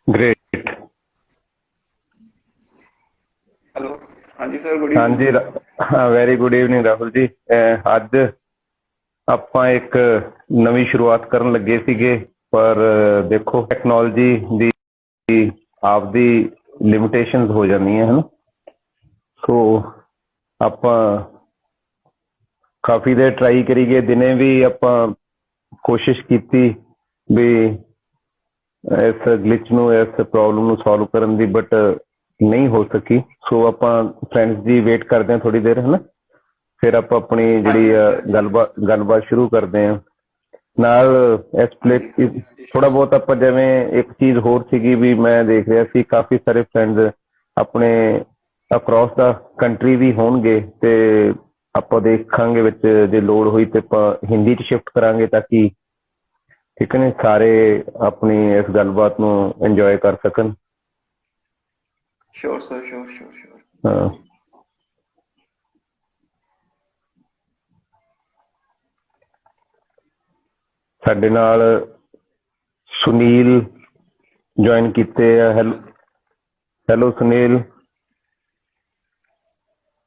Great. Hello. हाँ जी sir, good हाँ evening. जी हाँ, very good evening Rahul ji. ਅੱਜ ਆਪਾਂ ਇੱਕ ਨਵੀਂ ਸ਼ੁਰੂਆਤ ਕਰਨ ਲੱਗੇ ਸੀਗੇ, ਪਰ ਦੇਖੋ ਟੈਕਨੋਲੋਜੀ ਦੀ ਆਪਦੀ ਲਿਮਿਟੇਸ਼ਨਸ ਹੋ ਜਾਂਦੀਆਂ ਹਨ। ਸੋ ਆਪਾਂ ਕਾਫੀ ਦੇਰ ਟਰਾਈ ਕਰੀ ਗਏ, ਦਿਨੇ ਵੀ ਆਪਾਂ ਕੋਸ਼ਿਸ਼ ਕੀਤੀ ਵੀ ਇਸ ਗਲਿਚ ਨੂੰ, ਇਸ ਪ੍ਰੋਬਲਮ ਨੂੰ ਸੋਲਵ ਕਰਨ ਦੀ, ਬਟ ਨਹੀਂ ਹੋ ਸਕੀ। ਸੋ ਆਪਾਂ ਫਰੈਂਡਸ ਦੀ ਵੇਟ ਕਰਦੇ ਹਾਂ ਥੋੜੀ ਦੇਰ, ਹੈ ਨਾ, ਫਿਰ ਆਪਾਂ ਆਪਣੀ हाँ ਜਿਹੜੀ जी, हाँ जी, हाँ जी, ਗੱਲਬਾਤ ਸ਼ੁਰੂ ਕਰਦੇ ਹਾਂ। ਨਾਲ ਇਸ हाँ जी, ਪਲੇਟ हाँ जी, हाँ जी, श्योर ਥੋੜਾ सर। ਬਹੁਤ ਆਪਾਂ, ਜਿਵੇਂ ਇੱਕ ਚੀਜ਼ ਹੋਰ ਸੀਗੀ ਵੀ ਮੈਂ ਦੇਖ ਰਿਹਾ ਸੀ, ਕਾਫੀ ਸਾਰੇ ਫਰੈਂਡਸ ਆਪਣੇ ਅਕ੍ਰੋਸ ਦਾ ਕੰਟਰੀ ਵੀ ਹੋਣਗੇ, ਤੇ ਆਪਾਂ ਦੇਖਾਂਗੇ ਵਿੱਚ ਜੇ ਲੋੜ ਹੋਈ ਤੇ ਆਪਾਂ ਹਿੰਦੀ 'ਚ ਸ਼ਿਫਟ ਕਰਾਂਗੇ, ਤਾਂ ਕਿ ਠੀਕ ਨੇ ਸਾਰੇ ਆਪਣੀ ਇਸ ਗੱਲਬਾਤ ਨੂੰ ਇੰਜੋਏ ਕਰ ਸਕਣ। Sure sir, sure sure sure. हाँ ਹਾਂ, जी। ਸਾਡੇ ਨਾਲ ਸੁਨੀਲ ਜੁਆਇਨ ਕੀਤੇ ਆ। ਹੈਲੋ हाँ जी। ਹੈਲੋ ਸੁਨੀਲ।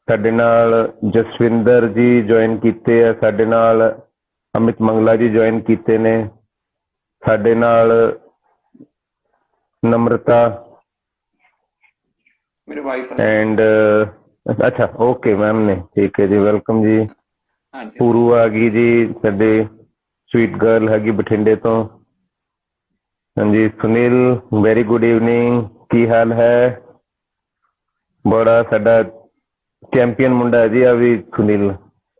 ਸਾਡੇ ਨਾਲ ਜਸਵਿੰਦਰ ਜੀ ਜੁਆਇਨ ਕੀਤੇ ਆ। ਸਾਡੇ ਨਾਲ ਅਮਿਤ ਮੰਗਲਾ ਜੀ ਜੁਆਇਨ ਕੀਤੇ ਨੇ। ਸਾਡੇ ਨਾਲ ਨਮਰਤਾ मेरे वाइफ है। ਐਂਡ ਅੱਛਾ, ਓਕੇ ਮੈਮ ਨੇ, ਠੀਕ ਹੈ ਜੀ, ਵੈਲਕਮ ਜੀ। हाँ जी, हाँ ਪੂਰੂ जी। ਆ ਗਈ ਜੀ, ਸਾਡੇ ਸਵੀਟ ਗਰਲ ਹੈਗੀ ਬਠਿੰਡੇ ਤੋਂ। ਹਾਂਜੀ ਸੁਨੀਲ, ਵੈਰੀ ਗੁੱਡ ਈਵਨਿੰਗ, ਕੀ ਹਾਲ ਹੈ? ਬੜਾ ਸਾਡਾ ਚੈਂਪੀਅਨ ਮੁੰਡਾ ਹੈ ਜੀ ਆ ਵੀ ਸੁਨੀਲ।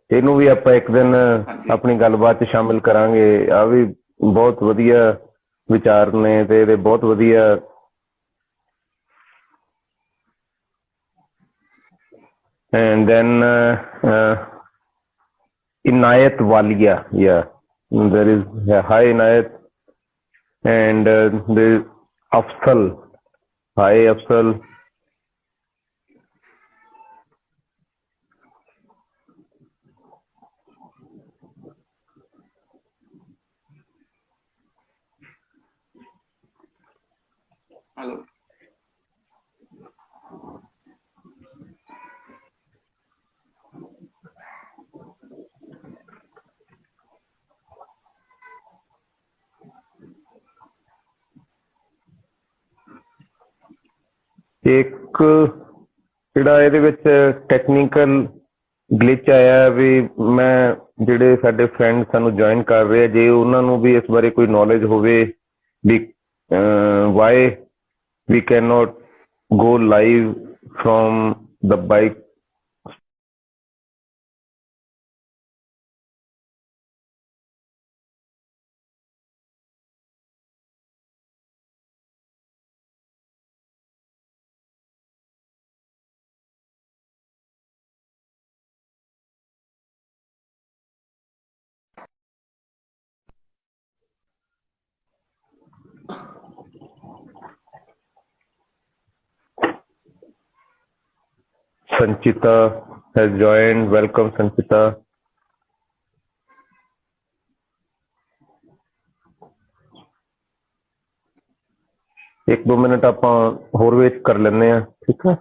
ਇਹਨੂੰ ਵੀ ਆਪਾਂ ਇੱਕ ਦਿਨ हाँ जी। ਆਪਣੀ ਗੱਲਬਾਤ 'ਚ ਸ਼ਾਮਿਲ ਕਰਾਂਗੇ। ਆ ਵੀ ਬਹੁਤ ਵਧੀਆ ਵਿਚਾਰ ਨੇ ਤੇ ਇਹਦੇ ਬਹੁਤ ਵਧੀਆ। ਐਂਡ ਦੈਨ ਇਨਾਇਤ ਵਾਲੀਆ, ਯਾ there is, hi Inayat. and there is Afsal, hi Afsal। Hello. ਇੱਕ ਜਿਹੜਾ ਇਹਦੇ ਵਿੱਚ ਟੈਕਨੀਕਲ ਗਲਿਚ ਆਇਆ ਵੀ, ਮੈਂ ਜਿਹੜੇ ਸਾਡੇ ਫਰੈਂਡ ਸਾਨੂੰ ਜੁਆਇਨ ਕਰ ਰਹੇ ਆ, ਜੇ ਉਹਨਾਂ ਨੂੰ ਵੀ ਇਸ ਬਾਰੇ ਕੋਈ ਨੌਲੇਜ ਹੋਵੇ ਵੀ why we can not go live from the bike. Sanchita has joined, welcome Sanchita। ਇੱਕ ਦੋ ਮਿੰਟ ਆਪਾਂ ਹੋਰ ਵੇਟ ਕਰ ਲੈਂਦੇ ਆ, ਠੀਕ ਹੈ।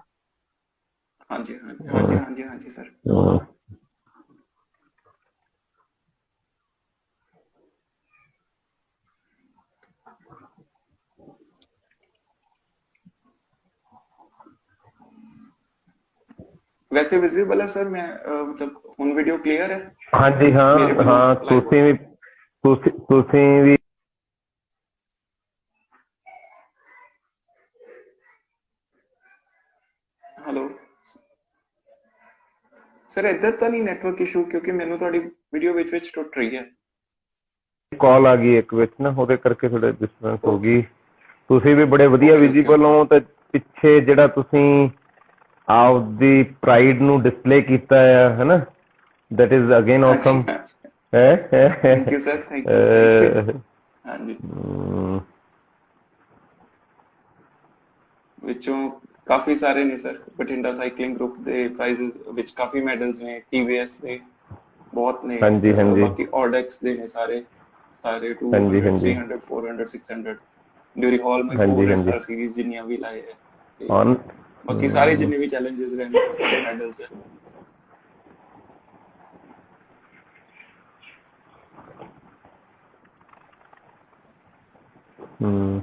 हाँ जी, हाँ जी, हाँ जी, हाँ जी, हाँ जी सर। वैसे विजिबल है सर, मैं मतलब हुन वीडियो क्लियर है ਹਾਂਜੀ मेरे ਹਾਂ वालों ਹਾਂ, लाइव। ਤੁਸੀਂ ਵੀ हेलो सर, इधर तो नहीं नेटवर्क इशू, क्योंकि मैंने थोड़ी वीडियो विच टुट रही है। ਕਾਲ ਆ ਗਈ ਇੱਕ ਵਿੱਚ ਨਾ, ਉਹਦੇ ਕਰਕੇ ਥੋੜਾ ਡਿਸਟਰਬੈਂਸ ਹੋ ओके ਗਈ। ਤੁਸੀਂ ਵੀ ਬੜੇ ਵਧੀਆ ओके ओके ਵਿਜ਼ੀਬਲ ओके। ਹੋ, ਤੇ ਪਿੱਛੇ ਜਿਹੜਾ ਤੁਸੀਂ ਆਪਦੀ ਪ੍ਰਾਈਡ ਨੂੰ ਡਿਸਪਲੇ ਕੀਤਾ ਆ, ਹੈ ਨਾ, ਦੈਟ ਇਜ਼ ਅਗੇਨ हाँ जी, ਔਸਮ। हाँ जी। ਹੈ thank you sir, thank you, thank you. हाँ जी। ਵਿੱਚੋਂ ਕਾਫੀ ਸਾਰੇ ਨੇ ਸਰ, ਬਠਿੰਡਾ ਸਾਈਕਲਿੰਗ ਗਰੁੱਪ ਦੇ ਪ੍ਰਾਈਜ਼ਸ ਵਿੱਚ ਕਾਫੀ ਮੈਡਲਸ ਨੇ, ਟੀਵੀਐਸ ਦੇ ਬਹੁਤ ਨੇ, ਹਾਂਜੀ ਹਾਂਜੀ ਬਾਕੀ ਆਰਡੈਕਸ ਦੇ ਨੇ ਸਾਰੇ ਸਾਰੇ ਹਾਂਜੀ 200 ਹਾਂਜੀ 300 400 600। ਡਿਊਰਿੰਗ ਆਲ ਮਾਈ ਹਾਂਜੀ 4 ਹਾਂਜੀ SR ਸੀਰੀਜ਼ ਜਿੰਨੀਆਂ ਵੀ ਲਾਏ ਹੈ ਤੇ ਔਨ ਬਾਕੀ ਸਾਰੇ ਜਿੰਨੇ ਵੀ ਚੈਲੰਜਸ ਰਹੇ ਨੇ ਸਾਰੇ ਮੈਡਲਸ ਹੈ। ਹਮ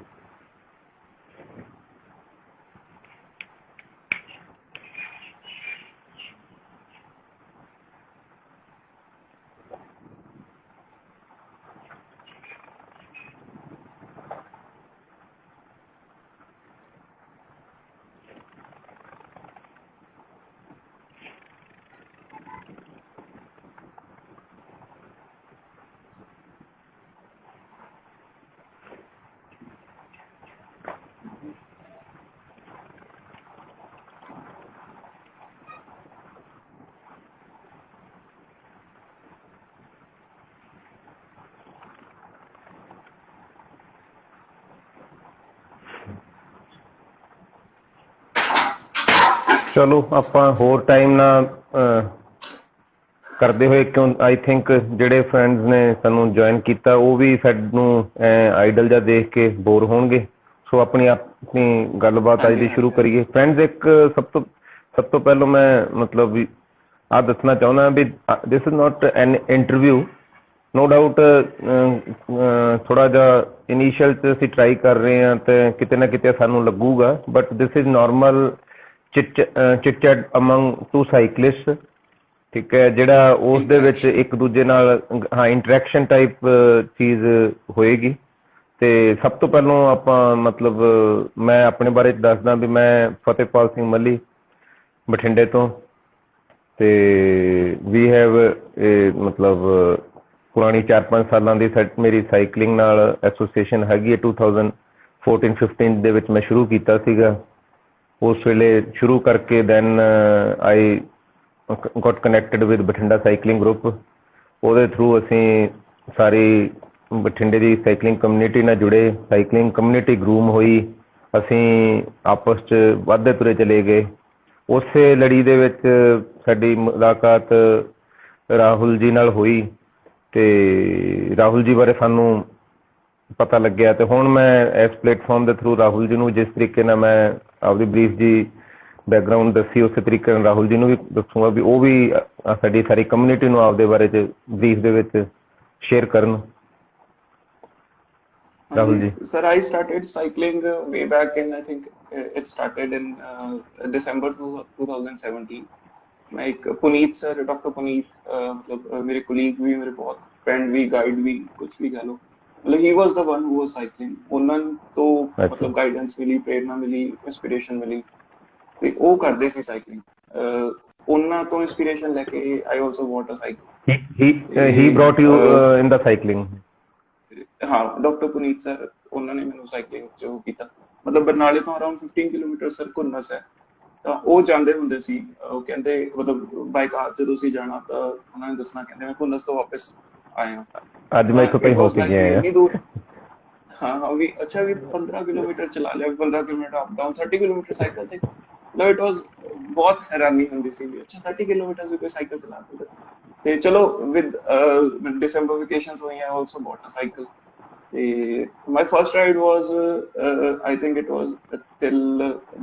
ਚਲੋ ਆਪਾਂ ਹੋਰ ਟਾਈਮ ਨਾਲ ਕਰਦੇ ਹੋਏ, ਕਿਉਂ ਆਈ ਥਿੰਕ ਜਿਹੜੇ ਫਰੈਂਡਸ ਨੇ ਸਾਨੂੰ ਜੁਆਇਨ ਕੀਤਾ ਉਹ ਵੀ ਸਾਨੂੰ ਆਈਡਲ ਜਿਹਾ ਦੇਖ ਕੇ ਬੋਰ ਹੋਣਗੇ। ਸੋ ਆਪਣੀ ਗੱਲਬਾਤ ਅੱਜ ਦੀ ਸ਼ੁਰੂ ਕਰੀਏ। ਫਰੈਂਡਸ, ਇੱਕ ਸਭ ਤੋਂ ਪਹਿਲਾਂ ਮੈਂ ਮਤਲਬ ਵੀ ਆਹ ਦੱਸਣਾ ਚਾਹੁੰਦਾ ਵੀ this is not an interview. No doubt ਥੋੜ੍ਹਾ ਜਿਹਾ ਇਨੀਸ਼ੀਅਲ 'ਚ ਅਸੀਂ ਟਰਾਈ ਕਰ ਰਹੇ ਹਾਂ ਅਤੇ ਕਿਤੇ ਨਾ ਕਿਤੇ ਸਾਨੂੰ ਲੱਗੂਗਾ, but this is normal chit chat among two cyclist. ਠੀਕ ਹੈ, ਜਿਹੜਾ ਉਸ ਦੇ ਵਿੱਚ ਇੱਕ ਦੂਜੇ ਨਾਲ ਇੰਟਰੈਕਸ਼ਨ ਟਾਈਪ ਚੀਜ਼ ਹੋਏਗੀ। ਤੇ ਸਭ ਤੋਂ ਪਹਿਲਾਂ ਆਪਾਂ ਮਤਲਬ ਮੈਂ ਆਪਣੇ ਬਾਰੇ ਦੱਸਦਾ ਵੀ ਮੈਂ ਫਤਿਹਪਾਲ ਸਿੰਘ ਮੱਲੀ ਬਠਿੰਡੇ ਤੋਂ, ਤੇ ਵੀ ਹੈਵ ਮਤਲਬ ਪੁਰਾਣੀ 4-5 ਸਾਲਾਂ ਦੀ ਮੇਰੀ ਸਾਈਕਲਿੰਗ ਨਾਲ ਐਸੋਸੀਏਸ਼ਨ ਹੈਗੀ ਹੈ। 2014-15 ਦੇ ਵਿੱਚ ਮੈਂ ਸ਼ੁਰੂ ਕੀਤਾ ਸੀਗਾ। ਉਸ ਵੇਲੇ ਸ਼ੁਰੂ ਕਰਕੇ then I got connected with Bathinda cycling group. ਉਹਦੇ ਥਰੂ ਅਸੀਂ ਸਾਰੀ ਬਠਿੰਡੇ ਦੀ ਸਾਈਕਲਿੰਗ ਕਮਿਊਨਿਟੀ ਨਾਲ ਜੁੜੇ, ਸਾਈਕਲਿੰਗ ਕਮਿਊਨਿਟੀ ਗਰੂਮ ਹੋਈ, ਅਸੀਂ ਆਪਸ 'ਚ ਵੱਧਦੇ ਤੁਰੇ ਚਲੇ ਗਏ। ਉਸੇ ਲੜੀ ਦੇ ਵਿੱਚ ਸਾਡੀ ਮੁਲਾਕਾਤ ਰਾਹੁਲ ਜੀ ਨਾਲ ਹੋਈ ਤੇ ਰਾਹੁਲ ਜੀ ਬਾਰੇ ਸਾਨੂੰ ਪਤਾ ਲੱਗਿਆ ਤੇ ਹੁਣ ਮੈਂ ਇਸ ਪਲੇਟਫਾਰਮ ਦੇ ਥਰੂ ਰਾਹੁਲ ਜੀ ਨੂੰ ਜਿਸ ਤਰੀਕੇ ਨਾਲ ਮੈਂ ਆਪਦੀ ਬਰੀਫ ਜੀ ਬੈਕਗਰਾਊਂਡ ਦੱਸੀ, ਉਸੇ ਤਰੀਕੇ ਨਾਲ ਰਾਹੁਲ ਜੀ ਨੂੰ ਵੀ ਦੱਸੂਗਾ ਵੀ ਉਹ ਵੀ ਸਾਡੀ ਸਾਰੀ ਕਮਿਊਨਿਟੀ ਨੂੰ ਆਪਦੇ ਬਾਰੇ 'ਚ ਬਰੀਫ ਦੇ ਵਿੱਚ ਸ਼ੇਅਰ ਕਰਨ। Rahul ji. Sir, I started cycling way back in, I think it started in December 2017. मैं एक पुनीत सर, डॉक्टर पुनीत, मतलब मेरे कोलीग भी, मेरे बहुत फ्रेंड भी, गाइड भी, कुछ भी कह लो, मतलब he was the one who was cycling। ਉਹਨਾਂ ਤੋਂ मतलब गाइडेंस मिली, प्रेरणा मिली, इंस्पिरेशन मिली ਤੇ ਉਹ ਕਰਦੇ ਸੀ ਸਾਈਕਲਿੰਗ। ਉਹਨਾਂ ਤੋਂ ਇੰਸਪੀਰੇਸ਼ਨ ਲੈ ਕੇ I also bought a cycle। he brought you in the cycling। ਹਾਂ, ਡਾਕਟਰ ਪੁਨੀਤ ਸਰ, ਉਹਨਾਂ ਨੇ ਮੈਨੂੰ ਸਾਈਕਲਿੰਗ 'ਚ ਉਹ ਕੀਤਾ। ਮਤਲਬ ਬਰਨਾਲੇ ਤੋਂ ਅਰਾਊਂਡ 15 ਕਿਲੋਮੀਟਰ ਸਰ ਘੁੰਨਸ ਹੈ, ਤਾਂ ਉਹ ਜਾਂਦੇ ਹੁੰਦੇ ਸੀ। ਉਹ ਕਹਿੰਦੇ ਮਤਲਬ ਬਾਈ ਕਾਰ ਜਦੋਂ ਅਸੀਂ ਜਾਣਾ ਤਾਂ ਉਹਨਾਂ ਨੇ ਦੱਸਣਾ, ਕਹਿੰਦੇ ਮੈਂ ਘੁੰਨਸ ਤੋਂ ਵਾਪਸ ਆਇਆ, ਅੱਜ ਮੈਂ ਇੱਥੋਂ ਤਾਈਂ ਹੋ ਕੇ ਗਿਆ ਇੰਨੀ ਦੂਰ। ਹਾਂ ਵੀ ਅੱਛਾ ਵੀ 15 ਕਿਲੋਮੀਟਰ ਚਲਾ ਲਿਆ, 15 kilometre up down, 30 kilometre cycle ਤੇ। ਮਤਲਬ ਇਟ ਵਾਜ਼ ਬਹੁਤ ਹੈਰਾਨੀ ਹੁੰਦੀ ਸੀ ਵੀ ਅੱਛਾ 30 ਕਿਲੋਮੀਟਰ ਵੀ ਕੋਈ ਸਾਈਕਲ ਚਲਾ ਸਕਦਾ। ਤੇ ਚਲੋ ਵਿਦ December vacations ਹੋਈਆਂ, ਆਲਸੋ ਬੋਟ ਅ ਸਾਈਕਲ। ਤੇ my first ride was I think it was till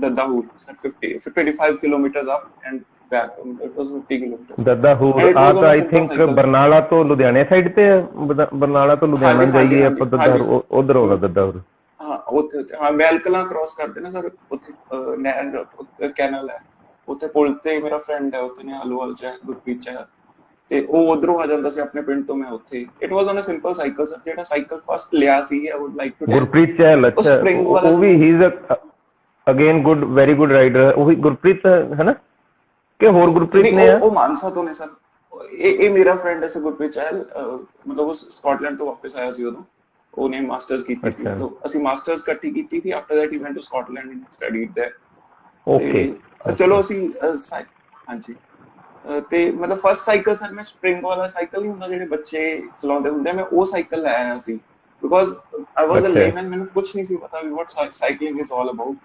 Dadahur, 25 kilometers up and back। It was 50 kilometers। ਦਦਾਹੂਰ ਆ ਤਾਂ ਆਈ ਥਿੰਕ ਬਰਨਾਲਾ ਤੋਂ ਲੁਧਿਆਣੇ ਸਾਈਡ ਤੇ, ਬਰਨਾਲਾ ਤੋਂ ਲੁਧਿਆਣਾ ਜਾਈਏ ਆਪਾਂ ਦਦਾਹੂਰ, ਉਧਰ ਹੋਗਾ ਦਦਾਹੂਰ। ਹਾਂ ਉੱਥੇ ਹਾਂ, ਮੈਲ ਕਲਾਂ ਕ੍ਰਾਸ ਕਰਦੇ ਨਾ ਸਰ, ਉੱਥੇ ਨਹਿਰ ਕੈਨਲ ਹੈ, ਉੱਥੇ ਪੁਲ ਤੇ ਮੇਰਾ ਫਰੈਂਡ ਹੈ, ਉੱਥੇ ਨਿਹਾਲਵਾਲ ਚ ਹੈ, ਗੁਰਪ੍ਰੀਤ ਚ ਹੈ, ਤੇ ਉਹ ਉਧਰੋਂ ਆ ਜਾਂਦਾ ਸੀ ਆਪਣੇ ਪਿੰਡ ਤੋਂ। ਮੈਂ ਉੱਥੇ it was on a simple cycle sir. ਜਿਹੜਾ ਸਾਈਕਲ ਫਸਟ ਲਿਆ ਸੀ, I would like to Gurpreet Chahal. ਅੱਛਾ, ਉਹ ਵੀ he is again good, very good rider. ਉਹੀ ਗੁਰਪ੍ਰੀਤ ਹੈ ਨਾ ਕਿ ਹੋਰ ਗੁਰਪ੍ਰੀਤ ਨੇ? ਉਹ ਮਾਨਸਾ ਤੋਂ ਨੇ ਸਰ। ਇਹ ਮੇਰਾ ਫਰੈਂਡ ਹੈ ਗੁਰਪ੍ਰੀਤ ਚਹਿਲ। ਮਤਲਬ ਉਹ ਸਕਾਟਲੈਂਡ ਤੋਂ ਵਾਪਸ ਆਇਆ ਸੀ ਉਦੋਂ, ਉਹਨੇ ਮਾਸਟਰਸ ਕੀਤੀ ਸੀ। ਮਤਲਬ ਅਸੀਂ ਮਾਸਟਰਸ ਇਕੱਠੀ ਕੀਤੀ ਸੀ। After that he went to Scotland and studied there. Okay, ਚਲੋ ਅਸੀਂ ਹਾਂਜੀ। ਤੇ ਮਤਲਬ ਫਸਟ ਸਾਈਕਲ ਸਰ ਮੈਂ ਸਪ੍ਰਿੰਗ ਵਾਲਾ ਸਾਈਕਲ ਨਹੀਂ ਹੁੰਦਾ ਜਿਹੜੇ ਬੱਚੇ ਚਲਾਉਂਦੇ ਹੁੰਦੇ, ਮੈਂ ਉਹ ਸਾਈਕਲ ਲੈ ਆਇਆ ਸੀ। Because I was a layman, ਮੈਨੂੰ ਕੁਝ ਨਹੀਂ ਸੀ ਪਤਾ ਵੀ what cycling is all about.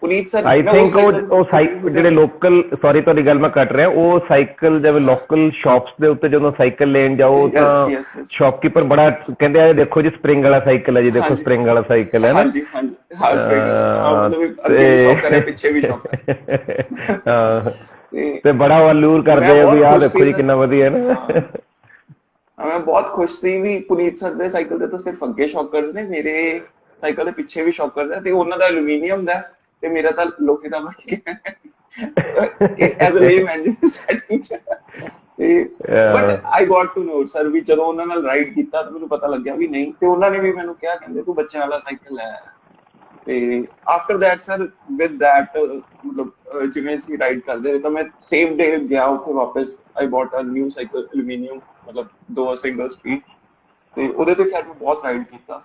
Puneet sir I मैं थिंक साइकिल ਉਹ ਸਾਈਕਲ ਜਿਹੜੇ ਲੋਕਲ, ਸੌਰੀ ਤੁਹਾਡੀ ਗੱਲ ਮੈਂ ਕੱਟ ਰਿਹਾ, ਉਹ ਸਾਈਕਲ ਜਿਵੇਂ ਲੋਕਲ ਸ਼ਾਪਸ ਦੇ ਉੱਤੇ ਜਦੋਂ ਸਾਈਕਲ ਲੈਣ ਜਾਓ ਤਾਂ यस यस यस ਸ਼ਾਪਕੀਪਰ ਬੜਾ ਕਹਿੰਦੇ ਆ ਦੇਖੋ ਜੀ ਸਪ੍ਰਿੰਗ ਵਾਲਾ ਸਾਈਕਲ ਹੈ ਜੀ, ਦੇਖੋ हाँ जी ਸਪ੍ਰਿੰਗ ਵਾਲਾ ਸਾਈਕਲ है हाँ ਨਾ। जी हाँ जी हाँ स्प्रिंग हाँ मतलब अगे भी ਤੇ शॉकर है पीछे भी शॉकर ਹਾਂ, ते ਤੇ ਬੜਾ ਉਹ ਅਲੂਰ मैं ਕਰਦੇ ਆ ਵੀ बहुत ਆਹ खुश ਦੇਖੋ थी ਜੀ सर ਕਿੰਨਾ ਵਧੀਆ ਨਾ। हाँ मैं बहुत खुश ਸੀ ਵੀ ਪੁਨੀਤ ਸਰ ਦੇ ਸਾਈਕਲ ਤੇ ਤਾਂ ਸਿਰਫ ਅੱਗੇ ਸ਼ੌਕਰਸ ਨੇ, ਮੇਰੇ ਸਾਈਕਲ ਦੇ ਪਿੱਛੇ ਵੀ ਸ਼ੌਕਰਸ ਹੈ ਤੇ ਉਹਨਾਂ ਦਾ ਐਲੂਮੀਨੀਅਮ ਦਾ ਤੇ ਮੇਰਾ ਤਾਂ ਲੋਹੇ ਦਾ ਬਣ ਗਿਆ ਐਜ਼ ਅ ਲੇਮੈਨ ਸਟਾਰਟਿੰਗ ਚ। ਤੇ but I got to know sir ਵੀ ਜਦੋਂ ਉਹਨਾਂ ਨਾਲ ਰਾਈਡ ਕੀਤਾ ਤਾਂ ਮੈਨੂੰ ਪਤਾ ਲੱਗਿਆ ਵੀ ਨਹੀਂ, ਤੇ ਉਹਨਾਂ ਨੇ ਵੀ ਮੈਨੂੰ ਕਿਹਾ ਕਹਿੰਦੇ ਤੂੰ ਬੱਚਿਆਂ ਵਾਲਾ ਸਾਈਕਲ ਲੈ। ਤੇ after that sir with that ਮਤਲਬ ਜਿਵੇਂ ਅਸੀਂ ਰਾਈਡ ਕਰਦੇ ਰਹੇ ਤਾਂ ਮੈਂ ਸੇਮ ਡੇ ਗਿਆ ਉੱਥੇ ਵਾਪਸ, I bought a new cycle aluminium, ਮਤਲਬ 2 ਸਿੰਗਲ ਸਪੀਡ, ਤੇ ਉਹਦੇ ਤੇ ਖੈਰ ਮੈਂ ਬਹੁਤ ਰਾਈਡ ਕੀਤਾ।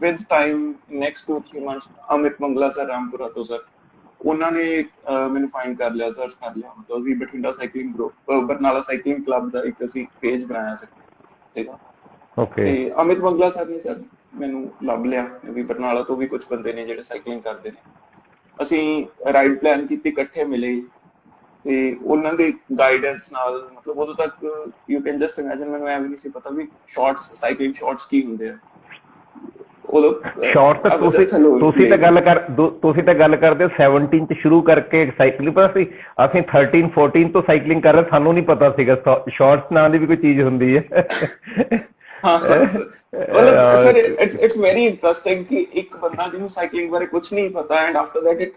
With time next 2-3 months Amit Mangla sir Rampura ਤੋਂ ਸਰ, ਉਹਨਾਂ ਨੇ ਮੈਨੂੰ ਫਾਈਂਡ ਕਰ ਲਿਆ, ਸਰਚ ਕਰ ਲਿਆ, ਮਤਲਬ ਅਸੀਂ Bathinda cycling group, Barnala cycling club ਦਾ ਇੱਕ ਅਸੀਂ ਪੇਜ ਬਣਾਇਆ ਸੀ, ਠੀਕ ਆ। ਓਕੇ। ਤੇ ਅਮਿਤ ਮੰਗਲਾ ਸਰ ਨੇ ਸਰ ਮੈਨੂੰ ਲੱਭ ਲਿਆ ਵੀ ਬਰਨਾਲਾ ਤੋਂ ਵੀ ਕੁਝ ਬੰਦੇ ਨੇ ਜਿਹੜੇ ਸਾਈਕਲਿੰਗ ਕਰਦੇ ਨੇ, ਅਸੀਂ ਰਾਈਡ ਪਲਾਨ ਕੀਤੀ, ਇਕੱਠੇ ਮਿਲੇ ਤੇ ਉਹਨਾਂ ਦੇ ਗਾਈਡੈਂਸ ਨਾਲ, ਮਤਲਬ ਉਦੋਂ ਤੱਕ ਯੂ ਕੈਨ ਜਸਟ ਇਮੇਜਿਨ ਮੈਨੂੰ ਐਵੇਂ ਨਹੀਂ ਸੀ ਪਤਾ ਵੀ ਸ਼ਾਰਟਸ, ਸਾਈਕਲਿੰਗ ਸ਼ਾਰਟਸ ਕੀ ਹੁੰਦੇ ਆ। ਉਦੋਂ ਸ਼ਾਰਟ ਤੁਸੀਂ ਤਾਂ ਗੱਲ ਕਰਦੇ ਹੋ 17 ਚ ਸ਼ੁਰੂ ਕਰਕੇ ਸਾਈਕਲਿੰਗ, ਪਰ ਅਸੀਂ 13-14 ਤੋਂ ਸਾਈਕਲਿੰਗ ਕਰ ਰਹੇ, ਸਾਨੂੰ ਨਹੀਂ ਪਤਾ ਸੀਗਾ ਸ਼ਾਰਟਸ ਨਾਂ ਦੀ ਵੀ ਕੋਈ ਚੀਜ਼ ਹੁੰਦੀ ਹੈ। ਹਾਂ ਮਤਲਬ ਸਰ ਇਟਸ ਵੈਰੀ ਇੰਟਰਸਟਿੰਗ ਕਿ ਇੱਕ ਬੰਦਾ ਜਿਹਨੂੰ ਸਾਈਕਲਿੰਗ ਬਾਰੇ ਕੁਝ ਨਹੀਂ ਪਤਾ and after that it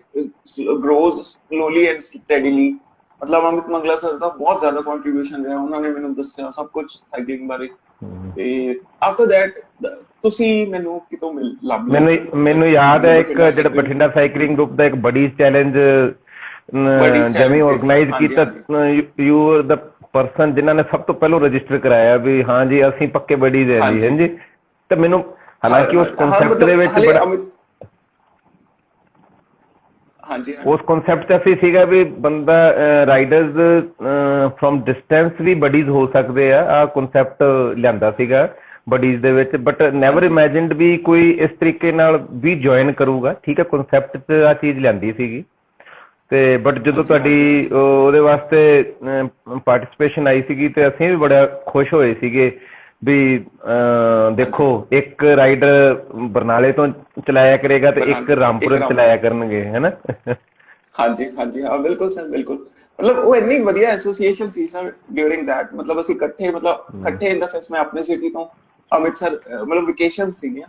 grows slowly and steadily, ਮਤਲਬ ਅਮਿਤ ਮੰਗਲਾ ਸਰ ਦਾ ਬਹੁਤ ਜ਼ਿਆਦਾ ਕੰਟਰੀਬਿਊਸ਼ਨ ਰਿਹਾ, ਉਹਨਾਂ ਨੇ ਮੈਨੂੰ ਦੱਸਿਆ ਸਭ ਕੁਝ ਸਾਈਕਲਿੰਗ ਬਾਰੇ। ਤੇ ਆਫਟਰ ਦੈਟ ਤੁਸੀਂ ਮੈਨੂੰ ਕਿਤੋਂ ਲੱਭ ਲਿਆ? ਮੈਨੂੰ ਯਾਦ ਹੈ ਇੱਕ ਜਿਹੜਾ ਬਠਿੰਡਾ ਸਾਈਕਲਿੰਗ ਗਰੁੱਪ ਦਾ ਇੱਕ ਬਡੀਜ਼ ਚੈਲੰਜ ਜਿਵੇਂ ਆਰਗੇਨਾਈਜ਼ ਕੀਤਾ, ਯੂ ਆਰ ਦਾ ਪਰਸਨ ਜਿਨ੍ਹਾਂ ਨੇ ਸਭ ਤੋਂ ਪਹਿਲਾਂ ਰਜਿਸਟਰ ਕਰਾਇਆ ਵੀ ਹਾਂ ਜੀ ਅਸੀਂ ਪੱਕੇ ਬਡੀਜ਼ ਹੈ ਜੀ। ਹਾਂਜੀ, ਤੇ ਮੈਨੂੰ ਹਾਲਾਂਕਿ ਉਸ ਕਨਸੈਪਟ ਦੇ ਵਿੱਚ ਬੜਾ, ਉਸ ਕਨਸੈਪਟ 'ਚ ਅਸੀਂ ਸੀਗਾ ਵੀ ਬੰਦਾ ਰਾਈਡਰਸ ਫਰੋਮ ਡਿਸਟੈਂਸ ਵੀ ਬਡੀਜ਼ ਹੋ ਸਕਦੇ ਆ, ਆਹ ਕਨਸੈਪਟ ਲਿਆਂਦਾ ਸੀਗਾ ਬਡੀਜ਼ ਦੇ ਵਿੱਚ, ਬਟ ਨੈਵਰ ਇਮੈਜਿਨਡ ਵੀ ਕੋਈ ਇਸ ਤਰੀਕੇ ਨਾਲ ਵੀ ਜੁਆਇਨ ਕਰੂਗਾ। ਠੀਕ ਹੈ, ਕਨਸੈਪਟ 'ਚ ਆਹ ਚੀਜ਼ ਲਿਆਂਦੀ ਸੀਗੀ, ਤੇ ਬਟ ਜਦੋਂ ਤੁਹਾਡੀ ਉਹਦੇ ਵਾਸਤੇ ਪਾਰਟੀਸਪੇਸ਼ਨ ਆਈ ਸੀਗੀ ਤੇ ਅਸੀਂ ਵੀ ਬੜਾ ਖੁਸ਼ ਹੋਏ ਸੀਗੇ ਵੀ ਦੇਖੋ ਇੱਕ ਰਾਈਡਰ ਬਰਨਾਲੇ ਤੋਂ ਚਲਾਇਆ ਕਰੇਗਾ ਤੇ ਇੱਕ ਰਾਮਪੁਰ ਚਲਾਇਆ ਕਰਨਗੇ, ਹੈਨਾ। ਹਾਂਜੀ ਹਾਂਜੀ ਹਾਂ ਬਿਲਕੁਲ ਸਰ, ਬਿਲਕੁਲ। ਮਤਲਬ ਉਹ ਇੰਨੀ ਵਧੀਆ association C sir during that, ਮਤਲਬ ਅਸੀਂ ਇਕੱਠੇ ਇਨ ਦਾ ਸੈਂਸ ਮੈਂ ਆਪਣੇ ਸਿਟੀ ਤੋਂ ਅੰਮ੍ਰਿਤਸਰ, ਮਤਲਬ ਵਕੇਸ਼ਨ ਸੀਗੀਆਂ,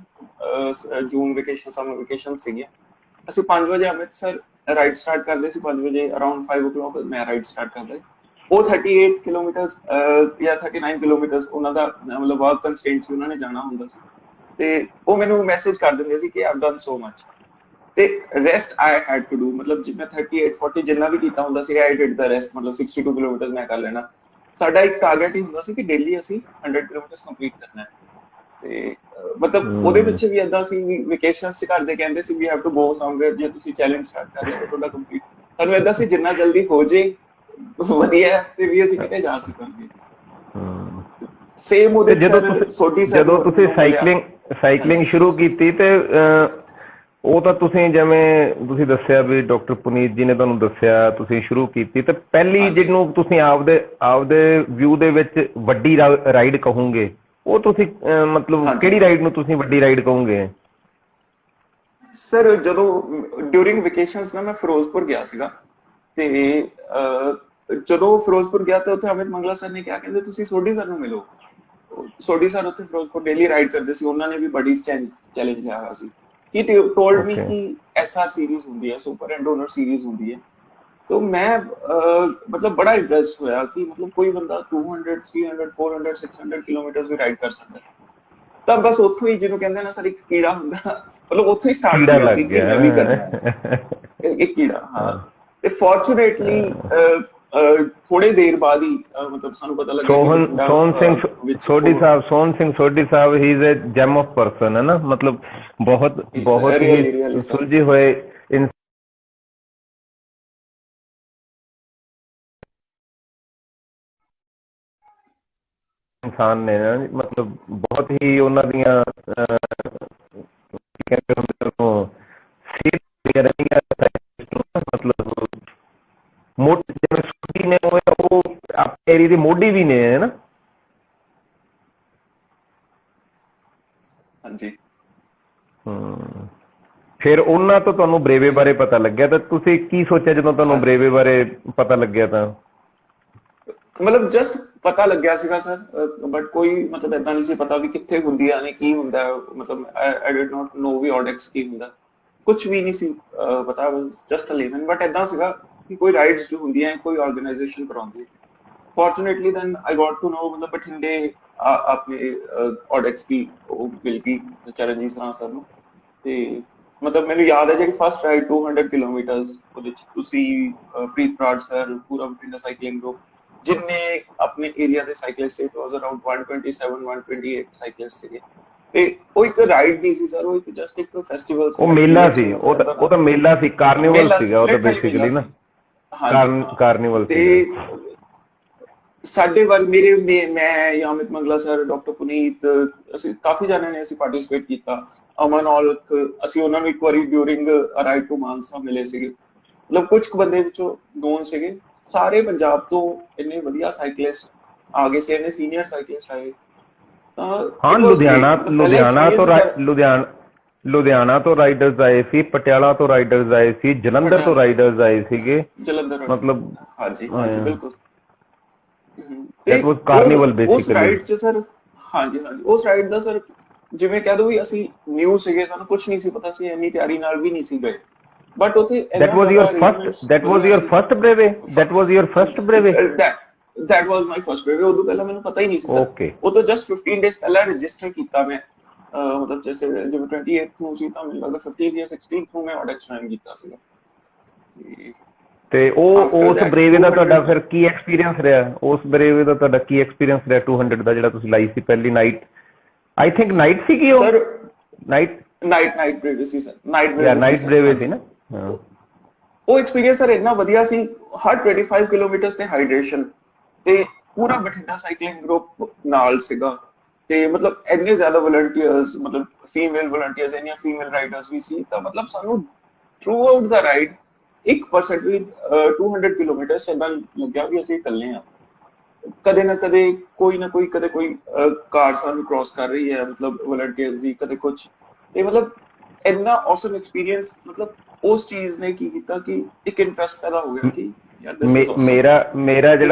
ਜੂਨ ਵਕੇਸ਼ਨ, ਸਮਰ ਵਕੇਸ਼ਨ ਸੀਗੀਆਂ, ਅਸੀਂ 5 ਵਜੇ ਅੰਮ੍ਰਿਤਸਰ ਰਾਈਡ ਸਟਾਰਟ ਕਰਦੇ ਸੀ, 5 ਵਜੇ ਅਰਾਊਂਡ 5 o'clock ਮੈਂ ਰਾਈਡ ਸਟਾਰਟ ਕਰਦਾ। ਉਹ 38 ਕਿਲੋਮੀਟਰਸ ਜਾਂ 39 ਕਿਲੋਮੀਟਰਸ ਉਹਨਾਂ ਦਾ ਮਤਲਬ ਵਰਕ ਕੰਸਟ੍ਰੇਂਟ ਸੀ, ਉਹਨਾਂ ਨੇ ਜਾਣਾ ਹੁੰਦਾ ਸੀ, ਤੇ ਉਹ ਮੈਨੂੰ ਮੈਸੇਜ ਕਰ ਦਿੰਦੇ ਸੀ ਕਿ ਆਈਵ ਡਨ ਸੋ ਮਚ, ਤੇ rest I had to do, ਮਤਲਬ ਜਿਵੇਂ 38-40 ਜਿੰਨਾ ਵੀ ਕੀਤਾ ਹੁੰਦਾ ਸੀ ਆਈ ਡਿਡ ਦਾ ਰੈਸਟ, ਮਤਲਬ 62 ਕਿਲੋਮੀਟਰ ਮੈਂ ਕਰ ਲੈਣਾ। ਸਾਡਾ ਇੱਕ ਟਾਰਗੇਟ ਹੀ ਹੁੰਦਾ ਸੀ ਕਿ ਡੇਲੀ ਅਸੀਂ 100 ਕਿਲੋਮੀਟਰ ਕੰਪਲੀਟ ਕਰਨਾ ਹੈ। ਤੇ ਮਤਲਬ ਉਹਦੇ ਵਿੱਚ ਵੀ ਏਦਾਂ ਸੀ ਵੀ ਵਕੇਸ਼ਨਸ 'ਚ ਘਰਦੇ ਕਹਿੰਦੇ ਸੀ we have to go somewhere, ਜੇ ਤੁਸੀਂ ਚੈਲੰਜ ਸਟਾਰਟ ਕਰ ਲਿਆ ਤੁਹਾਡਾ ਕੰਪਲੀਟ, ਸਾਨੂੰ ਏਦਾਂ ਸੀ ਜਿੰਨਾ ਜਲਦੀ ਹੋ ਜੇ ਵਧੀਆ, ਤੇ ਵੀ ਅਸੀਂ ਕਿਤੇ ਜਾ ਸਕਾਂਗੇ। ਸੇਮ ਉਹਦੇ ਜਦੋਂ ਤੁਸੀਂ ਸਾਈਕਲਿੰਗ ਸ਼ੁਰੂ ਕੀਤੀ ਤੇ ਉਹ ਤਾਂ ਤੁਸੀਂ ਜਿਵੇਂ ਤੁਸੀਂ ਦੱਸਿਆ ਵੀ ਡਾਕਟਰ ਪੁਨੀਤ ਜੀ ਨੇ ਤੁਹਾਨੂੰ ਦੱਸਿਆ ਤੁਸੀਂ ਸ਼ੁਰੂ ਕੀਤੀ, ਤੇ ਪਹਿਲੀ ਜਿਹਨੂੰ ਤੁਸੀਂ ਆਪਦੇ ਵਿਊ ਦੇ ਵਿੱਚ ਵੱਡੀ ਰਾਈਡ ਕਹੋਗੇ ਉਹ ਤੁਸੀਂ ਮਤਲਬ ਕਿਹੜੀ ਰਾਈਡ ਨੂੰ ਤੁਸੀਂ ਵੱਡੀ ਰਾਈਡ ਕਹੋਗੇ? ਸਰ ਜਦੋਂ ਡਿਊਰਿੰਗ ਵਕੇਸ਼ਨਸ ਨਾ ਮੈਂ ਫਿਰੋਜ਼ਪੁਰ ਗਿਆ ਸੀਗਾ, ਤੇ ਜਦੋਂ ਫਿਰੋਜ਼ਪੁਰ ਗਿਆ ਤੇ ਉੱਥੇ ਅਮਿਤ ਮੰਗਲਾ ਸਰ ਨੇ ਕਿਹਾ, ਕਹਿੰਦੇ ਤੁਸੀਂ ਸੋਢੀ ਸਰ ਨੂੰ ਮਿਲੋ। ਸੋਢੀ ਸਰ ਉੱਥੇ ਫਿਰੋਜ਼ਪੁਰ ਡੇਲੀ ਰਾਈਡ ਕਰਦੇ ਸੀ, ਉਹਨਾਂ ਨੇ ਵੀ ਬਡੀਜ਼ ਚੈਲੰਜ ਲਿਆ ਹੋਇਆ ਸੀ। He told me कि SR सीरीज ਹੁੰਦੀ ਹੈ, ਸੁਪਰ ਐਂਡ ਡੋਨਰ ਸੀਰੀਜ਼ ਹੁੰਦੀ ਹੈ, तो मैं मतलब बड़ा इंटरेस्ट होया कि मतलब कोई बंदा 200 300 400 600 किलोमीटर भी राइड कर सकता है। ਤਾਂ ਬਸ ਉੱਥੋਂ ਹੀ ਜਿਹਨੂੰ ਕਹਿੰਦੇ ਨਾ ਸਰ ਇੱਕ ਕੀੜਾ ਹੁੰਦਾ, ਮਤਲਬ ਉੱਥੋਂ ਹੀ ਸਟਾਰਟ ਹੋਇਆ ਸੀ ਕਿ ਮੈਂ ਵੀ ਕਰਨਾ ਹੈ ਇੱਕ ਕੀੜਾ। ਹਾਂ, ਤੇ ਫੋਰਚੂਨੇਟਲੀ ਥੋੜੇ ਦੇਰ ਬਾਅਦ ਹੀ ਮਤਲਬ ਸਾਨੂੰ ਪਤਾ ਲੱਗਾ ਕਿ Sohan Singh Sodhi Sahib he is a gem of person, ਹੈ ਨਾ, ਮਤਲਬ ਬਹੁਤ ਹੀ ਸੁਲਝੇ ਹੋਏ ਇਨਸਾਨ ਨੇ, ਮਤਲਬ ਬਹੁਤ ਹੀ ਉਹਨਾਂ ਦੀਆਂ ਦੇ ਮੋਢੀ ਵੀ ਨੇ, ਹੈ ਨਾ? ਹਾਂਜੀ। ਫਿਰ ਉਹਨਾਂ ਤੋਂ ਤੁਹਾਨੂੰ ਬਰੇਵੇ ਬਾਰੇ ਪਤਾ ਲੱਗਿਆ, ਤਾਂ ਤੁਸੀਂ ਕੀ ਸੋਚਿਆ ਜਦੋਂ ਤੁਹਾਨੂੰ ਬਰੇਵੇ ਬਾਰੇ ਪਤਾ ਲੱਗਿਆ? ਤਾਂ ਮਤਲਬ ਜਸਟ ਪਤਾ ਲੱਗਿਆ ਸੀਗਾ ਸਰ, ਬਟ ਕੋਈ ਮਤਲਬ ਏਦਾਂ ਨਹੀਂ ਸੀ ਪਤਾ ਵੀ ਕਿੱਥੇ ਹੁੰਦੀਆਂ ਨੇ, ਕੀ ਹੁੰਦਾ, ਮਤਲਬ ਆਈ ਡਿਡ ਨਾਟ ਨੋ ਵੀ ਆਰਡੈਕਸ ਕੀ ਹੁੰਦਾ, ਕੁਝ ਵੀ ਨਹੀਂ ਸੀ ਪਤਾ, ਜਸਟ ਅ ਬਟ ਏਦਾਂ ਸੀਗਾ ਕਿ ਕੋਈ ਰਾਈਡਸ ਜੋ ਹੁੰਦੀਆਂ ਕੋਈ ਆਰਗੇਨਾਈਜੇਸ਼ਨ ਕਰਾਉਂਦੀ। Fortunately then I got to know, ਮਤਲਬ ਬਠਿੰਡੇ ਆਪਣੇ ਆਰਡੈਕਸ ਦੀ ਉਹ ਮਿਲ ਗਈ ਚਰਨਜੀਤ ਸਰਾਂ ਸਰ ਨੂੰ। ਤੇ ਮਤਲਬ ਮੈਨੂੰ ਯਾਦ ਹੈ ਜਿਹੜੀ ਫਸਟ ਰਾਈਡ 200 ਕਿਲੋਮੀਟਰਸ, ਉਹਦੇ ਚ ਤੁਸੀਂ ਪ੍ਰੀਤ ਬਰਾੜ ਸਰ, ਪੂਰਾ ਬਠਿੰਡਾ ਸਾਈਕਲਿੰਗ ਗਰੁੱਪ, ਜਿੰਨੇ ਆਪਣੇ ਏਰੀਆ ਦੇ cyclist, it was around 127 128 cyclist ਸੀਗੇ। ਤੇ ਉਹ ਇੱਕ ਰਾਈਡ ਨਹੀਂ ਸੀ ਸਰ, ਉਹ ਇੱਕ ਜਸਟ ਇੱਕ ਫੈਸਟੀਵਲ ਸੀ, ਉਹ ਮੇਲਾ ਸੀ, ਉਹ ਤਾਂ ਮੇਲਾ ਸੀ, ਕਾਰਨੀਵਲ ਸੀਗਾ ਉਹ ਤਾਂ ਬੇਸਿਕਲੀ ਨਾ, ਕਾਰਨੀਵਲ ਤੇ ਸਾਡੇ ਵੱਲ ਮੇਰੇ ਮੈਂ ਜਾਂ ਅਮਿਤ ਮੰਗਲਾ ਸਰ, ਡਾਕਟਰ ਪੁਨੀਤ, ਅਸੀਂ ਕਾਫੀ ਜਣੇ ਨੇ ਅਸੀਂ ਪਾਰਟਿਸਿਪੇਟ ਕੀਤਾ। ਅਮਨ ਔਲਖ, ਅਸੀਂ ਉਹਨਾਂ ਨੂੰ ਇੱਕ ਵਾਰੀ ਡਿਊਰਿੰਗ ਰਾਈਡ ਟੂ ਮਾਨਸਾ ਮਿਲੇ ਸੀਗੇ। ਮਤਲਬ ਕੁਝ ਕੁ ਬੰਦੇ ਵਿੱਚੋਂ ਨੋਨ ਸੀਗੇ। ਸਾਰੇ ਪੰਜਾਬ ਤੋਂ ਇੰਨੇ ਵਧੀਆ ਸਾਈਕਲਿਸਟ ਆ ਗਏ ਸੀ, ਇੰਨੇ ਸੀਨੀਅਰ ਸਾਈਕਲਿਸਟ ਆਏ। ਹਾਂ, ਲੁਧਿਆਣਾ ਤੋਂ ਰਾਈਡਰਸ ਆਏ ਸੀ, ਪਟਿਆਲਾ ਤੋਂ ਰਾਈਡਰਸ ਆਏ ਸੀ, ਜਲੰਧਰ ਤੋਂ ਰਾਈਡਰਸ ਆਏ ਸੀਗੇ, ਮਤਲਬ ਹਾਂਜੀ ਹਾਂਜੀ ਬਿਲਕੁਲ। That was carnival basically। ਉਸ ਰਾਈਡ 'ਚ ਸਰ, ਹਾਂਜੀ ਹਾਂਜੀ, ਉਸ ਰਾਈਡ ਦਾ ਸਰ ਜਿਵੇਂ ਕਹਿ ਦੋ ਵੀ ਅਸੀਂ ਨਿਊ ਸੀਗੇ, ਸਾਨੂੰ ਕੁਝ ਨਹੀਂ ਸੀ ਪਤਾ, ਸੀ ਇੰਨੀ ਤਿਆਰੀ ਨਾਲ ਵੀ ਨਹੀਂ ਸੀ ਗਏ, ਬਟ ਉੱਥੇ that was your first breve? That was my first breve। ਉਦੋਂ ਪਹਿਲਾਂ ਮੈਨੂੰ ਪਤਾ ਹੀ ਨਹੀਂ ਸੀ ਸਰ, ਉਹ ਤੋਂ ਜਸਟ 15 ਡੇਜ਼ ਪਹਿਲਾਂ ਰਜਿਸਟਰ ਕੀਤਾ ਮੈਂ, ਮਤਲਬ ਜੈਸੇ ਜਿਵੇਂ 28 ਨੂੰ ਸੀ ਤਾਂ ਮੈਨੂੰ ਲੱਗਦਾ 15 ਜਾਂ 16 ਨੂੰ ਮੈਂ ਆਰਡਰ ਜੁਆਇਨ ਕੀਤਾ ਸੀਗਾ। ਤੇ ਉਸ ਬਰੇਵੇ ਦਾ ਤੁਹਾਡਾ ਫਿਰ ਕੀ ਐਕਸਪੀਰੀਅੰਸ ਰਿਹਾ? ਉਸ ਬਰੇਵੇ ਦਾ ਤੁਹਾਡਾ ਕੀ ਐਕਸਪੀਰੀਅੰਸ ਰਿਹਾ 200 ਦਾ, ਜਿਹੜਾ ਤੁਸੀਂ ਲਾਈ ਸੀ ਪਹਿਲੀ ਨਾਈਟ? ਆਈ ਥਿੰਕ ਨਾਈਟ ਸੀਗੀ ਉਹ, ਨਾਈਟ ਬਰੇਵੇ ਸੀ ਸਰ, ਨਾਈਟ ਬਰੇਵੇ ਸੀ ਨਾ। ਉਹ ਐਕਸਪੀਰੀਅੰਸ ਸਰ ਇੰਨਾ ਵਧੀਆ ਸੀ, ਹਰ 25 ਕਿਲੋਮੀਟਰ ਤੇ ਹਾਈਡਰੇਸ਼ਨ, ਤੇ ਪੂਰਾ ਬਠਿੰਡਾ ਸਾਈਕਲਿੰਗ ਗਰੁੱਪ ਨਾਲ ਸੀਗਾ, ਤੇ ਮਤਲਬ ਇੰਨੇ ਜ਼ਿਆਦਾ ਵਲੰਟੀਅਰਸ, ਮਤਲਬ ਫੀਮੇਲ ਵਲੰਟੀਅਰਸ, ਇੰਨੀਆਂ ਫੀਮੇਲ ਰਾਈਡਰਸ ਵੀ ਸੀ। ਤਾਂ ਮਤਲਬ ਸਾਨੂੰ ਥਰੂ ਆਊਟ ਦਾ ਰਾਈਡ 1% ਵੀ 200 ਕਿਲੋਮੀਟਰ ਏਦਾਂ ਲੱਗਿਆ ਵੀ ਅਸੀਂ ਇਕੱਲੇ ਆ। ਕਦੇ ਨਾ ਕਦੇ ਕਦੇ ਕੋਈ ਕਾਰ ਸਾਨੂੰ ਕ੍ਰਾਸ ਕਰ ਰਹੀ ਹੈ, ਮਤਲਬ ਵਲੰਟੀਅਰਸ ਦੀ, ਕਦੇ ਕੁਝ। ਇਹ ਮਤਲਬ ਇੰਨਾ ਔਸਮ ਐਕਸਪੀਰੀਅੰਸ, ਮਤਲਬ ਉਸ ਚੀਜ਼ ਨੇ ਕੀ ਕੀਤਾ ਕਿ ਇੱਕ ਇੰਟਰਸਟ ਪੈਦਾ ਹੋ ਗਿਆ ਕਿ ਯਾਰ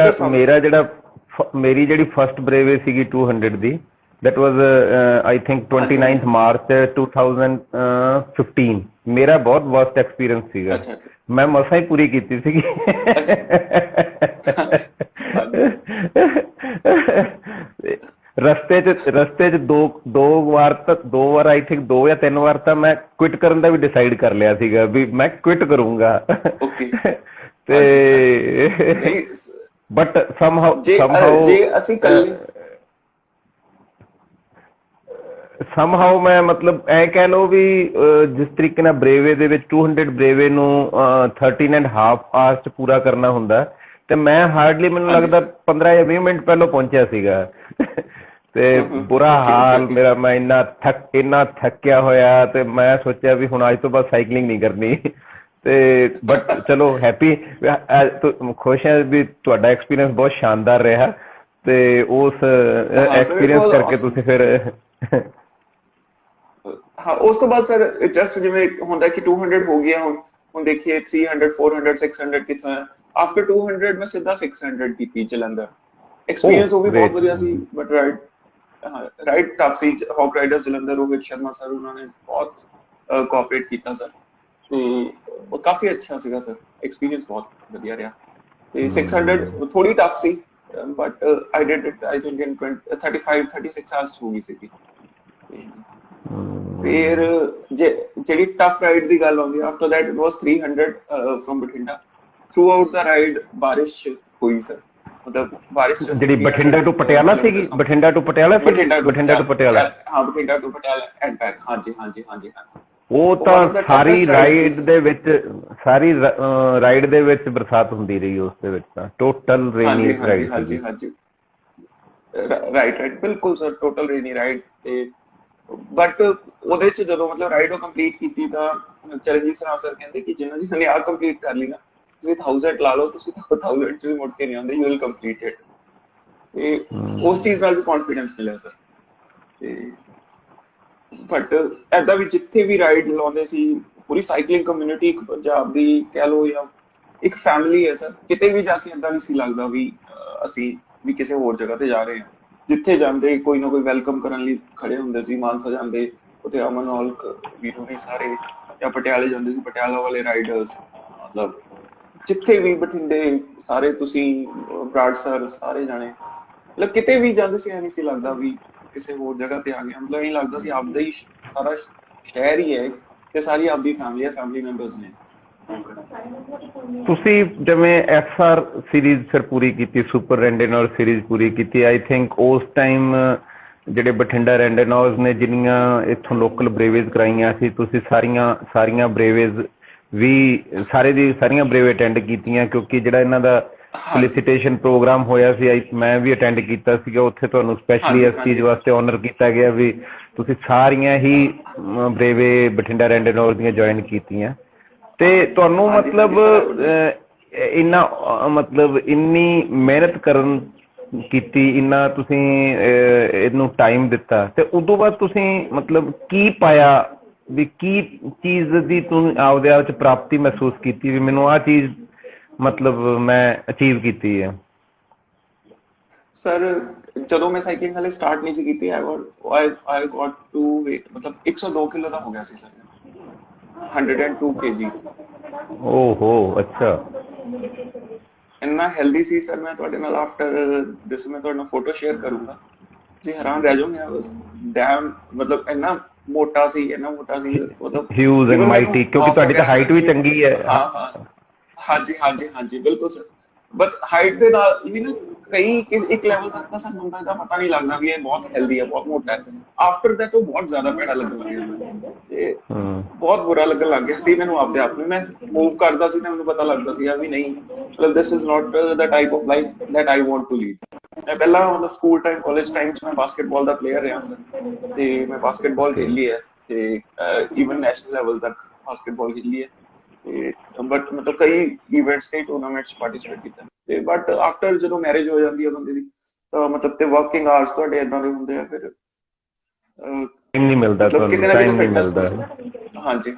ਮੇਰੀ ਜਿਹੜੀ ਫਸਟ ਬਰੇਵੇ ਸੀਗੀ 200 ਦੀ, that was I think 29th March 2015। ਮੇਰਾ ਬਹੁਤ ਵਰਸਟ ਐਕਸਪੀਰੀਅੰਸ ਸੀਗਾ, ਮੈਂ ਮਸਾਂ ਹੀ ਪੂਰੀ ਕੀਤੀ ਸੀਗੀ। ਰਸਤੇ 'ਚ ਦੋ ਵਾਰ ਆਈ ਥਿੰਕ 2 ਜਾਂ 3 ਵਾਰ ਤਾਂ ਮੈਂ ਕੁਇਟ ਕਰਨ ਦਾ ਵੀ ਡਿਸਾਈਡ ਕਰ ਲਿਆ ਸੀਗਾ ਵੀ ਮੈਂ ਕੁਇਟ ਕਰੂੰਗਾ। ਤੇ ਬਟ ਸਮਹਾਉ ਮੈਂ ਮਤਲਬ ਐ ਕਹਿ ਲਓ ਵੀ ਜਿਸ ਤਰੀਕੇ ਨਾਲ ਬਰੇਵੇ ਦੇ ਵਿੱਚ 200 ਬਰੇਵੇ ਨੂੰ 13.5 ਆਵਰਸ 'ਚ ਪੂਰਾ ਕਰਨਾ ਹੁੰਦਾ, ਤੇ ਮੈਂ ਹਾਰਡਲੀ ਮੈਨੂੰ ਲੱਗਦਾ 15 ਜਾਂ 20 ਮਿੰਟ ਪਹਿਲਾਂ ਪਹੁੰਚਿਆ ਸੀਗਾ। ਤੇ ਬੁਰਾ ਹਾਲ ਮੇਰਾ, ਮੈਂ ਇੰਨਾ ਥੱਕਿਆ ਹੋਇਆ, ਤੇ ਮੈਂ ਸੋਚਿਆ ਵੀ ਹੁਣ ਅੱਜ ਤੋਂ ਬਾਅਦ ਸਾਈਕਲਿੰਗ ਨਹੀਂ ਕਰਨੀ। ਤੇ ਬਟ ਚਲੋ ਹੈਪੀ, ਖੁਸ਼ ਹਾਂ ਵੀ ਤੁਹਾਡਾ ਐਕਸਪੀਰੀਅੰਸ ਬਹੁਤ ਸ਼ਾਨਦਾਰ ਰਿਹਾ, ਤੇ ਉਸ ਐਕਸਪੀਰੀਅੰਸ ਕਰਕੇ ਤੁਸੀਂ ਫਿਰ ਹਾਂ ਉਸ ਤੋਂ ਬਾਅਦ ਸਰ ਜਸਟ ਜਿਵੇਂ ਹੁੰਦਾ ਕਿ 200 ਹੋ ਗਿਆ, ਹੁਣ ਦੇਖੀਏ 300 400 600 ਕਿੱਥੋਂ ਹੈ। ਆਫਟਰ 200 ਮੈਂ ਸਿੱਧਾ 600 ਕੀਤੀ ਜਲੰਧਰ। ਐਕਸਪੀਰੀਅੰਸ ਉਹ ਵੀ ਬਹੁਤ ਵਧੀਆ ਸੀ, ਬਟ ਰਾਈਡ ਟਫ ਸੀ। Hawk riders Jalandhar, Rohit Sharma sir, ਉਹਨਾਂ ਨੇ ਬਹੁਤ ਕੋਆਪਰੇਟ ਕੀਤਾ ਸਰ, ਤੇ ਉਹ ਕਾਫੀ ਅੱਛਾ ਸੀਗਾ ਸਰ, ਐਕਸਪੀਰੀਅੰਸ ਬਹੁਤ ਵਧੀਆ ਰਿਹਾ। ਤੇ 600 ਥੋੜੀ tough C, but I did it I think in 35 36 hours ਹੋ ਗਈ ਸੀਗੀ। ਫਿਰ ਜਿਹੜੀ ਟਫ ਰਾਈਡ ਦੀ ਗੱਲ ਆਉਂਦੀ, after that it was 300 from Bathinda. Through out the ride ਬਾਰਿਸ਼ ਹੋਈ ਸਰ, ਮਤਲਬ ਬਾਰਿਸ਼ ਜਿਹੜੀ ਬਠਿੰਡਾ ਤੋਂ ਪਟਿਆਲਾ ਸੀਗੀ, ਬਠਿੰਡਾ ਤੋਂ ਪਟਿਆਲਾ ਹਾਂ, ਬਠਿੰਡਾ ਤੋਂ ਪਟਿਆਲਾ ਐਂਡ ਬੈਕ। ਹਾਂਜੀ। ਉਹ ਤਾਂ ਸਾਰੀ ਰਾਈਡ ਦੇ ਵਿੱਚ ਬਰਸਾਤ ਹੁੰਦੀ ਰਹੀ, ਉਸ ਦੇ ਵਿੱਚ ਤਾਂ ਟੋਟਲ ਰੇਨੀ ਰਾਈਡ। ਹਾਂਜੀ ਰਾਈਟ ਬਿਲਕੁਲ ਸਰ, ਟੋਟਲ ਰੇਨੀ ਰਾਈਡ। ਤੇ ਬਟ ਉਹਦੇ ਚ ਜਦੋਂ ਮਤਲਬ ਰਾਈਡ ਉਹ ਕੰਪਲੀਟ ਕੀਤੀ, ਤਾਂ ਚਰਨਜੀਤ ਸਰ ਕਹਿੰਦੇ ਕਿ ਜਿਹਨਾਂ ਨੇ ਕੰਪਲੀਟ ਕਰ ਲਈ ਨਾ, ਤੁਸੀਂ 1000 ਲਾ ਲਓ, ਤੁਸੀਂ 1000 ਚ ਵੀ ਮੁੜ ਕੇ ਨਹੀਂ ਆਉਂਦੇ, ਯੂ ਵਿਲ ਕੰਪਲੀਟ ਇਟ। ਤੇ ਉਸ ਚੀਜ਼ ਨਾਲ ਵੀ ਕੌਨਫੀਡੈਂਸ ਮਿਲਿਆ ਸਰ। ਤੇ ਬਟ ਏਦਾਂ ਵੀ ਜਿੱਥੇ ਵੀ ਰਾਈਡ ਲਾਉਂਦੇ ਸੀ, ਪੂਰੀ ਸਾਈਕਲਿੰਗ ਕਮਿਊਨਿਟੀ ਇੱਕ ਪੰਜਾਬ ਦੀ ਕਹਿ ਲਓ ਜਾਂ ਇੱਕ ਫੈਮਿਲੀ ਹੈ ਸਰ। ਕਿਤੇ ਵੀ ਜਾ ਕੇ ਏਦਾਂ ਨਹੀਂ ਸੀ ਲੱਗਦਾ ਵੀ ਅਸੀਂ ਵੀ ਕਿਸੇ ਹੋਰ ਜਗ੍ਹਾ ਤੇ ਜਾ ਰਹੇ ਹਾਂ। ਜਿੱਥੇ ਜਾਂਦੇ ਕੋਈ ਨਾ ਕੋਈ ਵੈਲਕਮ ਕਰਨ ਲਈ ਖੜੇ ਹੁੰਦੇ ਸੀ। ਮਾਨਸਾ ਜਾਂਦੇ ਉੱਥੇ ਅਮਨ ਔਲਖ ਵੀਰੂ ਨੇ ਸਾਰੇ, ਜਾਂ ਪਟਿਆਲੇ ਜਾਂਦੇ ਸੀ ਪਟਿਆਲਾ ਵਾਲੇ ਰਾਈਡਰਸ, ਮਤਲਬ ਜਿੱਥੇ ਵੀ ਬਠਿੰਡੇ ਸਾਰੇ, ਤੁਸੀਂ ਬਰਾੜਸਰ ਸਾਰੇ ਜਾਣੇ, ਮਤਲਬ ਕਿਤੇ ਵੀ ਜਾਂਦੇ ਸੀ ਐ ਨਹੀਂ ਸੀ ਲੱਗਦਾ ਵੀ ਕਿਸੇ ਹੋਰ ਜਗ੍ਹਾ ਤੇ ਆ ਗਏ। ਮਤਲਬ ਇਹ ਲੱਗਦਾ ਸੀ ਆਪਦਾ ਹੀ ਸਾਰਾ ਸ਼ਹਿਰ ਹੀ ਹੈ ਤੇ ਸਾਰੀ ਆਪਦੀ ਫੈਮਿਲੀ ਹੈ, ਫੈਮਿਲੀ ਮੈਂਬਰਸ ਨੇ। ਤੁਸੀਂ ਜਿਵੇਂ SR ਸੀਰੀਜ਼ ਫਿਰ ਪੂਰੀ ਕੀਤੀ, ਸੁਪਰ ਰੈਂਡੇਨੌਰ ਸੀਰੀਜ਼ ਪੂਰੀ ਕੀਤੀ, ਆਈ ਥਿੰਕ ਉਸ ਟਾਈਮ ਜਿਹੜੇ ਬਠਿੰਡਾ ਰੈਂਡੇਨੌਰਸ ਨੇ ਜਿੰਨੀਆਂ ਇੱਥੋਂ ਲੋਕਲ ਬਰੇਵੇਜ਼ ਕਰਾਈਆਂ ਸੀ, ਤੁਸੀਂ ਸਾਰੀਆਂ ਬਰੇਵੇਜ਼ ਵੀ ਸਾਰੀਆਂ ਬਰੇਵੇ ਅਟੈਂਡ ਕੀਤੀਆਂ, ਕਿਉਂਕਿ ਜਿਹੜਾ ਇਹਨਾਂ ਦਾ ਫੈਲੀਸੀਟੇਸ਼ਨ ਪ੍ਰੋਗਰਾਮ ਹੋਇਆ ਸੀ ਮੈਂ ਵੀ ਅਟੈਂਡ ਕੀਤਾ ਸੀਗਾ। ਉੱਥੇ ਤੁਹਾਨੂੰ ਸਪੈਸ਼ਲੀ ਇਸ ਚੀਜ਼ ਵਾਸਤੇ ਆਨਰ ਕੀਤਾ ਗਿਆ ਵੀ ਤੁਸੀਂ ਸਾਰੀਆਂ ਹੀ ਬਰੇਵੇ ਬਠਿੰਡਾ ਰੈਂਡੇਨੌਰ ਦੀਆਂ ਜੁਆਇਨ ਕੀਤੀਆਂ। ਤੇ ਤੁਹਾਨੂੰ ਮਤਲਬ ਇੰਨੀ ਮਿਹਨਤ ਕਰਨ ਕੀਤੀ, ਇੰਨਾ ਤੁਸੀਂ ਇਹਨੂੰ ਟਾਈਮ ਦਿੱਤਾ, ਤੇ ਉਦੋਂ ਬਾਅਦ ਤੁਸੀਂ ਮਤਲਬ ਕੀ ਪਾਇਆ ਵੀ ਕੀ ਚੀਜ਼ ਦੀ ਤੁਸੀਂ ਆਪਦੇ ਆਪ 'ਚ ਪ੍ਰਾਪਤੀ ਮਹਿਸੂਸ ਕੀਤੀ ਵੀ ਮੈਨੂੰ ਆਹ ਚੀਜ਼ ਮਤਲਬ ਮੈਂ ਅਚੀਵ ਕੀਤੀ ਹੈ? ਸਰ ਜਦੋਂ ਮੈਂ ਸਾਈਕਲਿੰਗ ਹਾਲੇ ਸਟਾਰਟ ਨਹੀਂ ਸੀ ਕੀਤੀ, I got to weight, ਮਤਲਬ 102 ਕਿਲੋ ਦਾ ਹੋ ਗਿਆ ਸੀ ਸਰ, 102 kgs। ਓਹੋ, ਅੱਛਾ। ਇੰਨਾ ਹੈਲਦੀ ਸੀ ਸਰ। ਮੈਂ ਤੁਹਾਡੇ ਨਾਲ ਆਫਟਰ ਦਿਸ ਮੈਂ ਤੁਹਾਡੇ ਨਾਲ ਫੋਟੋ ਸ਼ੇਅਰ ਕਰੂੰਗਾ, ਤੁਸੀਂ ਹੈਰਾਨ ਰਹਿ ਜਾਓਗੇ। ਡੈਮ ਮਤਲਬ ਇੰਨਾ ਮੋਟਾ ਸੀ ਮਤਲਬ ਹਿਊਜ ਐਂਡ ਮਾਈਟੀ, ਕਿਉਂਕਿ ਤੁਹਾਡੀ ਤਾਂ ਹਾਈਟ ਵੀ ਚੰਗੀ ਹੈ। ਹਾਂਜੀ ਬਿਲਕੁਲ ਸਰ। ਬਟ ਹਾਈਟ ਦੇ ਨਾਲ ਵੀ ਨਾ ਇੱਕ ਲੈਵਲ ਤੱਕ ਤਾਂ ਸਾਨੂੰ ਇਹਦਾ ਪਤਾ ਨਹੀਂ ਲੱਗਦਾ ਵੀ ਇਹ ਬਹੁਤ ਹੈਲਦੀ ਹੈ, ਬਹੁਤ ਮੋਟਾ ਹੈ। ਆਫਟਰ ਦੈਟ ਉਹ ਬਹੁਤ ਜ਼ਿਆਦਾ ਭੈੜਾ ਲੱਗਣ ਲੱਗ ਗਿਆ ਤੇ ਬਹੁਤ ਬੁਰਾ ਲੱਗਣ ਲੱਗ ਗਿਆ ਸੀ ਮੈਨੂੰ ਆਪਦੇ ਆਪ ਨੂੰ। ਮੈਂ ਮੂਵ ਕਰਦਾ ਸੀ ਤਾਂ ਮੈਨੂੰ ਪਤਾ ਲੱਗਦਾ ਸੀ ਵੀ ਨਹੀਂ, ਮਤਲਬ this is not the type of life that I want to lead. ਮੈਂ ਪਹਿਲਾਂ ਮਤਲਬ ਸਕੂਲ ਟਾਈਮ, ਕਾਲਜ ਟਾਈਮ 'ਚ ਮੈਂ ਬਾਸਕਟਬਾਲ ਦਾ ਪਲੇਅਰ ਰਿਹਾ ਸਰ, ਤੇ ਮੈਂ ਬਾਸਕਟਬਾਲ ਖੇਲੀ ਹੈ ਤੇ ਈਵਨ ਨੈਸ਼ਨਲ ਲੈਵਲ ਤੱਕ ਬਾਸਕਟਬਾਲ ਖੇਲੀ ਹੈ। ਤੇ ਬਟ ਮਤਲਬ ਕਈ ਇਵੈਂਟਸ, ਕਈ ਟੂਰਨਾਮੈਂਟਸ ਪਾਰਟਿਸਿਪੇਟ ਕੀਤਾ ਤੇ ਬਟ ਆਫਟਰ ਜਦੋਂ ਮੈਰਿਜ ਹੋ ਜਾਂਦੀ ਹੈ ਬੰਦੇ ਦੀ, ਤਾਂ ਮਤਲਬ ਤੇ ਵਰਕਿੰਗ ਆਵਰਸ ਤੁਹਾਡੇ ਏਦਾਂ ਦੇ ਹੁੰਦੇ ਆ, ਫਿਰ ਟਾਈਮ ਨਹੀਂ ਮਿਲਦਾ, ਮਤਲਬ ਕਿਤੇ ਨਾ ਕਿਤੇ ਫਿਟਨੈਸ ਮਿਲਦਾ। ਹਾਂਜੀ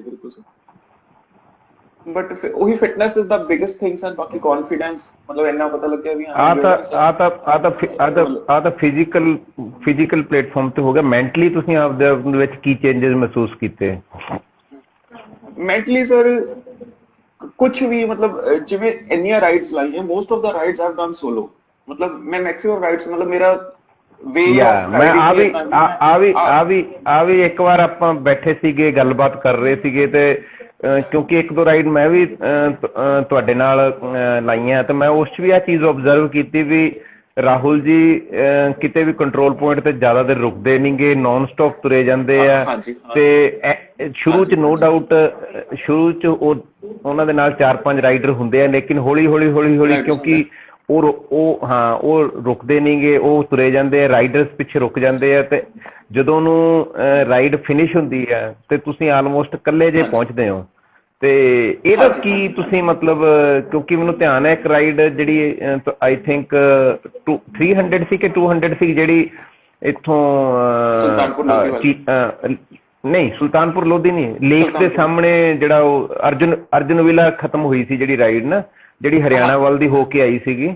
ਬਿਲਕੁਲ ਸਰ। ਬਟ ਉਹੀ fitness is the biggest thing sir. ਬਾਕੀ ਕੌਨਫੀਡੈਂਸ, ਮਤਲਬ ਇੰਨਾ ਪਤਾ ਲੱਗਿਆ ਵੀ ਆ ਤਾਂ ਫਿਜ਼ੀਕਲ ਪਲੇਟਫਾਰਮ ਤੇ ਹੋ ਗਿਆ। ਮੈਂਟਲੀ ਤੁਸੀਂ ਆਪਦੇ ਵਿੱਚ ਕੀ ਚੇਂਜਸ ਮਹਿਸੂਸ ਕੀਤੇ? ਮੈਂਟਲੀ ਸਰ ਕੁਛ ਵੀ, ਮਤਲਬ ਜਿਵੇਂ ਇੰਨੀਆਂ ਰਾਈਡਸ ਲਾਈਆਂ, most of the rides I've done solo. ਮਤਲਬ ਮੈਂ ਮੈਕਸਿਮਮ ਰਾਈਡਸ, ਮਤਲਬ ਮੇਰਾ ਵੇ ਆਫ ਰਾਈਡਿੰਗ ਵੀ ਇੱਕ ਵਾਰ ਆਪਾਂ ਬੈਠੇ ਸੀਗੇ, ਗੱਲਬਾਤ ਕਰ ਰਹੇ ਸੀਗੇ, ਤੇ ਕਿਉਂਕਿ ਇੱਕ ਦੋ ਰਾਈਡ ਮੈਂ ਵੀ ਤੁਹਾਡੇ ਨਾਲ ਲਾਈਆਂ, ਤੇ ਮੈਂ ਉਸ 'ਚ ਵੀ ਇਹ ਚੀਜ਼ ਓਬਜ਼ਰਵ ਕੀਤੀ ਵੀ ਰਾਹੁਲ ਜੀ ਕਿਤੇ ਵੀ ਕੰਟਰੋਲ ਪੁਆਇੰਟ ਤੇ ਜ਼ਿਆਦਾ ਦੇਰ ਰੁਕਦੇ ਨਹੀਂ ਗੇ, ਨੌਨ ਸਟਾਪ ਤੁਰੇ ਜਾਂਦੇ ਆ। ਤੇ ਸ਼ੁਰੂ 'ਚ ਨੋ ਡਾਊਟ ਸ਼ੁਰੂ 'ਚ ਉਹਨਾਂ ਦੇ ਨਾਲ 4-5 ਰਾਈਡਰ ਹੁੰਦੇ ਆ, ਲੇਕਿਨ ਹੌਲੀ ਹੌਲੀ ਕਿਉਂਕਿ ਉਹ ਰੁਕਦੇ ਨਹੀਂ ਗੇ, ਉਹ ਤੁਰੇ ਜਾਂਦੇ ਆ, ਰਾਈਡਰਸ ਪਿੱਛੇ ਰੁਕ ਜਾਂਦੇ ਆ, ਤੇ ਜਦੋਂ ਉਹਨੂੰ ਰਾਈਡ ਫਿਨਿਸ਼ ਹੁੰਦੀ ਹੈ ਤੇ ਤੁਸੀਂ ਆਲਮੋਸਟ ਇਕੱਲੇ ਜੇ ਪਹੁੰਚਦੇ ਹੋ। ਤੇ ਇਹਦਾ ਕੀ ਤੁਸੀਂ ਮਤਲਬ, ਕਿਉਂਕਿ ਮੈਨੂੰ ਧਿਆਨ ਹੈ ਇੱਕ ਰਾਈਡ ਜਿਹੜੀ ਆਈ ਥਿੰਕ 300 ਸੀ ਕਿ 200 ਸੀ, ਜਿਹੜੀ ਇੱਥੋਂ ਨਹੀਂ ਸੁਲਤਾਨਪੁਰ ਲੋਧੀ ਨਹੀਂ, ਲੇਕ ਦੇ ਸਾਹਮਣੇ ਜਿਹੜਾ ਉਹ ਅਰਜੁਨ ਵਿਲਾ ਖਤਮ ਹੋਈ ਸੀ ਜਿਹੜੀ ਰਾਈਡ ਨਾ, ਜਿਹੜੀ ਹਰਿਆਣਾ ਵੱਲ ਦੀ ਹੋ ਕੇ ਆਈ ਸੀਗੀ।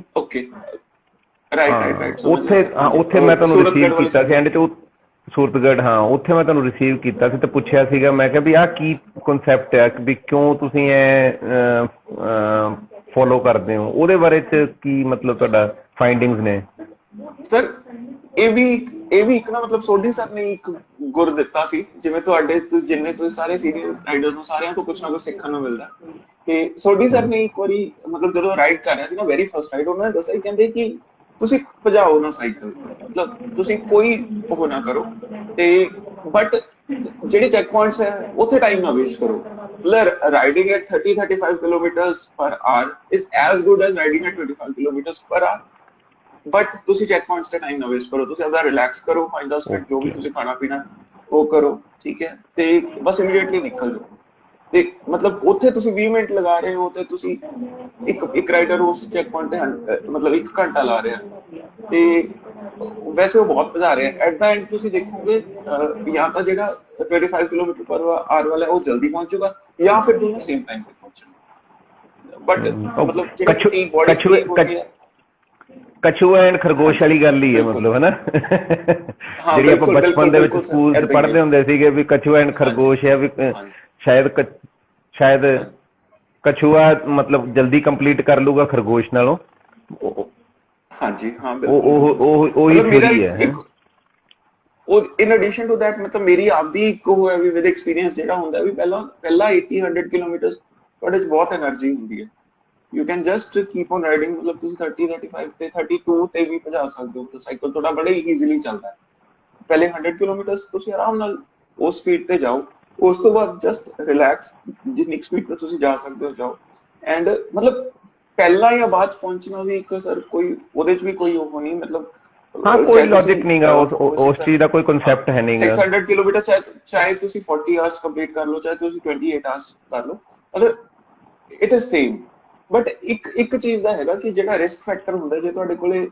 ਉੱਥੇ ਮੈਂ ਤੁਹਾਨੂੰ ਰਿਸੀਵ ਕੀਤਾ ਸੀ ਐਂਡ 'ਚ, ਸੂਰਤਗੜ੍ਹ, ਹਾਂ ਉੱਥੇ ਮੈਂ ਤੁਹਾਨੂੰ ਰਿਸੀਵ ਕੀਤਾ ਸੀ ਤੇ ਪੁੱਛਿਆ ਸੀਗਾ, ਮੈਂ ਕਿਹਾ ਵੀ ਆਹ ਕੀ ਕਨਸੈਪਟ ਹੈ ਵੀ ਕਿਉਂ ਤੁਸੀਂ ਇਹ ਫੋਲੋ ਕਰਦੇ ਹੋ, ਉਹਦੇ ਬਾਰੇ 'ਚ ਕੀ ਮਤਲਬ ਤੁਹਾਡਾ ਫਾਈਂਡਿੰਗਸ ਨੇ? ਸਰ ਇਹ ਵੀ ਇੱਕ ਨਾ, ਮਤਲਬ ਸੋਢੀ ਸਰ ਨੇ ਇੱਕ ਗੁਰ ਦਿੱਤਾ ਸੀ, ਜਿਵੇਂ ਤੁਹਾਡੇ ਜਿੰਨੇ ਤੁਸੀਂ ਸਾਰੇ ਸੀਨੀਅਰ ਰਾਈਡਰਸ ਨੂੰ ਸਾਰਿਆਂ ਤੋਂ ਕੁਛ ਨਾ ਕੁਛ ਸਿੱਖਣ ਨੂੰ ਮਿਲਦਾ। ਤੇ ਸੋਢੀ ਸਰ ਨੇ ਇੱਕ ਵਾਰੀ, ਮਤਲਬ ਜਦੋਂ ਰਾਈਡ ਕਰ ਰਿਹਾ ਸੀ ਨਾ, ਵੈਰੀ ਫਸਟ ਰਾਈਡ, ਉਹਨਾਂ ਨੇ ਦੱਸਿਆ, ਕਹਿੰਦੇ ਕਿ ਤੁਸੀਂ ਭਜਾਓ ਨਾ ਸਾਈਕਲ, ਮਤਲਬ ਤੁਸੀਂ ਕੋਈ ਉਹ ਨਾ ਕਰੋ, ਤੇ ਬਟ ਜਿਹੜੇ ਚੈੱਕ ਪੁਆਇੰਟਸ ਹੈ ਉੱਥੇ ਟਾਈਮ ਨਾ ਵੇਸਟ ਕਰੋ। Riding at 30-35 kilometres per hour is as good as riding at 25 kilometres per hour, but ਤੁਸੀਂ ਚੈੱਕ ਪੁਆਇੰਟਸ ਤੇ ਟਾਈਮ ਨਾ ਵੇਸਟ ਕਰੋ, ਤੁਸੀਂ ਆਪਦਾ ਰਿਲੈਕਸ ਕਰੋ, 5-10 ਮਿੰਟ ਜੋ ਵੀ ਤੁਸੀਂ ਖਾਣਾ ਪੀਣਾ ਉਹ ਕਰੋ, ਠੀਕ ਹੈ, ਤੇ ਬਸ ਇਮੀਡੀਏਟਲੀ ਨਿਕਲ ਜਾਓ। ਤੇ ਮਤਲਬ ਉੱਥੇ ਤੁਸੀਂ 20 ਮਿੰਟ ਲਗਾ ਰਹੇ ਹੋ ਤੇ ਤੁਸੀਂ ਇੱਕ ਰਾਈਡਰ ਉਸ ਚੈੱਕ ਪੁਆਇੰਟ ਤੇ ਮਤਲਬ 1 ਘੰਟਾ ਲਾ ਰਿਹਾ ਤੇ ਵੈਸੇ ਉਹ ਬਹੁਤ ਭਜਾ ਰਿਹਾ। ਐਟ ਦਾ ਐਂਡ ਤੁਸੀਂ ਦੇਖੋਗੇ ਜਾਂ ਤਾਂ ਜਿਹੜਾ 25 ਕਿਲੋਮੀਟਰ ਪਰ ਆਰ ਵਾਲਾ ਉਹ ਜਲਦੀ ਪਹੁੰਚੂਗਾ ਜਾਂ ਫਿਰ ਦੋਨੋਂ ਸੇਮ ਟਾਈਮ ਤੇ ਪਹੁੰਚਣਗੇ। ਬਟ ਮਤਲਬ ਜਿਹੜੀ ਫਟੀਗ ਬੋਡੀ ਫਟੀਗ ਹੁੰਦੀ ਹੈ ਕਛੂਆ ਐਂਡ ਖਰਗੋਸ਼ ਵਾਲੀ ਗੱਲ ਹੀ ਹੈ ਮਤਲਬ, ਹਨਾ? ਜਿਹੜੀ ਆਪਾਂ ਬਚਪਨ ਦੇ ਵਿੱਚ ਸਕੂਲ ਚ ਪੜ੍ਹਦੇ ਹੁੰਦੇ ਸੀਗੇ ਵੀ ਕਛੂਆ ਐਂਡ ਖਰਗੋਸ਼ ਹੈ, ਵੀ ਸ਼ਾਇਦ ਕਛੂਆ ਮਤਲਬ ਜਲਦੀ ਕੰਪਲੀਟ ਕਰ ਲੂਗਾ ਖਰਗੋਸ਼ ਨਾਲੋਂ। ਹਾਂਜੀ ਹਾਂ ਉਹੀ ਥਿਊਰੀ ਹੈ। ਉਹ ਇਨ ਐਡੀਸ਼ਨ ਟੂ ਦੈਟ ਮਤਲਬ ਮੇਰੀ ਆਪਦੀ ਇੱਕ ਉਹ ਹੈ ਵੀ ਵਿਦ ਐਕਸਪੀਰੀਅੰਸ ਜਿਹੜਾ ਹੁੰਦਾ ਵੀ ਪਹਿਲਾ 80-100 ਕਿਲੋਮੀਟਰ ਤੁਹਾਡੇ ਚ ਬਹੁਤ એનર્ਜੀ ਹੁੰਦੀ ਹੈ। You can just keep on riding, ਮਤਲਬ ਤੁਸੀਂ 30-35 ਤੇ 32 ਤੇ ਵੀ ਭਜਾ ਸਕਦੇ ਹੋ। ਸਾਈਕਲ ਤੁਹਾਡਾ ਬੜੇ ਈਜ਼ੀਲੀ ਚੱਲਦਾ ਹੈ। ਪਹਿਲੇ 100 ਕਿਲੋਮੀਟਰ ਤੁਸੀਂ ਆਰਾਮ ਨਾਲ ਉਸ ਸਪੀਡ ਤੇ ਜਾਓ, ਉਸ ਤੋਂ ਬਾਅਦ ਜਸਟ ਰਿਲੈਕਸ, ਜਿੰਨੀ ਸਪੀਡ ਤੇ ਤੁਸੀਂ ਜਾ ਸਕਦੇ ਹੋ ਜਾਓ। ਐਂਡ ਮਤਲਬ ਪਹਿਲਾਂ ਜਾਂ ਬਾਅਦ ਚ ਪਹੁੰਚਣਾ ਵੀ ਇੱਕ ਸਰ ਕੋਈ ਉਹਦੇ ਚ ਵੀ ਕੋਈ ਉਹ ਨਹੀਂ, ਮਤਲਬ ਹਾਂ ਕੋਈ ਲੌਜਿਕ ਨਹੀਂਗਾ ਉਸ ਚੀਜ਼ ਦਾ, ਕੋਈ ਕਨਸੈਪਟ ਹੈ ਨਹੀਂਗਾ। 600 ਕਿਲੋਮੀਟਰ ਚਾਹੇ ਤੁਸੀਂ 40 ਆਵਰਸ ਕੰਪਲੀਟ ਕਰ ਲਓ, ਚਾਹੇ ਤੁਸੀਂ 28 ਆਵਰਸ ਕਰ ਲਓ, ਮਤਲਬ ਇਟ ਇਜ਼ ਸੇਮ। ਬਟ ਇੱਕ ਚੀਜ਼ ਦਾ ਹੈਗਾ ਕਿ ਜਿਹੜਾ ਰਿਸਕ ਫੈਕਟਰ ਹੁੰਦਾ, ਜੇ ਤੁਹਾਡੇ ਕੋਲੇ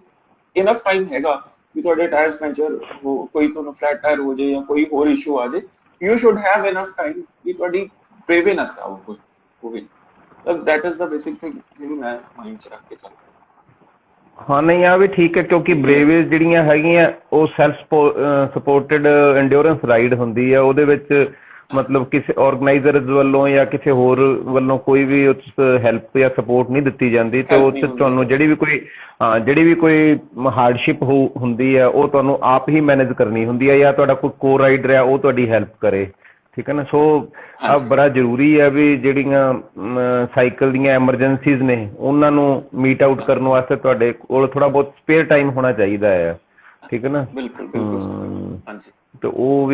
ਇਨਫ ਟਾਈਮ ਹੈਗਾ ਵੀ ਤੁਹਾਡੇ ਟਾਇਰਸ ਪੈਂਚਰ ਹੋ, ਕੋਈ ਤੁਹਾਨੂੰ ਫਲੈਟ ਟਾਇਰ ਹੋ ਜਾਏ ਜਾਂ ਕੋਈ ਹੋਰ ਇਸ਼ੂ ਆ ਜਾਏ, you should have enough time ਕਿ ਤੁਹਾਡੀ ਬ੍ਰੇਵੇ ਨਾ ਖਰਾਬ ਹੋਵੇ। That is the basic thing ਜਿਹੜੀ ਮੈਂ ਮਾਈਂਡ ਚ ਰੱਖ ਕੇ ਚੱਲਦਾ। ਹਾਂ ਨਹੀਂ ਆ ਵੀ ਠੀਕ ਹੈ, ਕਿਉਂਕਿ ਬ੍ਰੇਵੇਜ਼ ਜਿਹੜੀਆਂ ਹੈਗੀਆਂ ਉਹ ਸੈਲਫ ਸਪੋਰਟਡ ਐਂਡਿਓਰੈਂਸ ਰਾਈਡ ਹੁੰਦੀ ਹੈ। ਉਹਦੇ ਵਿੱਚ ਮਤਲਬ ਕਿਸੇ ਆਰਗੇਨਾਈਜ਼ਰਸ ਵੱਲੋਂ ਜਾਂ ਕਿਸੇ ਹੋਰ ਵੱਲੋਂ ਕੋਈ ਵੀ ਉਸ ਹੈਲਪ ਜਾਂ ਸਪੋਰਟ ਨਹੀਂ ਦਿੱਤੀ ਜਾਂਦੀ, ਤੇ ਉਸ ਤੁਹਾਨੂੰ ਜਿਹੜੀ ਵੀ ਕੋਈ ਹਾਰਡਸ਼ਿਪ ਹੁੰਦੀ ਹੈ ਉਹ ਤੁਹਾਨੂੰ ਆਪ ਹੀ ਮੈਨੇਜ ਕਰਨੀ ਹੁੰਦੀ ਹੈ, ਜਾਂ ਤੁਹਾਡਾ ਕੋਈ ਕੋ ਰਾਈਡਰ ਹੈ ਉਹ ਤੁਹਾਡੀ ਹੈਲਪ ਕਰੇ। ਠੀਕ ਹੈ ਨਾ? ਸੋ ਆ ਬੜਾ ਜ਼ਰੂਰੀ ਹੈ ਵੀ ਜਿਹੜੀਆਂ ਸਾਈਕਲ ਦੀਆਂ ਐਮਰਜੈਂਸੀਜ਼ ਨੇ ਉਹਨਾਂ ਨੂੰ ਮੀਟ ਆਊਟ ਕਰਨ ਵਾਸਤੇ ਤੁਹਾਡੇ ਕੋਲ ਥੋੜਾ ਬਹੁਤ ਸਪੇਅਰ ਟਾਈਮ ਹੋਣਾ ਚਾਹੀਦਾ ਹੈ। ਠੀਕ ਹੈ ਨਾ? ਤੇ ਉਹ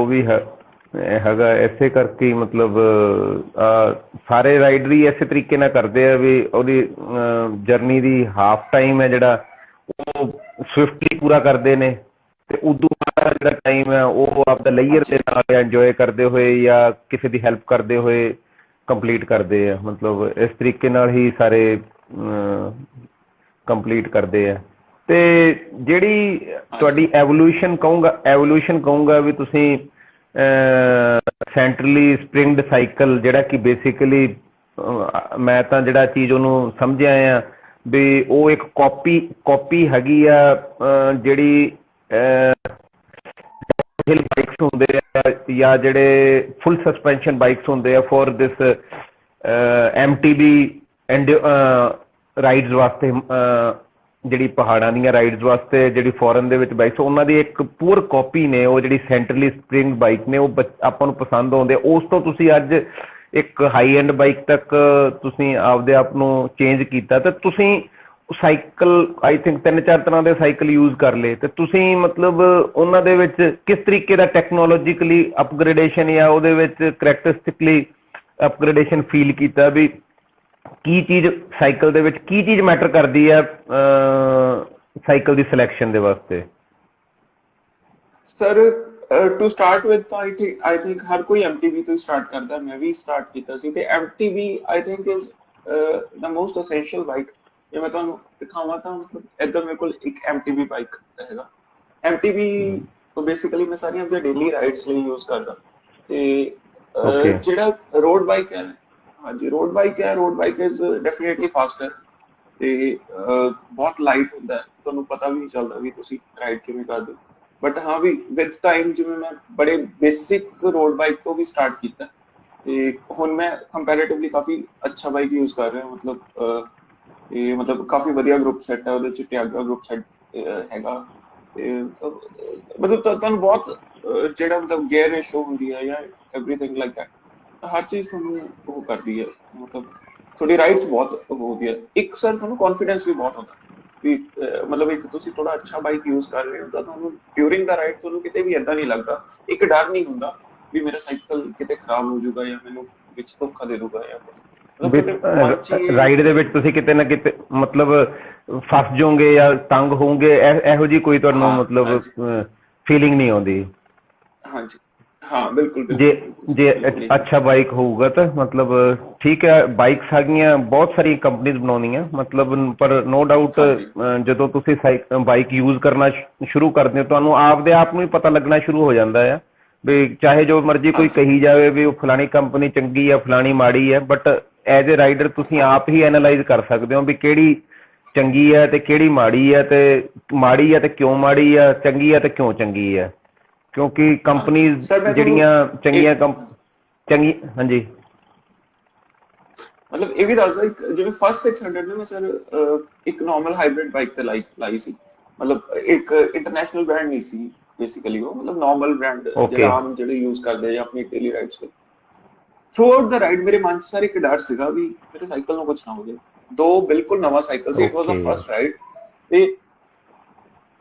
ਵੀ ਹੈਗਾ। ਇਸੇ ਕਰਕੇ ਮਤਲਬ ਸਾਰੇ ਰਾਈਡਰ ਹੀ ਇਸੇ ਤਰੀਕੇ ਨਾਲ ਕਰਦੇ ਆ ਵੀ ਉਹਦੀ ਜਰਨੀ ਦੀ ਹਾਫ ਟਾਈਮ ਹੈ ਜਿਹੜਾ ਉਹ ਸਵਿਫਟਲੀ ਪੂਰਾ ਕਰਦੇ ਨੇ, ਤੇ ਉਦੋਂ ਬਾਅਦ ਜਿਹੜਾ ਟਾਈਮ ਹੈ ਉਹ ਆਪਦਾ ਲੇਅਰ ਦੇ ਨਾਲ ਇੰਜੋਏ ਕਰਦੇ ਹੋਏ ਜਾਂ ਕਿਸੇ ਦੀ ਹੈਲਪ ਕਰਦੇ ਹੋਏ ਕੰਪਲੀਟ ਕਰਦੇ ਆ। ਮਤਲਬ ਇਸ ਤਰੀਕੇ ਨਾਲ ਹੀ ਸਾਰੇ ਕੰਪਲੀਟ ਕਰਦੇ ਆ। ਤੇ ਜਿਹੜੀ ਤੁਹਾਡੀ ਐਵੋਲੂਸ਼ਨ ਕਹੂੰਗਾ ਵੀ ਤੁਸੀਂ ਸੈਂਟਰਲੀ ਸਪਰਿੰਗਡ ਸਾਈਕਲ, ਜਿਹੜਾ ਕਿ ਬੇਸਿਕਲੀ ਮੈਂ ਤਾਂ ਜਿਹੜਾ ਚੀਜ਼ ਉਹਨੂੰ ਸਮਝਿਆ ਆ ਵੀ ਉਹ ਇੱਕ ਕਾਪੀ ਹੈਗੀ ਆ ਜਿਹੜੀ ਹਿਲ ਬਾਈਕਸ ਹੁੰਦੇ ਆ ਜਾਂ ਜਿਹੜੇ ਫੁੱਲ ਸਸਪੈਂਸ਼ਨ ਬਾਈਕਸ ਹੁੰਦੇ ਆ ਫॉर ਦਿਸ MTB ਰਾਈਡਸ ਵਾਸਤੇ, ਜਿਹੜੀ ਪਹਾੜਾਂ ਦੀਆਂ ਰਾਈਡਸ ਵਾਸਤੇ ਜਿਹੜੀ ਫੋਰਨ ਦੇ ਵਿੱਚ ਬਾਈਕਸ, ਉਹਨਾਂ ਦੀ ਇੱਕ ਪੂਰ ਕਾਪੀ ਨੇ ਉਹ ਜਿਹੜੀ ਸੈਂਟਰਲੀ ਸਪਰਿੰਗ ਬਾਈਕ ਨੇ। ਉਹ ਆਪਾਂ ਨੂੰ ਪਸੰਦ ਆਉਂਦੇ। ਉਸ ਤੋਂ ਤੁਸੀਂ ਅੱਜ ਇੱਕ ਹਾਈ ਐਂਡ ਬਾਈਕ ਤੱਕ ਤੁਸੀਂ ਆਪਦੇ ਆਪ ਨੂੰ ਚੇਂਜ ਕੀਤਾ, ਤੇ ਤੁਸੀਂ ਸਾਈਕਲ ਆਈ ਥਿੰਕ 3-4 ਤਰ੍ਹਾਂ ਦੇ ਸਾਈਕਲ ਯੂਜ਼ ਕਰ ਲਏ, ਤੇ ਤੁਸੀਂ ਮਤਲਬ ਉਹਨਾਂ ਦੇ ਵਿੱਚ ਕਿਸ ਤਰੀਕੇ ਦਾ ਟੈਕਨੋਲੋਜੀਕਲੀ ਅਪਗ੍ਰੇਡੇਸ਼ਨ ਜਾਂ ਉਹਦੇ ਵਿੱਚ ਕਰੈਕਟਰਿਸਟਿਕਲੀ ਅਪਗ੍ਰੇਡੇਸ਼ਨ ਫੀਲ ਕੀਤਾ ਵੀ ਕੀ ਚੀਜ਼ ਸਾਈਕਲ ਦੇ ਵਿੱਚ ਕੀ ਚੀਜ਼ ਮੈਟਰ ਕਰਦੀ ਹੈ ਸਾਈਕਲ ਦੀ ਸਿਲੈਕਸ਼ਨ ਦੇ ਵਾਸਤੇ? Sir to start with I think ਹਰ ਕੋਈ MTB ਤੋਂ ਸਟਾਰਟ ਕਰਦਾ। ਮੈਂ ਵੀ ਸਟਾਰਟ ਕੀਤਾ ਸੀ, ਤੇ MTB I think is the most essential bike. ਜੇ ਮੈਂ ਤੁਹਾਨੂੰ ਦਿਖਾਵਾਂ ਤਾਂ ਮਤਲਬ ਇੱਧਰ ਮੇਰੇ ਕੋਲ ਇੱਕ MTB ਬਾਈਕ ਹੈਗਾ। MTB ਤੋਂ ਬੇਸਿਕਲੀ ਮੈਂ ਸਾਰੀਆਂ ਆਪਣੀਆਂ ਡੇਲੀ ਰਾਈਡਸ ਲਈ ਯੂਜ਼ ਕਰਦਾ। ਤੇ ਜਿਹੜਾ ਰੋਡ ਬਾਈਕ ਹੈ, ਹਾਂਜੀ road bike is definitely foster ਤੇ ਬਹੁਤ ਲਾਈਟ ਹੁੰਦਾ, ਤੁਹਾਨੂੰ ਪਤਾ ਵੀ ਨਹੀਂ ਚੱਲਦਾ ਵੀ ਤੁਸੀਂ ਰਾਈਡ ਕਿਵੇਂ ਕਰਦੇ ਹੋ। ਬਟ ਹਾਂ ਵੀ ਵਿਦ ਟਾਈਮ ਜਿਵੇਂ ਮੈਂ ਬੜੇ ਬੇਸਿਕ ਰੋਡ ਬਾਈਕ ਤੋਂ ਵੀ ਸਟਾਰਟ ਕੀਤਾ, ਤੇ ਹੁਣ ਮੈਂ ਕੰਪੈਰੇਟਿਵਲੀ ਕਾਫੀ ਅੱਛਾ ਬਾਈਕ ਯੂਜ਼ ਕਰ ਰਿਹਾ। ਮਤਲਬ ਕਾਫੀ ਵਧੀਆ ਗਰੁੱਪ ਸੈੱਟ ਹੈ ਉਹਦੇ ਚ, ਟਿਆਗਾ ਗਰੁੱਪ ਸੈੱਟ ਹੈਗਾ। ਤੇ ਮਤਲਬ ਤੁਹਾਨੂੰ ਬਹੁਤ ਜਿਹੜਾ ਮਤਲਬ ਗੇਅਰ ਰੇਸ਼ੋ ਹੁੰਦੀ ਹੈ ਜਾਂ ਐਵਰੀਥਿੰਗ ਲਾਈਕ ਦੈਟ, ਹਰ ਚੀਜ਼ ਤੁਹਾਨੂੰ ਉਹ ਕਰਦੀ ਹੈ। ਮਤਲਬ ਤੁਹਾਡੀ ਰਾਈਡਸ ਬਹੁਤ ਹੁੰਦੀ ਹੈ। ਇੱਕ ਸਰ ਤੁਹਾਨੂੰ ਕੌਨਫੀਡੈਂਸ ਵੀ ਬਹੁਤ ਹੁੰਦਾ ਵੀ ਮਤਲਬ ਇੱਕ ਤੁਸੀਂ ਥੋੜਾ ਅੱਛਾ ਬਾਈਕ ਯੂਜ਼ ਕਰ ਰਹੇ ਹੋ ਤਾਂ ਤੁਹਾਨੂੰ ਡਿਊਰਿੰਗ ਦਾ ਰਾਈਡ ਤੁਹਾਨੂੰ ਕਿਤੇ ਵੀ ਏਦਾਂ ਨਹੀਂ ਲੱਗਦਾ, ਇੱਕ ਡਰ ਨਹੀਂ ਹੁੰਦਾ ਵੀ ਮੇਰਾ ਸਾਈਕਲ ਕਿਤੇ ਖਰਾਬ ਹੋ ਜਾਊਗਾ ਜਾਂ ਮੈਨੂੰ ਵਿੱਚ ਧੋਖਾ ਦੇ ਦੂਗਾ ਜਾਂ ਕੁਝ। ਰਾਈਡ ਦੇ ਵਿੱਚ ਤੁਸੀਂ ਕਿਤੇ ਨਾ ਕਿਤੇ ਮਤਲਬ ਫਸ ਜਾਓਗੇ ਜਾਂ ਤੰਗ ਹੋਵੋਗੇ, ਇਹੋ ਜਿਹੀ ਕੋਈ ਤੁਹਾਨੂੰ ਮਤਲਬ ਫੀਲਿੰਗ ਨਹੀਂ ਆਉਂਦੀ? ਹਾਂਜੀ हाँ बिल्कुल ਜੇ बिल्कुल बिल्कुल ਜੇ बिल्कुल यही। ਅੱਛਾ ਬਾਈਕ ਹੋਊਗਾ ਤਾਂ ਮਤਲਬ ਠੀਕ ਹੈ। ਬਾਈਕਸ ਹੈਗੀਆਂ ਬਹੁਤ ਸਾਰੀਆਂ ਕੰਪਨੀਆਂ ਬਣਾਉਂਦੀਆਂ ਮਤਲਬ, ਪਰ ਨੋ ਡਾਊਟ हाँ जी ਜਦੋਂ ਤੁਸੀਂ ਬਾਈਕ ਯੂਜ਼ ਕਰਨਾ ਸ਼ੁਰੂ ਕਰਦੇ ਹੋ ਤੁਹਾਨੂੰ ਆਪਦੇ ਆਪ ਨੂੰ ਹੀ ਪਤਾ ਲੱਗਣਾ ਸ਼ੁਰੂ ਹੋ ਜਾਂਦਾ ਆ ਵੀ ਚਾਹੇ ਜੋ ਮਰਜ਼ੀ हाँ ਕੋਈ जी ਕਹੀ ਜਾਵੇ ਵੀ ਉਹ ਫਲਾਣੀ ਕੰਪਨੀ ਚੰਗੀ ਆ ਫਲਾਣੀ ਮਾੜੀ ਹੈ, ਬਟ ਐਜ਼ ਏ ਰਾਈਡਰ ਤੁਸੀਂ ਆਪ ਹੀ ਐਨਾਲਾਈਜ਼ ਕਰ ਸਕਦੇ ਹੋ ਵੀ ਕਿਹੜੀ ਚੰਗੀ ਹੈ ਤੇ ਕਿਹੜੀ ਮਾੜੀ ਹੈ, ਤੇ ਮਾੜੀ ਹੈ ਤੇ ਕਿਉਂ ਮਾੜੀ ਆ, ਚੰਗੀ ਹੈ ਤੇ ਕਿਉਂ ਚੰਗੀ ਹੈ। ਕਿਉਂਕਿ हाँ जी ਕੰਪਨੀਜ਼ सर मैं ਤੁਹਾਨੂੰ ਜਿਹੜੀਆਂ ਚੰਗੀਆਂ एक ਚੰਗੀ ਹਾਂਜੀ मतलब ਇਹ ਵੀ ਦੱਸਦਾ ਇੱਕ ਜਿਵੇਂ ਫਸਟ 600 ਨੇ ਮੈਂ ਸਰ ਇੱਕ ਨਾਰਮਲ ਹਾਈਬ੍ਰਿਡ ਬਾਈਕ ਤੇ ਲਾਈ ਸੀ। ਮਤਲਬ ਇੱਕ ਇੰਟਰਨੈਸ਼ਨਲ ਬ੍ਰਾਂਡ ਨਹੀਂ ਸੀ ਬੇਸਿਕਲੀ, ਉਹ ਮਤਲਬ ਨਾਰਮਲ ਬ੍ਰਾਂਡ ਓਕੇ ਜਿਹੜਾ ਆਮ ਜਿਹੜੇ ਯੂਜ਼ ਕਰਦੇ ਜਾਂ ਆਪਣੀ ਡੇਲੀ ਰਾਈਡਸ ਤੇ। ਥਰੂ ਆਊਟ ਦਾ ਰਾਈਡ ਮੇਰੇ ਮਨ 'ਚ ਸਰ ਇੱਕ ਡਰ ਸੀਗਾ ਵੀ ਮੇਰੇ ਸਾਈਕਲ ਨੂੰ ਕੁਛ ਨਾ ਹੋ ਜਾਏ। ਦੋ ਬਿਲਕੁਲ ਨਵਾਂ cycle C, it was the okay first ride ਤੇ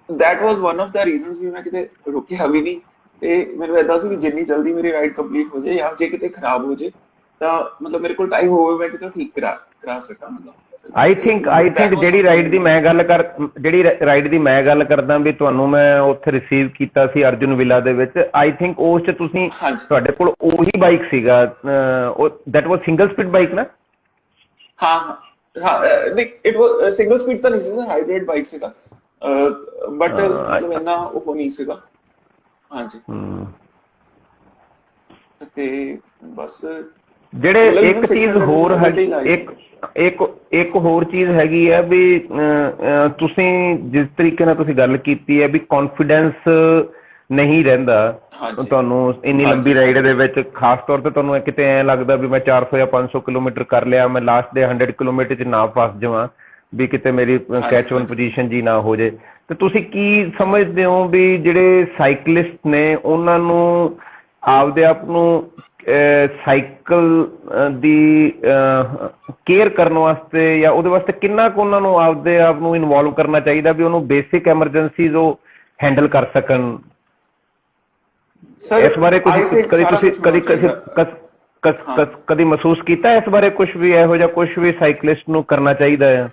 that was one of the reasons ਵੀ ਮੈਂ ਕਿਤੇ ਰੁਕਿਆ ਵੀ ਨਹੀਂ। ਤੇ ਮੈਨੂੰ ਏਦਾਂ ਸੀ ਵੀ ਜਿੰਨੀ ਜਲਦੀ ਮੇਰੀ ਰਾਈਡ ਕੰਪਲੀਟ ਹੋ ਜਾਏ ਜਾਂ ਜੇ ਕਿਤੇ ਖਰਾਬ ਹੋ ਜਾਏ ਤਾਂ ਮਤਲਬ ਮੇਰੇ ਕੋਲ ਟਾਈਮ ਹੋਵੇ ਮੈਂ ਕਿਤੇ ਠੀਕ ਕਰਾ ਸਕਾਂ ਆਈ ਥਿੰਕ ਜਿਹੜੀ ਰਾਈਡ ਦੀ ਮੈਂ ਗੱਲ ਕਰਦਾ ਵੀ ਤੁਹਾਨੂੰ ਮੈਂ ਉੱਥੇ ਰਿਸੀਵ ਕੀਤਾ ਸੀ ਅਰਜੁਨ ਵਿਲਾ ਦੇ ਵਿੱਚ, ਆਈ ਥਿੰਕ ਉਸ 'ਚ ਤੁਸੀਂ ਹਾਂਜੀ ਤੁਹਾਡੇ ਕੋਲ ਉਹੀ ਬਾਈਕ ਸੀਗਾ, that was single speed bike ਨਾ? ਹਾਂ ਹਾਂ ਹਾਂ ਦੇਖ ਇਟ ਵਾਸ ਸਿੰਗਲ ਸਪੀਡ ਤਾਂ ਨਹੀਂ ਸੀ, ਹਾਈਬ੍ਰਿਡ ਬਾਈਕ ਸੀਗਾ ਬਟ ਮਤਲਬ ਇੰਨਾ ਉਹ ਨਹੀਂ ਸੀਗਾ। ਹਾਂਜੀ ਤੇ ਬਸ ਜਿਹੜੇ ਮਤਲਬ ਇੱਕ even ਚੀਜ਼ 600 ਹੋਰ ਮੈਂ ਤੇ ਹੀ ਹੈਗੀ, ਲਾਈ ਸੀ। ਇੱਕ ਹੋਰ ਚੀਜ਼ ਹੈਗੀ ਹੈ ਵੀ ਤੁਸੀਂ ਜਿਸ ਤਰੀਕੇ ਨਾਲ ਤੁਸੀਂ ਗੱਲ ਕੀਤੀ ਹੈ ਵੀ ਕੌਨਫੀਡੈਂਸ ਨਹੀਂ ਰਹਿੰਦਾ ਹਾਂਜੀ ਤੁਹਾਨੂੰ ਇੰਨੀ ਲੰਬੀ ਹਾਂਜੀ ਰਾਈਡ ਦੇ ਵਿੱਚ, ਖਾਸ ਤੌਰ ਤੇ ਤੁਹਾਨੂੰ ਕਿਤੇ ਐਂ ਲੱਗਦਾ ਵੀ ਮੈਂ 400 ਜਾਂ 500 ਕਿਲੋਮੀਟਰ ਕਰ ਲਿਆ, ਮੈਂ ਲਾਸਟ ਦੇ 100 ਕਿਲੋਮੀਟਰ 'ਚ ਨਾ ਫਸ ਜਾਵਾਂ ਵੀ ਕਿਤੇ ਮੇਰੀ ਹਾਂਜੀ ਕੈਚ ਵਨ ਹਾਂਜੀ ਪੋਜੀਸ਼ਨ ਜੀ ਨਾ ਹੋ ਜੇ। ਤੇ ਤੁਸੀਂ ਕੀ ਸਮਝਦੇ ਹੋ ਵੀ ਜਿਹੜੇ ਸਾਈਕਲਿਸਟ ਨੇ ਉਹਨਾਂ ਨੂੰ ਆਪਦੇ ਆਪ ਨੂੰ ਸਾਈਕਲ ਦੀ ਕੇਅਰ ਕਰਨ ਵਾਸਤੇ ਜਾਂ ਉਹਦੇ ਵਾਸਤੇ ਕਿੰਨਾ ਕੁ ਉਹਨਾਂ ਨੂੰ ਆਪਦੇ ਆਪ ਨੂੰ ਇਨਵੋਲਵ ਕਰਨਾ ਚਾਹੀਦਾ ਵੀ ਉਹਨੂੰ ਬੇਸਿਕ ਐਮਰਜੈਂਸੀਜ਼ ਉਹ ਹੈਂਡਲ ਕਰ ਸਕਣ? ਸਰ ਇਸ ਬਾਰੇ ਕੁਝ ਆਈ ਥਿੰਕ ਕਦੀ ਸਾਰਾ ਤੁਸੀਂ ਕੁਝ ਹੋਣਾ ਚਾਹੀਦਾ। ਹਾਂ ਕਦੀ ਮਹਿਸੂਸ ਕੀਤਾ ਇਸ ਬਾਰੇ ਕੁਝ ਵੀ ਇਹੋ ਜਿਹਾ ਕੁਝ ਵੀ ਸਾਈਕਲਿਸਟ ਨੂੰ ਕਰਨਾ ਚਾਹੀਦਾ ਹੈ?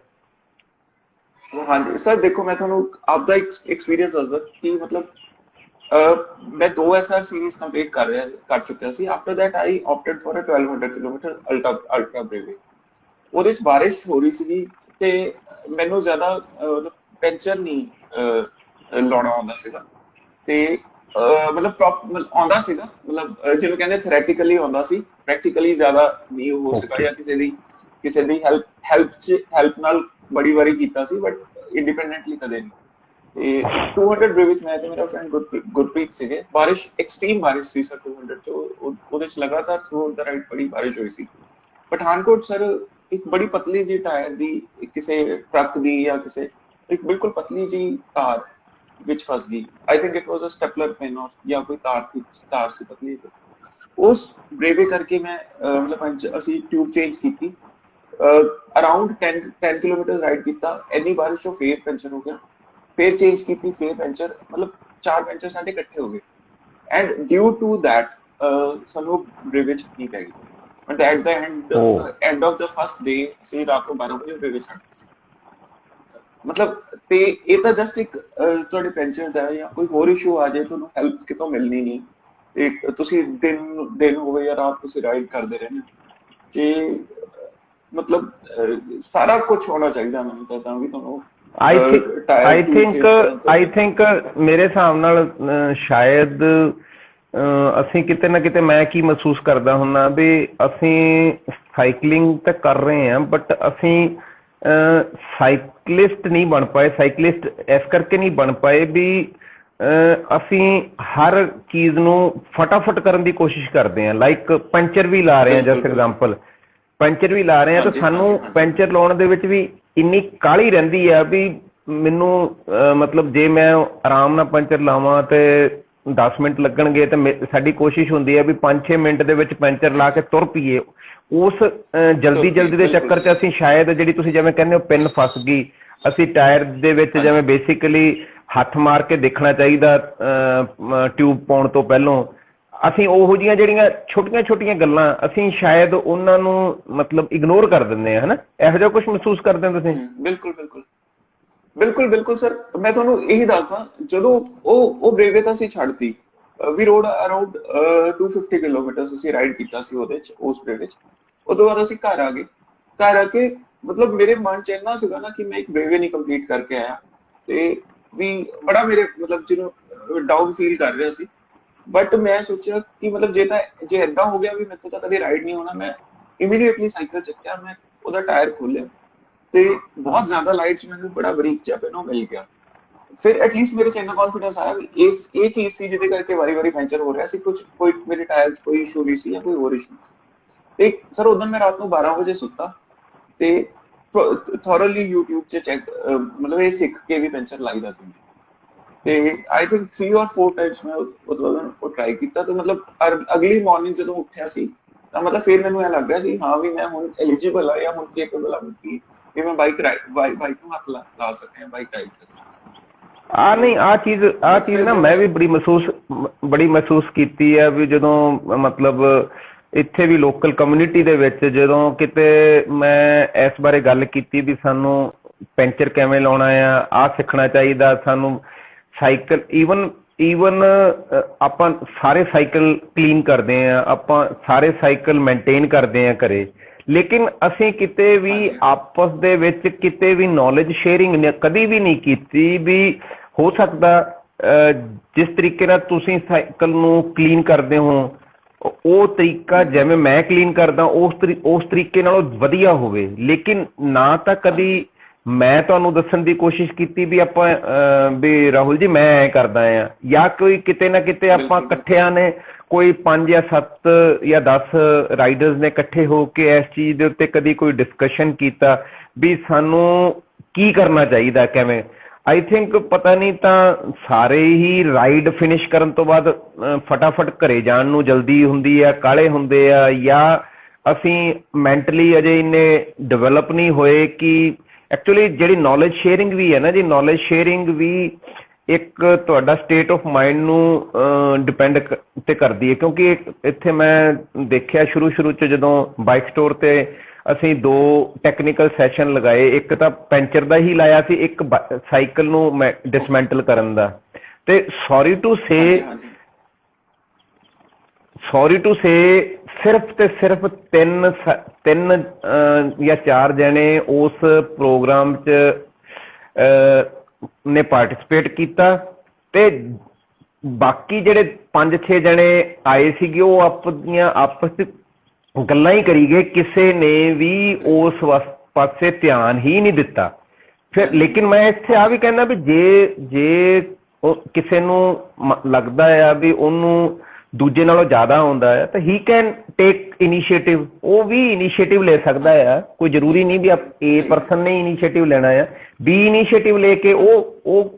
ਹਾਂਜੀ ਸਰ ਦੇਖੋ ਮੈਂ ਤੁਹਾਨੂੰ ਆਪਦਾ ਐਕਸਪੀਰੀਅੰਸ ਦੱਸਦਾ ਕਿ ਮਤਲਬ ਮੈਂ 2 SR ਸੀਰੀਜ਼ ਕੰਪਲੀਟ ਕਰ ਚੁੱਕਿਆ ਸੀ। After that I opted for a 1200 kilometre ultra brevet. ਉਹਦੇ ਚ ਬਾਰਿਸ਼ ਹੋ ਰਹੀ ਸੀਗੀ ਤੇ ਮੈਨੂੰ ਜ਼ਿਆਦਾ ਪੈਂਚਰ ਨਹੀਂ ਲਾਉਣਾ ਆਉਂਦਾ ਸੀਗਾ ਤੇ ਮਤਲਬ ਆਉਂਦਾ ਸੀਗਾ ਮਤਲਬ ਜਿਹਨੂੰ ਕਹਿੰਦੇ ਥਿਓਰੈਟੀਕਲੀ ਆਉਂਦਾ ਸੀ, ਪ੍ਰੈਕਟੀਕਲੀ ਜ਼ਿਆਦਾ ਨਹੀਂ ਹੋ ਸਕਿਆ ਜਾਂ ਕਿਸੇ ਦੀ ਹੈਲਪ ਨਾਲ ਬੜੀ ਵਾਰੀ ਕੀਤਾ ਸੀ ਬਟ ਇੰਡੀਪੈਂਡੈਂਟਲੀ ਕਦੇ ਨਹੀਂ। ਤੇ 200 ਦੇ ਵਿੱਚ ਮੈਂ ਤੇ ਮੇਰਾ ਫਰੈਂਡ ਗੁਰਪ੍ਰੀਤ ਸੀਗੇ। ਬਾਰਿਸ਼ ਐਕਸਟ੍ਰੀਮ ਬਾਰਿਸ਼ ਸੀ ਸਰ 200 ਚ, ਉਹਦੇ ਚ ਲਗਾਤਾਰ ਥਰੂ ਦਾ ਰਾਈਡ ਬੜੀ ਬਾਰਿਸ਼ ਹੋਈ ਸੀ। ਪਠਾਨਕੋਟ ਸਰ ਇੱਕ ਬੜੀ ਪਤਲੀ ਜੀ ਟਾਇਰ ਦੀ ਕਿਸੇ ਟਰੱਕ ਦੀ ਜਾਂ ਕਿਸੇ ਇੱਕ ਬਿਲਕੁਲ ਪਤਲੀ ਜੀ ਤਾਰ ਵਿੱਚ ਫਸ ਗਈ। I think it was a stapler pin ਔਰ ਜਾਂ ਕੋਈ ਤਾਰ ਸੀ ਪਤਲੀ। ਉਸ ਬ੍ਰੇਵੇ ਕਰਕੇ ਮੈਂ ਮਤਲਬ ਅਸੀਂ ਟਿਊਬ ਚੇਂਜ ਕੀਤੀ, ਅਰਾਊਂਡ 10 ਕਿਲੋਮੀਟਰ ਰਾਈਡ ਕੀਤਾ, ਇੰਨੀ ਬਾਰਿਸ਼ ਚੋਂ ਫੇਰ ਪੈਂਚਰ ਹੋ ਗਿਆ, ਫੇਰ ਚੇਂਜ ਕੀਤੀ, ਫੇਰ ਪੈਂਚਰ, ਮਤਲਬ 4 ਪੈਂਚਰ ਸਾਡੇ ਇਕੱਠੇ ਹੋ ਗਏ ਐਂਡ ਡਿਊ ਟੂ ਦੈਟ ਸਾਨੂੰ ਬ੍ਰੇਵੇ ਛੱਡਣੀ ਪੈ ਗਈ। But at the end of the first day ਅਸੀਂ ਰਾਤ ਨੂੰ 12 ਵਜੇ ਬ੍ਰੇਵੇ ਛੱਡਦੇ ਸੀ। ਮਤਲਬ ਤੇ ਇਹ ਤਾਂ ਜਸਟ ਇੱਕ ਤੁਹਾਡੇ ਪੈਂਚਰ ਦਾ ਜਾਂ ਕੋਈ ਹੋਰ ਇਸ਼ੂ ਆ ਜਾਏ ਤੁਹਾਨੂੰ ਹੈਲਪ ਕਿਤੋਂ ਮਿਲਣੀ ਨਹੀਂ, ਤੇ ਤੁਸੀਂ ਦਿਨ ਹੋਵੇ ਜਾਂ ਰਾਤ ਤੁਸੀਂ ਰਾਈਡ ਕਰਦੇ ਰਹਿਣਾ ਕਿ ਮਤਲਬ ਸਾਰਾ ਕੁਝ ਹੋਣਾ ਚਾਹੀਦਾ ਮੈਨੂੰ ਤਾਂ ਵੀ ਤੁਹਾਨੂੰ ਆਈ ਥਿੰਕ ਮੇਰੇ ਹਿਸਾਬ ਨਾਲ ਸ਼ਾਇਦ ਅਸੀਂ ਕਿਤੇ ਨਾ ਕਿਤੇ, ਮੈਂ ਕੀ ਮਹਿਸੂਸ ਕਰਦਾ ਹੁੰਦਾ ਵੀ ਅਸੀਂ ਸਾਈਕਲਿੰਗ ਤਾਂ ਕਰ ਰਹੇ ਹਾਂ ਬਟ ਅਸੀਂ ਸਾਈਕਲਿਸਟ ਨਹੀਂ ਬਣ ਪਾਏ। ਸਾਈਕਲਿਸਟ ਇਸ ਕਰਕੇ ਨਹੀਂ ਬਣ ਪਾਏ ਵੀ ਅਸੀਂ ਹਰ ਚੀਜ਼ ਨੂੰ ਫਟਾਫਟ ਕਰਨ ਦੀ ਕੋਸ਼ਿਸ਼ ਕਰਦੇ ਹਾਂ। ਲਾਈਕ ਪੰਚਰ ਵੀ ਲਾ ਰਹੇ ਹਾਂ, ਜਸਟ ਐਗਜ਼ਾਮਪਲ ਪੈਂਚਰ ਵੀ ਲਾ ਰਹੇ ਹਾਂ ਤਾਂ ਸਾਨੂੰ ਪੈਂਚਰ ਲਾਉਣ ਦੇ ਵਿੱਚ ਵੀ ਇੰਨੀ ਕਾਹਲੀ ਰਹਿੰਦੀ ਆ ਵੀ ਮੈਨੂੰ ਮਤਲਬ ਜੇ ਮੈਂ ਆਰਾਮ ਨਾਲ ਪੈਂਚਰ ਲਾਵਾਂ ਤੇ 10 ਮਿੰਟ ਲੱਗਣਗੇ ਤੇ ਸਾਡੀ ਕੋਸ਼ਿਸ਼ ਹੁੰਦੀ ਹੈ ਵੀ 5-6 ਮਿੰਟ ਦੇ ਵਿੱਚ ਪੈਂਚਰ ਲਾ ਕੇ ਤੁਰ ਪਈਏ। ਉਸ ਜਲਦੀ ਦੇ ਚੱਕਰ 'ਚ ਅਸੀਂ ਸ਼ਾਇਦ ਜਿਹੜੀ ਤੁਸੀਂ ਜਿਵੇਂ ਕਹਿੰਦੇ ਹੋ ਪਿੰਨ ਫਸ ਗਈ, ਅਸੀਂ ਟਾਇਰ ਦੇ ਵਿੱਚ ਜਿਵੇਂ ਬੇਸਿਕਲੀ ਹੱਥ ਮਾਰ ਕੇ ਦੇਖਣਾ ਚਾਹੀਦਾ ਟਿਊਬ ਪਾਉਣ ਤੋਂ ਪਹਿਲੋਂ, ਅਸੀਂ ਉਹੋ ਜਿਹੀਆਂ ਜਿਹੜੀਆਂ ਛੋਟੀਆਂ ਗੱਲਾਂ ਅਸੀਂ ਸ਼ਾਇਦ ਉਹਨਾਂ ਨੂੰ ਮਤਲਬ ਇਗਨੋਰ ਕਰ ਦਿੰਦੇ ਹਾਂ, ਹਨਾ? ਇਹੋ ਜਿਹਾ ਕੁਝ ਮਹਿਸੂਸ ਕਰਦੇ ਹੋ ਤੁਸੀਂ? ਬਿਲਕੁਲ ਸਰ। ਮੈਂ ਤੁਹਾਨੂੰ ਇਹੀ ਦੱਸਦਾ, ਜਦੋਂ ਉਹ ਬ੍ਰੇਵੇ ਤਾਂ ਅਸੀਂ ਛੱਡਤੀ ਵੀ ਰੋਡ ਅਰਾਊਂਡ 250 ਕਿਲੋਮੀਟਰ ਅਸੀਂ ਰਾਈਡ ਕੀਤਾ ਸੀ ਉਹਦੇ ਚ, ਉਸ ਡੇ ਵਿੱਚ। ਉਦੋਂ ਬਾਅਦ ਅਸੀਂ ਘਰ ਆ ਗਏ। ਘਰ ਆ ਕੇ ਮਤਲਬ ਮੇਰੇ ਮਨ ਚ ਇੰਨਾ ਸੀਗਾ ਨਾ ਕਿ ਮੈਂ ਇੱਕ ਬ੍ਰੇਵੇ ਨਹੀਂ ਕੰਪਲੀਟ ਕਰਕੇ ਆਇਆ, ਤੇ ਵੀ ਬੜਾ ਮੇਰੇ ਮਤਲਬ ਜਿਹਨੂੰ ਡਾਊਨ ਫੀਲ ਕਰ ਰਿਹਾ ਸੀ। ਬਟ ਮੈਂ ਸੋਚਿਆ ਕਿ ਮਤਲਬ ਜੇ ਏਦਾਂ ਹੋ ਗਿਆ ਵੀ ਮੇਰੇ ਤੋਂ ਤਾਂ ਕਦੇ ਰਾਈਡ ਨਹੀਂ ਹੋਣਾ, ਮੈਂ ਇਮੀਡੀਏਟਲੀ ਸਾਈਕਲ ਚੱਕਿਆ, ਮੈਂ ਉਹਦਾ ਟਾਇਰ ਖੋਲਿਆ ਤੇ ਬਹੁਤ ਜ਼ਿਆਦਾ ਲਾਈਟ ਚ ਮੈਨੂੰ ਬੜਾ ਬਰੀਕ ਜਿਹਾ ਪੈਨੋ ਮਿਲ ਗਿਆ। ਫਿਰ ਐਟਲੀਸਟ ਮੇਰੇ ਚ ਇੰਨਾ ਕੌਨਫੀਡੈਂਸ ਆਇਆ ਵੀ ਇਹ ਚੀਜ਼ ਸੀ ਜਿਹਦੇ ਕਰਕੇ ਵਾਰੀ ਪੈਂਚਰ ਹੋ ਰਿਹਾ ਸੀ, ਕੋਈ ਮੇਰੇ ਟਾਇਰ ਚ ਕੋਈ ਇਸ਼ੂ ਨਹੀਂ ਸੀ ਜਾਂ ਕੋਈ ਹੋਰ ਇਸ਼ੂ ਸੀ। ਤੇ ਸਰ ਉਦੋਂ ਮੈਂ ਰਾਤ ਨੂੰ 12 ਵਜੇ ਸੁੱਤਾ ਤੇ ਥੋਰਲੀ YouTube 'ਚ ਚੈੱਕ ਮਤਲਬ ਇਹ ਸਿੱਖ ਕੇ ਵੀ ਪੈਂਚਰ ਲਾਈਦਾ ਸੀ। ਤੇ ਆਈ ਥਿੰਕ 3 or 4 ਟਾਈਮਸ ਮੈਂ ਉਹ ਟਰਾਈ ਕੀਤਾ। ਤੇ ਮਤਲਬ ਅਗਲੀ ਮਾਰਨਿੰਗ ਜਦੋਂ ਉੱਠਿਆ ਸੀ ਤਾਂ ਮਤਲਬ ਫਿਰ ਮੈਨੂੰ ਇਹ ਲੱਗ ਰਿਹਾ ਸੀ ਹਾਂ ਵੀ ਮੈਂ ਹੁਣ ਐਲੀਜੀਬਲ ਆ ਜਾਂ ਹੁਣ ਕੇਪੇਬਲ ਆ ਕਿ ਮੈਂ ਬਾਈਕ ਨੂੰ ਹੱਥ ਲਾ ਸਕਾਂ, ਬਾਈਕ ਰਾਈਡ ਕਰ ਸਕਾਂ। ਨਹੀਂ ਆਹ ਚੀਜ਼ ਨਾ ਮੈਂ ਵੀ ਬੜੀ ਮਹਿਸੂਸ ਕੀਤੀ ਹੈ ਵੀ ਜਦੋਂ ਮਤਲਬ ਇੱਥੇ ਵੀ ਲੋਕਲ ਕਮਿਊਨਿਟੀ ਦੇ ਵਿੱਚ ਜਦੋਂ ਕਿਤੇ ਮੈਂ ਇਸ ਬਾਰੇ ਗੱਲ ਕੀਤੀ ਵੀ ਸਾਨੂੰ ਪੈਂਚਰ ਕਿਵੇਂ ਲਾਉਣਾ ਆ ਸਿੱਖਣਾ ਚਾਹੀਦਾ ਸਾਨੂੰ। ਸਾਈਕਲ ਈਵਨ ਆਪਾਂ ਸਾਰੇ ਸਾਈਕਲ ਕਲੀਨ ਕਰਦੇ ਆ, ਆਪਾਂ ਸਾਰੇ ਸਾਈਕਲ ਮੇਨਟੇਨ ਕਰਦੇ ਆ ਘਰੇ, ਲੇਕਿਨ ਅਸੀਂ ਕਿਤੇ ਵੀ ਆਪਸ ਦੇ ਵਿੱਚ ਕਿਤੇ ਵੀ ਨੌਲੇਜ ਸ਼ੇਅਰਿੰਗ ਕਦੀ ਵੀ ਨਹੀਂ ਕੀਤੀ। ਵੀ ਹੋ ਸਕਦਾ ਜਿਸ ਤਰੀਕੇ ਨਾਲ ਤੁਸੀਂ ਸਾਈਕਲ ਨੂੰ ਕਲੀਨ ਕਰਦੇ ਹੋ ਉਹ ਤਰੀਕਾ ਜਿਵੇਂ ਮੈਂ ਕਲੀਨ ਕਰਦਾ ਉਸ ਤਰੀਕੇ ਨਾਲੋਂ ਵਧੀਆ ਹੋਵੇ, ਲੇਕਿਨ ਨਾ ਤਾਂ ਕਦੀ ਮੈਂ ਤੁਹਾਨੂੰ ਦੱਸਣ ਦੀ ਕੋਸ਼ਿਸ਼ ਕੀਤੀ ਵੀ ਆਪਾਂ ਵੀ ਰਾਹੁਲ ਜੀ ਮੈਂ ਐਂ ਕਰਦਾ ਆ, ਜਾਂ ਕੋਈ ਕਿਤੇ ਨਾ ਕਿਤੇ ਆਪਾਂ ਇਕੱਠਿਆਂ ਨੇ ਕੋਈ 5 ਜਾਂ 7 ਜਾਂ 10 ਰਾਈਡਰਸ ਨੇ ਇਕੱਠੇ ਹੋ ਕੇ ਇਸ ਚੀਜ਼ ਦੇ ਉੱਤੇ ਕਦੀ ਕੋਈ ਡਿਸਕਸ਼ਨ ਕੀਤਾ ਵੀ ਸਾਨੂੰ ਕੀ ਕਰਨਾ ਚਾਹੀਦਾ ਕਿਵੇਂ। ਆਈ ਥਿੰਕ ਪਤਾ ਨਹੀਂ ਤਾਂ ਸਾਰੇ ਹੀ ਰਾਈਡ ਫਿਨਿਸ਼ ਕਰਨ ਤੋਂ ਬਾਅਦ ਫਟਾਫਟ ਘਰੇ ਜਾਣ ਨੂੰ ਜਲਦੀ ਹੁੰਦੀ ਆ, ਕਾਹਲੇ ਹੁੰਦੇ ਆ, ਜਾਂ ਅਸੀਂ ਮੈਂਟਲੀ ਅਜੇ ਇੰਨੇ ਡਿਵੈਲਪ ਨਹੀਂ ਹੋਏ ਕਿ ਐਕਚੁਅਲੀ ਜਿਹੜੀ ਨੌਲੇਜ ਸ਼ੇਅਰਿੰਗ ਵੀ ਹੈ ਨਾ ਜੀ, ਨੌਲੇਜ ਸ਼ੇਅਰਿੰਗ ਵੀ ਇੱਕ ਤੁਹਾਡਾ ਸਟੇਟ ਆਫ ਮਾਈਂਡ ਨੂੰ ਡਿਪੈਂਡ ਤੇ ਕਰਦੀ ਹੈ। ਕਿਉਂਕਿ ਇੱਥੇ ਮੈਂ ਦੇਖਿਆ ਸ਼ੁਰੂ 'ਚ ਜਦੋਂ ਬਾਈਕ ਸਟੋਰ ਤੇ ਅਸੀਂ 2 ਟੈਕਨੀਕਲ ਸੈਸ਼ਨ ਲਗਾਏ, ਇੱਕ ਤਾਂ ਪੈਂਚਰ ਦਾ ਹੀ ਲਾਇਆ ਸੀ, ਇੱਕ ਸਾਈਕਲ ਨੂੰ ਡਿਸਮੈਂਟਲ ਕਰਨ ਦਾ। ਤੇ ਸੌਰੀ ਟੂ ਸੇ ਸਿਰਫ ਤੇ ਸਿਰਫ 3 ਜਾਂ 4 ਜਣੇ ਉਸ ਪ੍ਰੋਗਰਾਮ 'ਚ ਨੇ ਪਾਰਟਿਸਿਪੇਟ ਕੀਤਾ ਤੇ ਬਾਕੀ ਜਿਹੜੇ 5-6 ਜਣੇ ਆਏ ਸੀਗੇ ਉਹ ਆਪਸ 'ਚ ਗੱਲਾਂ ਹੀ ਕਰੀ ਗਏ, ਕਿਸੇ ਨੇ ਵੀ ਉਸ ਪਾਸੇ ਧਿਆਨ ਹੀ ਨਹੀਂ ਦਿੱਤਾ। ਫਿਰ ਲੇਕਿਨ ਮੈਂ ਇੱਥੇ ਆ ਵੀ ਕਹਿੰਦਾ ਵੀ ਜੇ ਕਿਸੇ ਨੂੰ ਲੱਗਦਾ ਆ ਵੀ ਉਹਨੂੰ ਦੂਜੇ ਨਾਲੋਂ ਜ਼ਿਆਦਾ ਆਉਂਦਾ ਹੈ ਤਾਂ ਹੀ ਕੈਨ ਟੇਕ ਇਨੀਸ਼ੀਏਟਿਵ, ਉਹ ਵੀ ਇਨੀਸ਼ੀਏਟਿਵ ਲੈ ਸਕਦਾ ਆ। ਕੋਈ ਜ਼ਰੂਰੀ ਨਹੀਂ ਵੀ ਏ ਪਰਸਨ ਨੇ ਇਨੀਸ਼ੀਏਟਿਵ ਲੈਣਾ ਆ, ਬੀ ਇਨੀਸ਼ੀਏਟਿਵ ਲੈ ਕੇ ਉਹ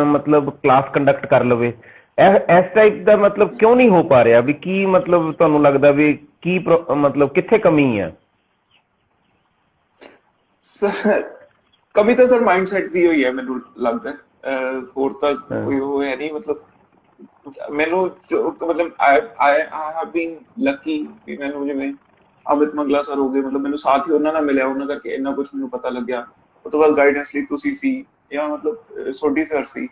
ਮਤਲਬ ਕਲਾਸ ਕੰਡਕਟ ਕਰ ਲਵੇ। ਇਸ ਟਾਈਪ ਦਾ ਮਤਲਬ ਕਿਉਂ ਨਹੀਂ ਹੋ ਪਾ ਰਿਹਾ? ਵੀ ਕੀ ਮਤਲਬ ਤੁਹਾਨੂੰ ਲੱਗਦਾ ਵੀ ਕੀ ਮਤਲਬ ਕਿੱਥੇ ਕਮੀ ਆ? ਕਮੀ ਤਾਂ ਸਰ ਮਾਈਂਡਸੈਟ ਦੀ ਹੋਈ ਹੈ ਮੈਨੂੰ ਲੱਗਦਾ, ਹੋਰ ਤਾਂ ਕੋਈ ਉਹ ਹੈ ਨਹੀਂ। ਮਤਲਬ ਮੈਨੂੰ ਮਤਲਬ ਆਈ ਹੈਵ ਬੀਨ ਲੱਕੀ ਕਿ ਮੈਨੂੰ ਜਿਵੇਂ ਅਮਿਤ ਮੰਗਲਾ ਸਰ ਹੋ ਗਏ, ਮਤਲਬ ਮੈਨੂੰ ਸਾਥ ਹੀ ਉਹਨਾਂ ਨਾਲ ਮਿਲਿਆ, ਉਹਨਾਂ ਕਰਕੇ ਇੰਨਾ ਕੁਛ ਮੈਨੂੰ ਪਤਾ ਲੱਗਿਆ। ਉਹ ਤੋਂ ਬਾਅਦ ਗਾਈਡੈਂਸ ਲਈ ਤੁਸੀਂ ਸੀ, ਜਾਂ ਮਤਲਬ ਸੋਢੀ ਸਰ ਸੀ,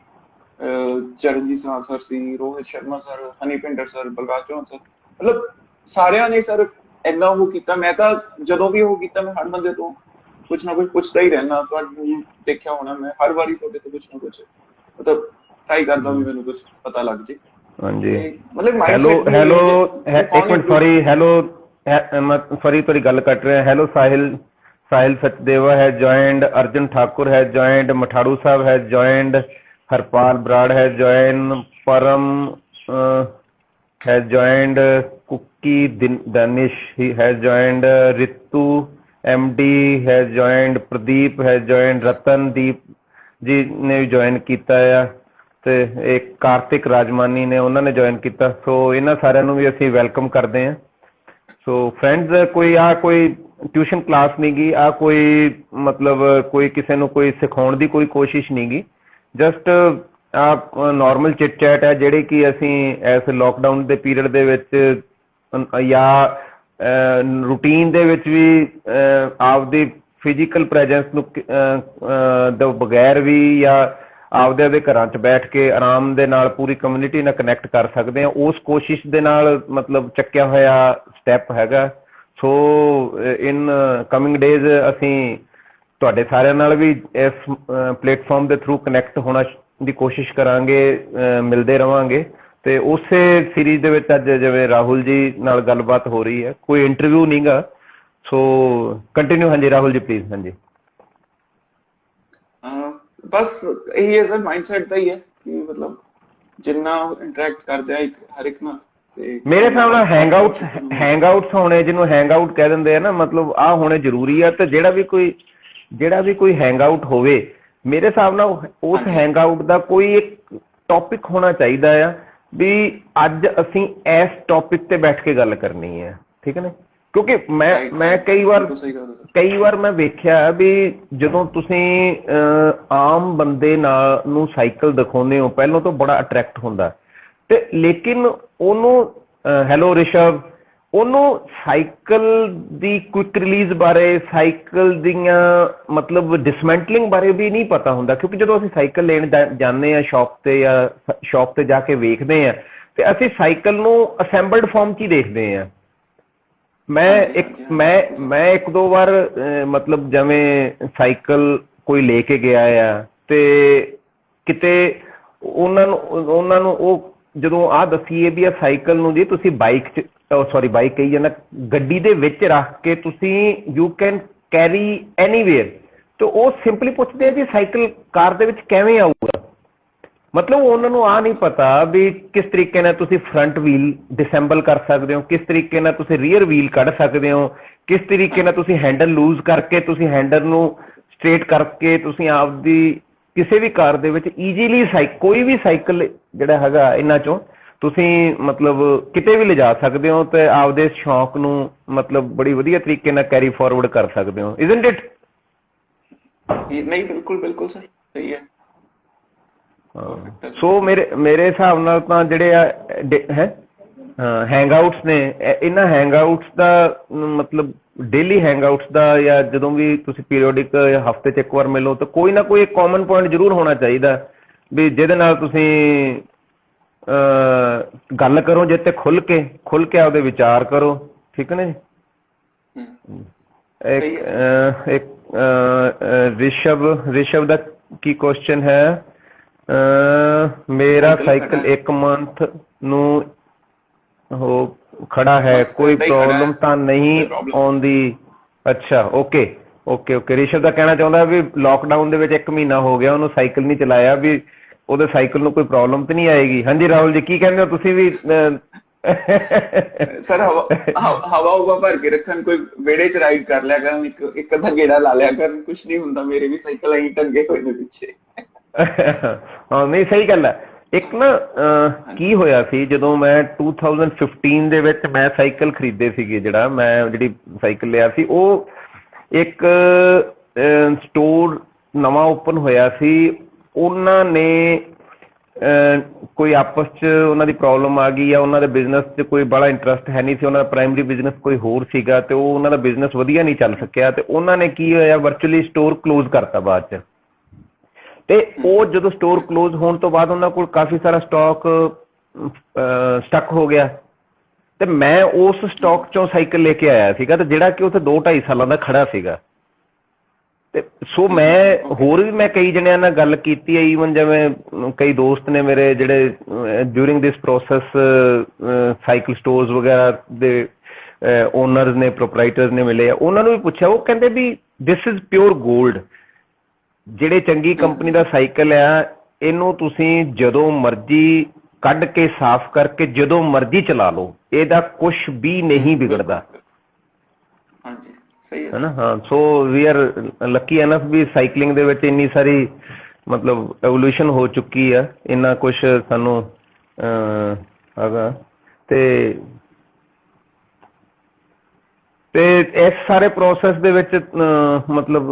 ਚਰਨਜੀਤ ਸਰ ਸੀ, ਰੋਹਿਤ ਸ਼ਰਮਾ ਸਰ, ਹਨੀ ਪਿੰਡਰ ਸਰ, ਬਲਰਾਜ ਚੌਹਾਨ ਸਰ, ਮਤਲਬ ਸਾਰਿਆਂ ਨੇ ਸਰ ਇੰਨਾ ਉਹ ਕੀਤਾ। ਮੈਂ ਤਾਂ ਜਦੋਂ ਵੀ ਉਹ ਕੀਤਾ ਮੈਂ ਹਰ ਬੰਦੇ ਤੋਂ ਕੁਛ ਨਾ ਕੁਛ ਪੁੱਛਦਾ ਹੀ ਰਹਿਣਾ। ਤੁਹਾਨੂੰ ਦੇਖਿਆ ਹੋਣਾ ਮੈਂ ਹਰ ਵਾਰੀ ਤੁਹਾਡੇ ਤੋਂ ਕੁਛ ਨਾ ਕੁਛ ਮਤਲਬ ਟਰਾਈ ਕਰਦਾ ਵੀ ਮੈਨੂੰ ਕੁਛ ਪਤਾ ਲੱਗ ਜੇ। ਹਾਂਜੀ ਮਤਲਬ ਹੈਲੋ ਇੱਕ ਮਿੰਟ ਸੌਰੀ ਤੁਹਾਡੀ ਗੱਲ ਕੱਟ ਰਿਹਾ। Hello Sahil Sachdeva has joined, Arjun Thakur has joined, Matharu Sahab has joined, Harpal Brad has joined, Param has joined, Cookie Danish he has joined, Ritu MD has joined, Pradeep has joined, Ratandeep ਜੀ ਨੇ ਵੀ join ਕੀਤਾ ਆ, ਤੇ ਇੱਕ ਕਾਰਤਿਕ ਰਾਜਮਾਨੀ ਨੇ ਉਹਨਾਂ ਨੇ join ਕੀਤਾ। ਸੋ ਇਹਨਾਂ ਸਾਰਿਆਂ ਨੂੰ ਵੀ ਅਸੀਂ ਵੈਲਕਮ ਕਰਦੇ ਹਾਂ। ਸੋ ਫਰੈਂਡਸ ਕੋਈ ਟਿਊਸ਼ਨ ਕਲਾਸ ਨਹੀਂ ਗੀ, ਕੋਈ ਮਤਲਬ ਕੋਈ ਕਿਸੇ ਨੂੰ ਕੋਈ ਸਿਖਾਉਣ ਦੀ ਕੋਈ ਕੋਸ਼ਿਸ਼ ਨਹੀਂ ਗੀ, ਜਸਟ ਨਾਰਮਲ ਚਿਟ ਚੈਟ ਹੈ ਜਿਹੜੀ ਕਿ ਅਸੀਂ ਇਸ ਲੋਕਡਾਊਨ ਦੇ ਪੀਰੀਅਡ ਦੇ ਵਿੱਚ ਜਾਂ ਰੂਟੀਨ ਦੇ ਵਿੱਚ ਵੀ ਆਪਦੀ ਫਿਜ਼ੀਕਲ ਪ੍ਰੈਜੈਂਸ ਨੂੰ ਤੋਂ ਬਗੈਰ ਵੀ ਜਾਂ ਆਪਦੇ ਆਪਦੇ ਘਰਾਂ 'ਚ ਬੈਠ ਕੇ ਆਰਾਮ ਦੇ ਨਾਲ ਪੂਰੀ ਕਮਿਊਨਿਟੀ ਨਾਲ ਕਨੈਕਟ ਕਰ ਸਕਦੇ ਹਾਂ, ਉਸ ਕੋਸ਼ਿਸ਼ ਦੇ ਨਾਲ ਮਤਲਬ ਚੱਕਿਆ ਹੋਇਆ ਸਟੈਪ ਹੈਗਾ। ਸੋ ਇਨ ਕਮਿੰਗ ਡੇਜ਼ ਅਸੀਂ ਤੁਹਾਡੇ ਸਾਰਿਆਂ ਨਾਲ ਵੀ ਇਸ ਪਲੇਟਫਾਰਮ ਦੇ ਥਰੂ ਕਨੈਕਟ ਹੋਣਾ ਦੀ ਕੋਸ਼ਿਸ਼ ਕਰਾਂਗੇ, ਮਿਲਦੇ ਰਵਾਂਗੇ। ਤੇ ਉਸੇ ਸੀਰੀਜ਼ ਦੇ ਵਿੱਚ ਅੱਜ ਜਿਵੇਂ ਰਾਹੁਲ ਜੀ ਨਾਲ ਗੱਲਬਾਤ ਹੋ ਰਹੀ ਹੈ, ਕੋਈ ਇੰਟਰਵਿਊ ਨਹੀਂ ਗਾ। ਸੋ ਕੰਟੀਨਿਊ। ਹਾਂਜੀ ਰਾਹੁਲ ਜੀ ਪਲੀਜ਼। ਹਾਂਜੀ ਬਸ ਇਹੀ ਹੈ ਸਰ, ਮਾਈਂਡਸੈਟ ਦਾ ਹੀ ਹੈ ਕਿ ਮਤਲਬ ਜਿੰਨਾ ਇੰਟਰੈਕਟ ਕਰਦੇ ਆ ਇੱਕ ਹਰ ਇੱਕ ਨਾਲ। ਮੇਰੇ ਹਿਸਾਬ ਨਾਲ ਹੈਂਗਆਊਟਸ ਹੋਣੇ, ਜਿਹਨੂੰ ਹੈਂਗਆਊਟ ਕਹਿ ਦਿੰਦੇ ਆ ਨਾ, ਮਤਲਬ ਆਹ ਹੋਣੇ ਜ਼ਰੂਰੀ ਆ। ਤੇ ਜਿਹੜਾ ਵੀ ਕੋਈ ਹੈਂਗਆਊਟ ਹੋਵੇ, ਮੇਰੇ ਹਿਸਾਬ ਨਾਲ ਉਸ ਹੈਂਗਆਊਟ ਦਾ ਕੋਈ ਇੱਕ ਟੌਪਿਕ ਹੋਣਾ ਚਾਹੀਦਾ ਆ ਵੀ ਅੱਜ ਅਸੀਂ ਇਸ ਟੌਪਿਕ ਤੇ ਬੈਠ ਕੇ ਗੱਲ ਕਰਨੀ ਹੈ, ਠੀਕ ਹੈ ਨਾ। ਕਿਉਂਕਿ ਮੈਂ ਕਈ ਵਾਰ ਮੈਂ ਵੇਖਿਆ ਵੀ ਜਦੋਂ ਤੁਸੀਂ ਆਮ ਬੰਦੇ ਨੂੰ ਸਾਈਕਲ ਦਿਖਾਉਂਦੇ ਹੋ, ਪਹਿਲਾਂ ਤੋਂ ਬੜਾ ਅਟਰੈਕਟ ਹੁੰਦਾ, ਤੇ ਲੇਕਿਨ ਉਹਨੂੰ ਹੈਲੋ ਰਿਸ਼ਵ, ਉਹਨੂੰ ਸਾਈਕਲ ਦੀ ਕੁਇਕ ਰਿਲੀਜ਼ ਬਾਰੇ, ਸਾਈਕਲ ਦੀਆਂ ਮਤਲਬ ਡਿਸਮੈਂਟਲਿੰਗ ਬਾਰੇ ਵੀ ਨਹੀਂ ਪਤਾ ਹੁੰਦਾ। ਕਿਉਂਕਿ ਜਦੋਂ ਅਸੀਂ ਸਾਈਕਲ ਲੈਣ ਜਾਂਦੇ ਹਾਂ ਸ਼ੌਪ ਤੇ ਜਾਂ ਸ਼ੌਪ ਤੇ ਜਾ ਕੇ ਵੇਖਦੇ ਹਾਂ, ਤੇ ਅਸੀਂ ਸਾਈਕਲ ਨੂੰ ਅਸੈਂਬਲਡ ਫਾਰਮ 'ਚ ਹੀ ਦੇਖਦੇ ਹਾਂ। ਮੈਂ ਇੱਕ ਦੋ ਵਾਰ ਮਤਲਬ ਜਿਵੇਂ ਸਾਈਕਲ ਕੋਈ ਲੈ ਕੇ ਗਿਆ ਆ, ਤੇ ਕਿਤੇ ਉਹਨਾਂ ਨੂੰ ਉਹ ਜਦੋਂ ਆਹ ਦੱਸੀਏ ਵੀ ਆ ਸਾਈਕਲ ਨੂੰ ਜੀ ਤੁਸੀਂ ਬਾਈਕ ਕਹੀ ਜਾਂਦਾ, ਗੱਡੀ ਦੇ ਵਿੱਚ ਰੱਖ ਕੇ ਤੁਸੀਂ ਯੂ ਕੈਨ ਕੈਰੀ ਐਨੀਵੇਅਰ। ਤੇ ਉਹ ਸਿੰਪਲੀ ਪੁੱਛਦੇ ਆ ਜੀ ਸਾਈਕਲ ਕਾਰ ਦੇ ਵਿੱਚ ਕਿਵੇਂ ਆਊਗਾ। ਮਤਲਬ ਉਹਨਾਂ ਨੂੰ ਆਹ ਨਹੀਂ ਪਤਾ ਵੀ ਕਿਸ ਤਰੀਕੇ ਨਾਲ ਤੁਸੀਂ ਫਰੰਟ ਵੀਲ ਡਿਸੈਂਬਲ ਕਰ ਸਕਦੇ ਹੋ, ਕਿਸ ਤਰੀਕੇ ਨਾਲ ਤੁਸੀਂ ਰੀਅਰ ਵੀਲ ਕੱਢ ਸਕਦੇ ਹੋ, ਕਿਸ ਤਰੀਕੇ ਨਾਲ ਤੁਸੀਂ ਹੈਂਡਲ ਲੂਜ਼ ਕਰਕੇ, ਤੁਸੀਂ ਹੈਂਡਲ ਨੂੰ ਸਟ੍ਰੇਟ ਕਰਕੇ ਤੁਸੀਂ ਆਪਦੀ ਕਿਸੇ ਵੀ ਕਾਰ ਦੇ ਵਿੱਚ ਈਜ਼ੀਲੀ ਕੋਈ ਵੀ ਸਾਈਕਲ ਜਿਹੜਾ ਹੈਗਾ ਇਹਨਾਂ ਚੋਂ ਤੁਸੀਂ ਮਤਲਬ ਕਿਤੇ ਵੀ ਲਿਜਾ ਸਕਦੇ ਹੋ, ਤੇ ਆਪਦੇ ਸ਼ੌਂਕ ਨੂੰ ਮਤਲਬ ਬੜੀ ਵਧੀਆ ਤਰੀਕੇ ਨਾਲ ਕੈਰੀ ਫਾਰਵਰਡ ਕਰ ਸਕਦੇ ਹੋ। Isn't it? ਨਹੀਂ, ਬਿਲਕੁਲ ਸਰ, ਸਹੀ ਹੈ। ਸੋ ਮੇਰੇ ਹਿਸਾਬ ਨਾਲ ਤਾਂ ਜਿਹੜੇ ਆ ਹੈਂਗਆਊਟਸ ਨੇ, ਇਹਨਾਂ ਹੈਂਗਆਊਟਸ ਦਾ ਮਤਲਬ ਡੇਲੀ ਹੈਂਗਆਊਟਸ ਦਾ, ਜਾਂ ਜਦੋਂ ਵੀ ਤੁਸੀਂ ਪੀਰੀਓਡਿਕ ਹਫ਼ਤੇ 'ਚ ਇੱਕ ਵਾਰ ਮਿਲੋ, ਤਾਂ ਕੋਈ ਨਾ ਕੋਈ ਇੱਕ ਕਾਮਨ ਪੁਆਇੰਟ ਜ਼ਰੂਰ ਹੋਣਾ ਚਾਹੀਦਾ ਵੀ ਜਿਹਦੇ ਨਾਲ ਤੁਸੀਂ ਗੱਲ ਕਰੋ, ਜਿੱਥੇ ਖੁੱਲ ਕੇ ਆਪਦੇ ਵਿਚਾਰ ਕਰੋ, ਠੀਕ ਹੈ ਨਾ ਜੀ। ਇੱਕ ਰਿਸ਼ਵ ਦਾ ਕੀ ਕੁਐਸਚਨ ਹੈ? ਮੇਰਾ ਸਾਈਕਲ 1 ਮੰਥ ਨੂੰ ਹੋ ਖੜਾ ਹੈ, ਕੋਈ ਪ੍ਰੋਬਲਮ ਤਾਂ ਨਹੀਂ ਆਉਂਦੀ? ਅੱਛਾ, ਓਕੇ। ਰਿਸ਼ਵ ਦਾ ਕਹਿਣਾ ਚਾਹੁੰਦਾ ਵੀ ਲੋਕਡਾਊਨ ਦੇ ਵਿੱਚ 1 ਮਹੀਨਾ ਹੋ ਗਿਆ ਉਹਨੂੰ ਸਾਈਕਲ ਨਹੀਂ ਚਲਾਇਆ, ਵੀ ਉਹਦੇ ਸਾਈਕਲ ਨੂੰ ਕੋਈ ਪ੍ਰੋਬਲਮ ਤਾਂ ਨਹੀਂ ਆਏਗੀ। ਹਾਂਜੀ ਰਾਹੁਲ ਜੀ ਕੀ ਕਹਿੰਦੇ ਹੋ ਤੁਸੀਂ ਵੀ? ਸਰ ਹਵਾ ਭਰ ਕੇ ਰੱਖਣ, ਕੋਈ ਵਿਹੜੇ 'ਚ ਰਾਈਡ ਕਰ ਲਿਆ ਕਰਨ, ਇੱਕ ਅੱਧਾ ਗੇੜਾ ਲਾ ਲਿਆ ਕਰਨ, ਕੁਛ ਨਹੀਂ ਹੁੰਦਾ। ਮੇਰੇ ਵੀ ਸਾਈਕਲ ਐਂ ਟੰਗੇ ਹੋਏ ਨੇ ਪਿੱਛੇ। ਹਾਂ ਨਹੀਂ, ਸਹੀ ਗੱਲ ਹੈ। ਇੱਕ ਨਾ ਕੀ ਹੋਇਆ ਸੀ, ਜਦੋਂ ਮੈਂ 2015 ਦੇ ਵਿੱਚ ਮੈਂ ਸਾਈਕਲ ਖਰੀਦੇ ਸੀਗੇ, ਜਿਹੜੀ ਸਾਈਕਲ ਲਿਆ ਸੀ, ਉਹ ਇੱਕ ਸਟੋਰ ਨਵਾਂ ਓਪਨ ਹੋਇਆ ਸੀ। ਉਹਨਾਂ ਨੇ ਕੋਈ ਆਪਸ 'ਚ ਉਹਨਾਂ ਦੀ ਪ੍ਰੋਬਲਮ ਆ ਗਈ, ਜਾਂ ਉਹਨਾਂ ਦੇ ਬਿਜ਼ਨਸ 'ਚ ਕੋਈ ਬੜਾ ਇੰਟਰਸਟ ਹੈ ਨਹੀਂ ਸੀ, ਉਹਨਾਂ ਦਾ ਪ੍ਰਾਇਮਰੀ ਬਿਜ਼ਨਸ ਕੋਈ ਹੋਰ ਸੀਗਾ, ਤੇ ਉਹ ਉਹਨਾਂ ਦਾ ਬਿਜ਼ਨਸ ਵਧੀਆ ਨਹੀਂ ਚੱਲ ਸਕਿਆ। ਤੇ ਉਹਨਾਂ ਨੇ ਕੀ ਹੋਇਆ, ਵਰਚੁਅਲੀ ਸਟੋਰ ਕਲੋਜ਼ ਕਰਤਾ ਬਾਅਦ 'ਚ। ਤੇ ਉਹ ਜਦੋਂ ਸਟੋਰ ਕਲੋਜ਼ ਹੋਣ ਤੋਂ ਬਾਅਦ ਉਹਨਾਂ ਕੋਲ ਕਾਫੀ ਸਾਰਾ ਸਟਾਕ ਸਟਕ ਹੋ ਗਿਆ, ਤੇ ਮੈਂ ਉਸ ਸਟਾਕ 'ਚੋਂ ਸਾਈਕਲ ਲੈ ਕੇ ਆਇਆ ਸੀਗਾ, ਤੇ ਜਿਹੜਾ ਕਿ ਉੱਥੇ 2-2.5 ਸਾਲਾਂ ਦਾ ਖੜਾ ਸੀਗਾ। ਤੇ ਸੋ ਮੈਂ ਹੋਰ ਵੀ ਮੈਂ ਕਈ ਜਣਿਆਂ ਨਾਲ ਗੱਲ ਕੀਤੀ ਹੈ, ਈਵਨ ਜਿਵੇਂ ਕਈ ਦੋਸਤ ਨੇ ਮੇਰੇ ਜਿਹੜੇ ਡਿਊਰਿੰਗ ਦਿਸ ਪ੍ਰੋਸੈਸ ਸਾਈਕਲ ਸਟੋਰਸ ਵਗੈਰਾ ਦੇ ਓਨਰਸ ਨੇ, ਪ੍ਰੋਪਰਾਈਟਰਸ ਨੇ ਮਿਲੇ ਆ, ਉਹਨਾਂ ਨੂੰ ਵੀ ਪੁੱਛਿਆ। ਉਹ ਕਹਿੰਦੇ ਵੀ ਦਿਸ ਇਜ਼ ਪਿਓਰ ਗੋਲਡ। ਜਿਹੜੇ ਚੰਗੀ ਕੰਪਨੀ ਦਾ ਸਾਈਕਲ ਆ, ਇਹਨੂੰ ਤੁਸੀਂ ਜਦੋਂ ਮਰਜ਼ੀ ਕੱਢ ਕੇ ਸਾਫ਼ ਕਰਕੇ ਜਦੋਂ ਮਰਜ਼ੀ ਚਲਾ ਲਓ, ਇਹਦਾ ਕੁਛ ਵੀ ਨਹੀਂ ਵਿਗੜਦਾ। ਹਾਂਜੀ, ਸਹੀ ਹੈ ਨਾ। ਹਾਂ, so we are lucky enough ਵੀ ਸਾਈਕਲਿੰਗ ਦੇ ਵਿੱਚ ਇੰਨੀ ਸਾਰੀ ਮਤਲਬ ਐਵੋਲੂਸ਼ਨ ਹੋ ਚੁੱਕੀ ਆ, ਇੰਨਾ ਕੁਛ ਸਾਨੂੰ ਹੈਗਾ। ਤੇ ਇਸ ਸਾਰੇ ਪ੍ਰੋਸੈਸ ਦੇ ਵਿੱਚ ਮਤਲਬ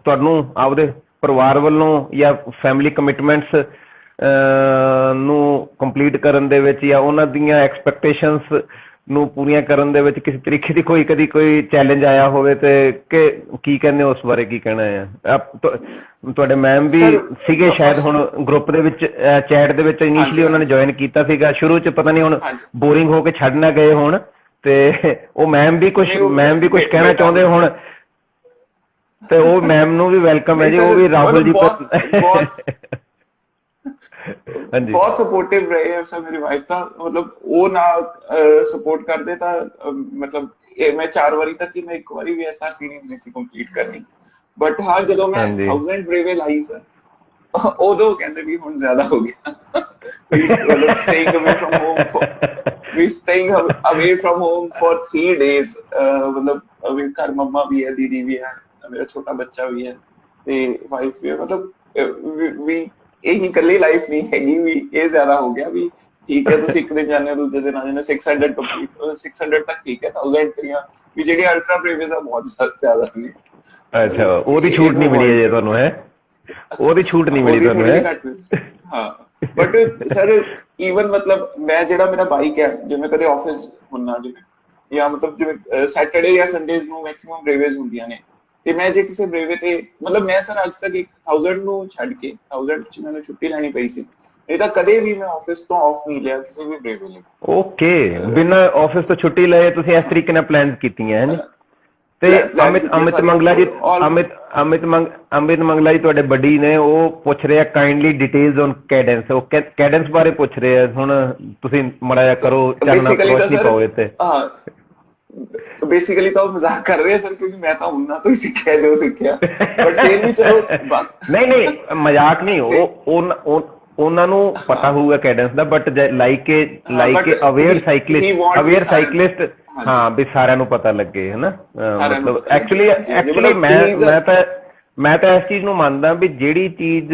ਤੁਹਾਨੂੰ ਆਪਦੇ ਪਰਿਵਾਰ ਵੱਲੋਂ ਜਾਂ ਫੈਮਿਲੀ ਕਮਿਟਮੈਂਟਸ ਨੂੰ ਕੰਪਲੀਟ ਕਰਨ ਦੇ ਵਿੱਚ, ਜਾਂ ਉਹਨਾਂ ਦੀਆਂ ਐਕਸਪੈਕਟੇਸ਼ਨਸ ਨੂੰ ਪੂਰੀਆਂ ਕਰਨ ਦੇ ਵਿੱਚ ਕਿਸੇ ਤਰੀਕੇ ਦੀ ਕਦੀ ਕੋਈ ਚੈਲੰਜ ਆਇਆ ਹੋਵੇ ਤੇ ਕਿ ਕੀ ਕਹਿੰਦੇ ਹੋ ਉਸ ਬਾਰੇ, ਕੀ ਕਹਿਣਾ ਹੈ? ਤੁਹਾਡੇ ਮੈਮ ਵੀ ਸੀਗੇ ਸ਼ਾਇਦ ਹੁਣ ਗਰੁੱਪ ਦੇ ਵਿੱਚ, ਚੈਟ ਦੇ ਵਿੱਚ ਇਨੀਸ਼ੀਅਲੀ ਉਹਨਾਂ ਨੇ ਜੁਆਇਨ ਕੀਤਾ ਸੀਗਾ ਸ਼ੁਰੂ ਚ, ਪਤਾ ਨਹੀਂ ਹੁਣ ਬੋਰਿੰਗ ਹੋ ਕੇ ਛੱਡ ਨਾ ਗਏ ਹੋਣ, ਤੇ ਉਹ ਮੈਮ ਵੀ ਕੁਝ ਕਹਿਣਾ ਚਾਹੁੰਦੇ ਹੁਣ, ਤੇ ਉਹ ਮੈਮ ਨੂੰ ਵੀ ਵੈਲਕਮ ਹੈ ਜੀ, ਉਹ ਵੀ ਰਾਹੁਲ ਜੀ ਹਾਂਜੀ ਬਹੁਤ ਸਪੋਰਟਿਵ ਰਹੇ ਹੈ ਸਰ। ਮੇਰੀ ਵਾਈਫ ਤਾਂ ਮਤਲਬ ਉਹ ਨਾ ਸਪੋਰਟ ਕਰਦੇ ਤਾਂ ਮਤਲਬ ਮੈਂ 4 ਵਾਰੀ ਤੱਕ ਹੀ, ਮੈਂ ਇੱਕ ਵਾਰੀ ਵੀ ਐਸਆਰ ਸੀਰੀਜ਼ ਨਹੀਂ ਸੀ ਕੰਪਲੀਟ ਕਰਨੀ, ਬਟ ਹਾਂ ਜਦੋਂ ਮੈਂ 1000 ਬ੍ਰੇਵੇ ਲਾਈ ਸਰ ਉਦੋਂ ਕਹਿੰਦੇ ਵੀ ਹੁਣ ਜ਼ਿਆਦਾ ਹੋ ਗਿਆ, ਮਤਲਬ staying away from home for 3 days, ਮਤਲਬ ਘਰ ਮੰਮਾ ਵੀ ਹੈ, ਦੀਦੀ ਵੀ ਹੈ, ਮੇਰਾ ਛੋਟਾ ਬੱਚਾ ਵੀ ਹੈ ਤੇ ਵਾਈਫ ਵੀ ਹੈ, ਮਤਲਬ ਵੀ ਇਹੀ ਇਕੱਲੀ ਲਾਈਫ ਨਹੀਂ ਹੈਗੀ, ਵੀ ਇਹ ਜ਼ਿਆਦਾ ਹੋ ਗਿਆ ਵੀ ਠੀਕ ਹੈ ਤੁਸੀਂ ਇੱਕ ਦਿਨ ਜਾਂਦੇ ਹੋ ਦੂਜੇ ਦਿਨ ਆ ਜਾਂਦੇ, 600 ਤੱਕ ਠੀਕ ਹੈ, 1000 ਕਰੀਆਂ ਵੀ ਜਿਹੜੀ ਅਲਟਰਾ ਬ੍ਰੇਵੇਜ਼ ਆ ਬਹੁਤ ਜ਼ਿਆਦਾ ਨੇ। ਅੱਛਾ, ਉਹਦੀ ਛੂਟ ਨਹੀਂ ਮਿਲੀ ਹੈ ਤੁਹਾਨੂੰ? ਹੈ ਉਹਦੀ ਛੂਟ ਨਹੀਂ ਮਿਲੀ ਤੁਹਾਨੂੰ? ਹੈ ਹਾਂ, ਬਟ ਸਰ ਈਵਨ ਮਤਲਬ ਮੈਂ ਜਿਹੜਾ ਮੇਰਾ ਬਾਈਕ ਹੈ, ਜਿਵੇਂ ਕਦੇ ਆਫਿਸ ਹੁੰਨਾ ਜਿਵੇਂ, ਜਾਂ ਮਤਲਬ ਜਿਵੇਂ ਸੈਟਰਡੇ ਜਾਂ ਸੰਡੇਜ਼ ਨੂੰ ਮੈਕਸਿਮਮ ਬ੍ਰੇਵੇਜ਼ ਹੁੰਦੀਆਂ ਨੇ, ਤੇ ਮੈਂ ਜੇ ਕਿਸੇ ਬ੍ਰੇਵੇ ਤੇ ਮਤਲਬ ਮੈਂ ਸਰ ਅੱਜ ਤੱਕ 1000 ਨੂੰ ਛੱਡ ਕੇ 1000 ਚ ਮੈਨੂੰ ਛੁੱਟੀ ਲੈਣੀ ਪਈ ਸੀ, ਨਹੀਂ ਤਾਂ ਕਦੇ ਵੀ ਮੈਂ ਆਫਿਸ ਤੋਂ ਆਫ ਨਹੀਂ ਲਿਆ ਕਿਸੇ ਵੀ ਬ੍ਰੇਵੇ ਲਈ। ਓਕੇ, ਬਿਨਾਂ ਆਫਿਸ ਤੋਂ ਛੁੱਟੀ ਲਏ ਤੁਸੀਂ ਇਸ ਤਰੀਕੇ ਨਾਲ ਪਲਾਨ ਕੀਤੀਆਂ ਹੈ? ਤੇ ਅਮਿਤ ਮੰਗਲਾ ਜੀ ਤੁਹਾਡੇ ਬੱਡੀ ਨੇ, ਉਹ ਪੁੱਛ ਰਹੇ ਆ ਕਾਈਂਡਲੀ ਡਿਟੇਲਸ ਔਨ ਕੈਡੈਂਸ, ਉਹ ਕੈਡੈਂਸ ਬਾਰੇ ਪੁੱਛ ਰਹੇ ਆ, ਹੁਣ ਤੁਸੀਂ ਮਾੜਾ ਜਿਹਾ ਕਰੋ, ਚਾਨਣਾ ਰੋਸ਼ਨੀ ਪਾਓ ਇੱਥੇ। ਬੇਸਿਕਲੀ ਤਾਂ ਉਹ ਮਜ਼ਾਕ ਕਰ ਰਹੇ ਸਰ, ਕਿਉਂਕਿ ਮੈਂ ਤਾਂ ਉਹਨਾਂ ਤੋਂ ਹੀ ਸਿੱਖਿਆ ਜੋ ਸਿੱਖਿਆ, ਬਟ ਫਿਰ ਵੀ ਚਲੋ ਨਹੀਂ ਮਜ਼ਾਕ ਨਹੀਂ, ਉਹ ਉਹਨਾਂ ਨੂੰ ਪਤਾ ਹੋਊਗਾ ਕੈਡੈਂਸ ਦਾ, ਬਟ ਲਾਈਕ ਅਵੇਅਰ ਸਾਈਕਲਿਸਟ, ਹਾਂ ਵੀ ਸਾਰਿਆਂ ਨੂੰ ਪਤਾ ਲੱਗੇ, ਹਨਾ? ਮਤਲਬ ਐਕਚੁਅਲੀ ਮੈਂ ਤਾਂ ਇਸ ਚੀਜ਼ ਨੂੰ ਮੰਨਦਾ ਵੀ ਜਿਹੜੀ ਚੀਜ਼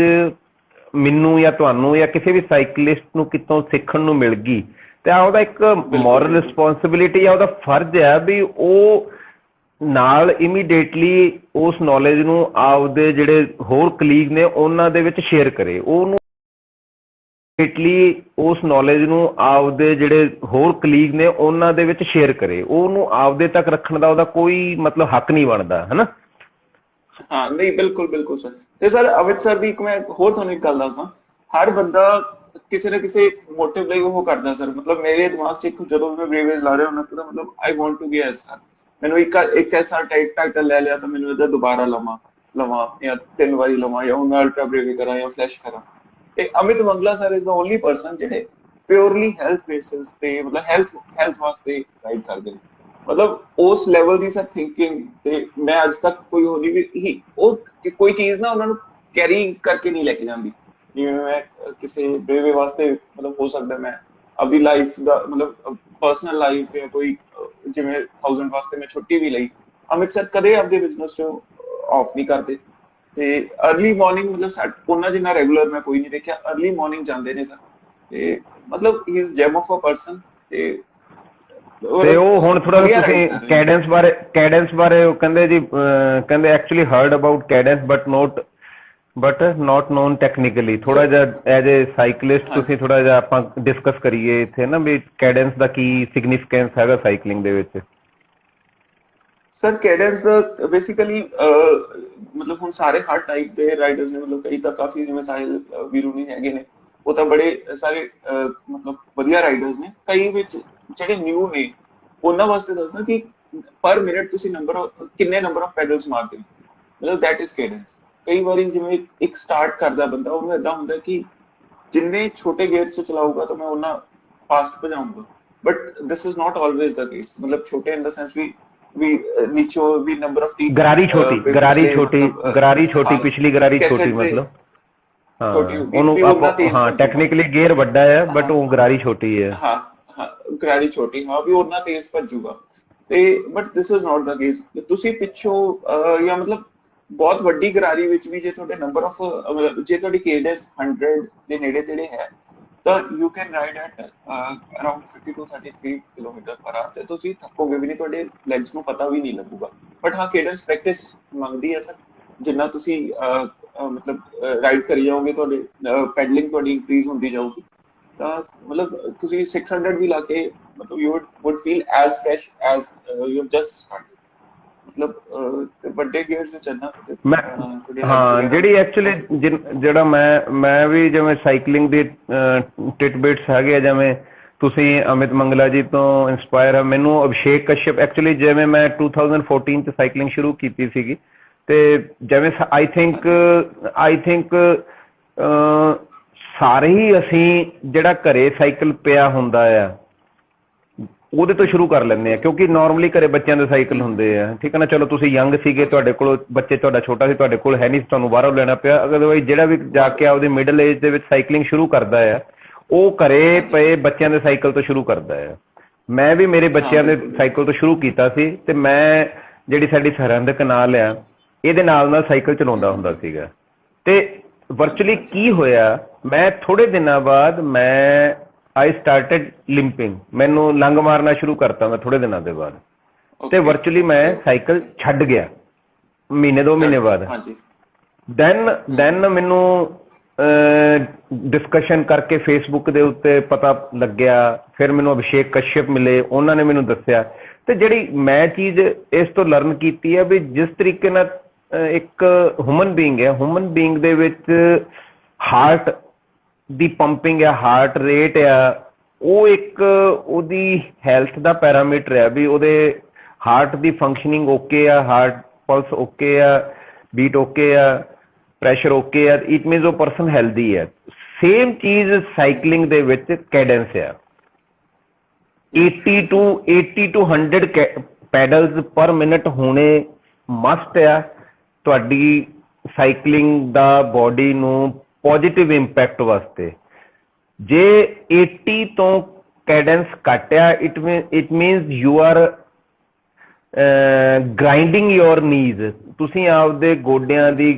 ਮੈਨੂੰ ਜਾਂ ਤੁਹਾਨੂੰ ਜਾਂ ਕਿਸੇ ਵੀ ਸਾਈਕਲਿਸਟ ਨੂੰ ਕਿਤੋਂ ਸਿੱਖਣ ਨੂੰ ਮਿਲ ਗਈ, ਤੇ ਉਹਦਾ ਇੱਕ ਮੋਰਲ ਰਿਸਪੋਂਸਿਬਿਲਿਟੀ ਆ, ਉਹਦਾ ਫਰਜ਼ ਆ ਵੀ ਉਹ ਨਾਲ ਇਮੀਡੀਏਟਲੀ ਉਸ ਨੌਲੇਜ ਨੂੰ ਆਪਦੇ ਜਿਹੜੇ ਹੋਰ ਕਲੀਗ ਨੇ ਉਹਨਾਂ ਦੇ ਵਿੱਚ ਸ਼ੇਅਰ ਕਰੇ, ਉਹਨੂੰ ਉਸ ਨੌਲੇਜ ਨੂੰ ਆਪਦੇ ਜਿਹੜੇ ਹੋਰ ਕਲੀਗ ਨੇ ਉਹਨਾਂ ਦੇ ਵਿੱਚ ਸ਼ੇਅਰ ਕਰੇ, ਉਹਨੂੰ ਆਪਦੇ ਤੱਕ ਰੱਖਣ ਦਾ ਉਹਦਾ ਕੋਈ ਮਤਲਬ ਹੱਕ ਨਹੀਂ ਬਣਦਾ, ਹਨਾ? ਹਾਂ ਨਹੀਂ, ਬਿਲਕੁਲ ਸਰ। ਤੇ ਸਰ ਅਮਿਤ ਸਰ ਦੀ ਇੱਕ ਮੈਂ ਹੋਰ ਤੁਹਾਨੂੰ ਇੱਕ ਗੱਲ ਦੱਸਦਾ, ਹਰ ਬੰਦਾ ਕਿਸੇ ਨਾ ਕਿਸੇ ਮੋਟਿਵ ਲਈ ਉਹ ਕਰਦਾ ਸਰ, ਮਤਲਬ ਮੇਰੇ ਦਿਮਾਗ 'ਚ ਇੱਕ ਜਦੋਂ ਮੈਂ ਬ੍ਰੇਵੇਜ਼ ਲਾ ਰਿਹਾ ਹੁੰਦਾ ਤਾਂ ਮਤਲਬ I want to be as sir, ਮੈਨੂੰ ਇੱਕ ਐਸਾ ਟਾਈਟਲ ਲੈ ਲਿਆ ਤਾਂ ਮੈਨੂੰ ਇਹਦਾ ਦੁਬਾਰਾ ਲਵਾਂ ਜਾਂ 3 ਵਾਰੀ ਲਵਾਂ, ਜਾਂ ਹੁਣ ਮੈਂ ਅਲਟਰਾ ਬ੍ਰੇਵੇ ਕਰਾਂ ਜਾਂ ਫਲੈਸ਼ ਕਰਾਂ। ਤੇ Amit Mangla sir is the only person ਜਿਹੜੇ ਪਿਓਰਲੀ ਹੈਲਥ ਬੇਸਿਸ ਤੇ ਮਤਲਬ ਹੈਲਥ ਵਾਸਤੇ ਗਾਈਡ ਕਰਦੇ ਨੇ, ਮਤਲਬ ਉਸ ਲੈਵਲ ਦੀ ਸਰ ਥਿੰਕਿੰਗ। ਤੇ ਮੈਂ ਅੱਜ ਤੱਕ ਕੋਈ ਹੋਣੀ ਵੀ ਉਹ ਕੋਈ ਚੀਜ਼ ਨਾ ਉਹਨਾਂ ਨੂੰ ਕੈਰੀ ਕਰਕੇ ਨਹੀਂ ਲੈ ਕੇ ਜਾਂਦੀ, ਜਿਵੇਂ ਮੈਂ ਕਿਸੇ ਬ੍ਰੇਵੇ ਵਾਸਤੇ ਮਤਲਬ ਹੋ ਸਕਦਾ ਮੈਂ ਆਪਦੀ ਲਾਈਫ ਦਾ ਮਤਲਬ ਪਰਸਨਲ ਲਾਈਫ ਜਾਂ ਕੋਈ ਜਿਵੇਂ 1000 ਵਾਸਤੇ ਮੈਂ ਛੁੱਟੀ ਵੀ ਲਈ, ਅਮਿਤ ਸਰ ਕਦੇ ਆਪਦੇ ਬਿਜ਼ਨਸ ਚੋਂ ਆਫ ਨਹੀਂ ਕਰਦੇ। ਤੇ ਅਰਲੀ ਮਾਰਨਿੰਗ ਮਤਲਬ ਉਹਨਾਂ ਜਿੰਨਾ ਰੈਗੂਲਰ ਮੈਂ ਕੋਈ ਨਹੀਂ ਦੇਖਿਆ, ਅਰਲੀ ਮਾਰਨਿੰਗ ਜਾਂਦੇ ਨੇ ਸਰ, ਤੇ ਮਤਲਬ he is gem of a person. ਤੇ ਉਹ ਹੁਣ ਥੋੜਾ ਤੁਸੀਂ ਕੈਡੈਂਸ ਬਾਰੇ ਉਹ ਕਹਿੰਦੇ ਜੀ, ਕਹਿੰਦੇ actually heard about cadence but not known technically, ਥੋੜਾ ਜਿਹਾ ਐਜ਼ ਏ ਸਾਈਕਲਿਸਟ ਤੁਸੀਂ ਥੋੜਾ ਜਿਹਾ ਆਪਾਂ ਡਿਸਕਸ ਕਰੀਏ ਇੱਥੇ ਨਾ ਵੀ ਕੈਡੈਂਸ ਦਾ ਕੀ ਸਿਗਨੀਫਿਕੈਂਸ ਹੈਗਾ ਸਾਈਕਲਿੰਗ ਦੇ ਵਿੱਚ। ਸਰ ਕੈਡੈਂਸ ਦਾ ਬੇਸਿਕਲੀ ਮਤਲਬ ਹੁਣ ਸਾਰੇ ਹਰ ਟਾਈਪ ਦੇ ਰਾਈਡਰਸ ਨੇ, ਮਤਲਬ ਕਈ ਤਾਂ ਕਾਫੀ ਜਿਵੇਂ ਸਾਹਿਲ ਵੀਰੂਨੀ ਹੈਗੇ ਨੇ, ਉਹ ਤਾਂ ਬੜੇ ਸਾਰੇ ਮਤਲਬ ਵਧੀਆ ਰਾਈਡਰਸ ਨੇ, ਕਈ ਵਿੱਚ ਜਿਹੜੇ ਨਿਊ ਨੇ ਉਹਨਾਂ ਵਾਸਤੇ ਦੱਸਦਾ ਕਿ ਪਰ ਮਿੰਟ ਤੁਸੀਂ ਕਿੰਨੇ ਨੰਬਰ ਆਫ ਪੈਡਲਸ ਮਾਰਦੇ ਹੋ, ਮਤਲਬ ਦੈਟ ਇਜ਼ ਕੈਡੈਂਸ। ਕਈ ਵਾਰੀ ਜਿਵੇਂ ਇੱਕ ਸਟਾਰਟ ਕਰਦਾ ਬੰਦਾ, ਉਹਨੂੰ ਏਦਾਂ ਹੁੰਦਾ ਕਿ ਜਿੰਨੇ ਛੋਟੇ ਗੇਅਰ 'ਚ ਚਲਾਊਗਾ ਤਾਂ ਮੈਂ ਉਹਨਾਂ ਫਾਸਟ ਭਜਾਊਂਗਾ, but this is not always the case. ਮਤਲਬ ਛੋਟੇ ਇਨ ਦਾ ਸੈਂਸ ਵੀ ਨੀਚੋਂ ਵੀ ਨੰਬਰ ਆਫ ਟੀਥ, ਗਰਾਰੀ ਛੋਟੀ ਪਿਛਲੀ ਗਰਾਰੀ ਛੋਟੀ, ਮਤਲਬ ਹਾਂ ਉਹਨੂੰ ਹਾਂ ਟੈਕਨੀਕਲੀ ਗੇਅਰ ਵੱਡਾ ਹੈ ਬਟ ਉਹ ਗਰਾਰੀ ਛੋਟੀ ਹੈ। ਹਾਂ ਗਰਾਰੀ ਛੋਟੀ, ਹਾਂ ਵੀ ਉਹਨਾਂ ਤੇਜ਼ ਭੱਜੂਗਾ। ਤੇ but this is not the case. ਤੁਸੀਂ ਪਿੱਛੋਂ ਜਾਂ ਮਤਲਬ ਬਹੁਤ ਵੱਡੀ ਗਰਾਰੀ ਵਿੱਚ ਵੀ ਜੇ ਤੁਹਾਡੇ ਨੰਬਰ ਆਫ ਜੇ ਤੁਹਾਡੀ ਕੇਡੈਂਸ 100 ਦੇ ਨੇੜੇ ਤੇੜੇ ਹੈ ਤਾਂ you can ride at around 30 to 33 kilometre ਪਰ ਆਵਰ, ਤੇ ਤੁਸੀਂ ਥੱਕੋਗੇ ਵੀ ਨਹੀਂ, ਤੁਹਾਡੇ ਲੈਗਸ ਨੂੰ ਪਤਾ ਵੀ ਨਹੀਂ ਲੱਗੂਗਾ। ਬਟ ਹਾਂ ਕੇਡੈਂਸ ਪ੍ਰੈਕਟਿਸ ਮੰਗਦੀ ਹੈ ਸਰ, ਜਿੰਨਾ ਤੁਸੀਂ ਮਤਲਬ ਰਾਈਡ ਕਰੀ ਜਾਓਗੇ ਤੁਹਾਡੇ ਪੈਡਲਿੰਗ ਤੁਹਾਡੀ ਇੰਕਰੀਜ਼ ਹੁੰਦੀ ਜਾਊਗੀ, ਤਾਂ ਮਤਲਬ ਤੁਸੀਂ 600 ਵੀ ਲਾ ਕੇ मतलब you would feel as fresh as you have just started. मतलब ਵੱਡੇ ਗੇਅਰਸ ਵਿੱਚ ਚੱਲਣਾ ਮੈਂ ਤੁਹਾਡੀ legs ਹਾਂ ਵਗੈਰਾ ਜਿਹੜੀ ਐਕਚੁਅਲੀ ਜਿਹੜਾ ਮੈਂ ਵੀ ਜਿਵੇਂ ਸਾਈਕਲਿੰਗ ਦੀ ਟਿਟਬਿਟਸ ਹੈਗੇ ਆ, ਜਿਵੇਂ ਤੁਸੀਂ ਅਮਿਤ ਮੰਗਲਾ ਜੀ ਤੋਂ ਇੰਸਪਾਇਰ ਆ, ਮੈਨੂੰ ਅਭਿਸ਼ੇਕ ਕਸ਼ਯਪ ਐਕਚੁਅਲੀ ਜਿਵੇਂ ਮੈਂ 2014 ਚ ਸਾਈਕਲਿੰਗ ਸ਼ੁਰੂ ਕੀਤੀ ਸੀਗੀ, ਤੇ ਜਿਵੇਂ ਆਈ ਥਿੰਕ ਸਾਰੇ ਹੀ ਅਸੀਂ ਜਿਹੜਾ ਘਰੇ ਸਾਈਕਲ ਪਿਆ ਹੁੰਦਾ ਆ ਉਹਦੇ ਤੋਂ ਸ਼ੁਰੂ ਕਰ ਲੈਂਦੇ ਆ, ਕਿਉਂਕਿ ਨਾਰਮਲੀ ਘਰੇ ਬੱਚਿਆਂ ਦੇ ਸਾਈਕਲ ਹੁੰਦੇ ਆ, ਠੀਕ ਹੈ ਨਾ। ਚਲੋ ਤੁਸੀਂ ਯੰਗ ਸੀਗੇ, ਤੁਹਾਡੇ ਕੋਲ ਬੱਚੇ, ਤੁਹਾਡਾ ਛੋਟਾ ਸੀ, ਤੁਹਾਡੇ ਕੋਲ ਹੈ ਨਹੀਂ, ਤੁਹਾਨੂੰ ਬਾਹਰੋਂ ਲੈਣਾ ਪਿਆ। ਅਦਰਵਾਈਜ਼ ਜਿਹੜਾ ਵੀ ਜਾ ਕੇ ਆਪਦੀ ਮਿਡਲ ਏਜ ਦੇ ਵਿੱਚ ਸਾਈਕਲਿੰਗ ਸ਼ੁਰੂ ਕਰਦਾ ਆ, ਉਹ ਘਰੇ ਪਏ ਬੱਚਿਆਂ ਦੇ ਸਾਈਕਲ ਤੋਂ ਸ਼ੁਰੂ ਕਰਦਾ ਆ। ਮੈਂ ਵੀ ਮੇਰੇ ਬੱਚਿਆਂ ਦੇ ਸਾਈਕਲ ਤੋਂ ਸ਼ੁਰੂ ਕੀਤਾ ਸੀ, ਤੇ ਮੈਂ ਜਿਹੜੀ ਸਾਡੀ ਸਰਹੰਦ ਕਨਾਲ ਆ ਇਹਦੇ ਨਾਲ ਸਾਈਕਲ ਚਲਾਉਂਦਾ ਹੁੰਦਾ ਸੀਗਾ। ਤੇ ਵਰਚੁਅਲੀ ਕੀ ਹੋਇਆ, ਮੈਂ ਥੋੜੇ ਦਿਨਾਂ ਬਾਅਦ ਮੈਂ ਆਈ ਸਟਾਰਟਡ ਲਿੰਪਿੰਗ, ਮੈਨੂੰ ਲੰਗ ਮਾਰਨਾ ਸ਼ੁਰੂ ਕਰਤਾ ਮੈਂ ਥੋੜੇ ਦਿਨਾਂ ਦੇ ਬਾਅਦ, ਤੇ ਵਰਚੁਅਲੀ ਮੈਂ ਸਾਈਕਲ ਛੱਡ ਗਿਆ ਮਹੀਨੇ 2 ਮਹੀਨੇ ਬਾਅਦ। ਦੈਨ ਮੈਨੂੰ ਡਿਸਕਸ਼ਨ ਕਰਕੇ ਫੇਸਬੁੱਕ ਦੇ ਉੱਤੇ ਪਤਾ ਲੱਗਿਆ, ਫਿਰ ਮੈਨੂੰ ਅਭਿਸ਼ੇਕ ਕਸ਼ਯਪ ਮਿਲੇ, ਉਹਨਾਂ ਨੇ ਮੈਨੂੰ ਦੱਸਿਆ। ਤੇ ਜਿਹੜੀ ਮੈਂ ਚੀਜ਼ ਇਸ ਤੋਂ ਲਰਨ ਕੀਤੀ ਹੈ ਵੀ ਜਿਸ ਤਰੀਕੇ ਨਾਲ ਇੱਕ ਹਿਊਮਨ ਬੀਇੰਗ ਹੈ, ਹਿਊਮਨ ਬੀਇੰਗ ਦੇ ਵਿੱਚ ਹਾਰਟ ਦੀ ਪੰਪਿੰਗ ਆ, ਹਾਰਟ ਰੇਟ ਆ, ਉਹ ਇੱਕ ਉਹਦੀ ਹੈਲਥ ਦਾ ਪੈਰਾਮੀਟਰ ਹੈ ਵੀ ਉਹਦੇ ਹਾਰਟ ਦੀ ਫੰਕਸ਼ਨਿੰਗ ਓਕੇ ਆ, ਹਾਰਟ ਪਲਸ ਓਕੇ ਆ, ਬੀਟ ਓਕੇ ਆ, ਪ੍ਰੈਸ਼ਰ ਓਕੇ ਆ, ਇਟ ਮੀਨਸ ਉਹ ਪਰਸਨ ਹੈਲਦੀ ਹੈ। ਸੇਮ ਚੀਜ਼ ਸਾਈਕਲਿੰਗ ਦੇ ਵਿੱਚ ਕੈਡੈਂਸ ਆ, 80 to 100 ਪੈਡਲਸ ਪਰ ਮਿੰਟ ਹੋਣੇ ਮਸਟ ਆ ਤੁਹਾਡੀ ਸਾਈਕਲਿੰਗ ਦਾ ਬੋਡੀ ਨੂੰ ਪੋਜ਼ਿਟਿਵ ਇੰਪੈਕਟ ਵਾਸਤੇ। ਜੇ 80 ਤੋਂ ਕੈਡੈਂਸ ਘੱਟ ਆ, it means you are grinding your knees, ਤੁਸੀਂ ਆਪਦੇ ਗੋਡਿਆਂ ਦੀ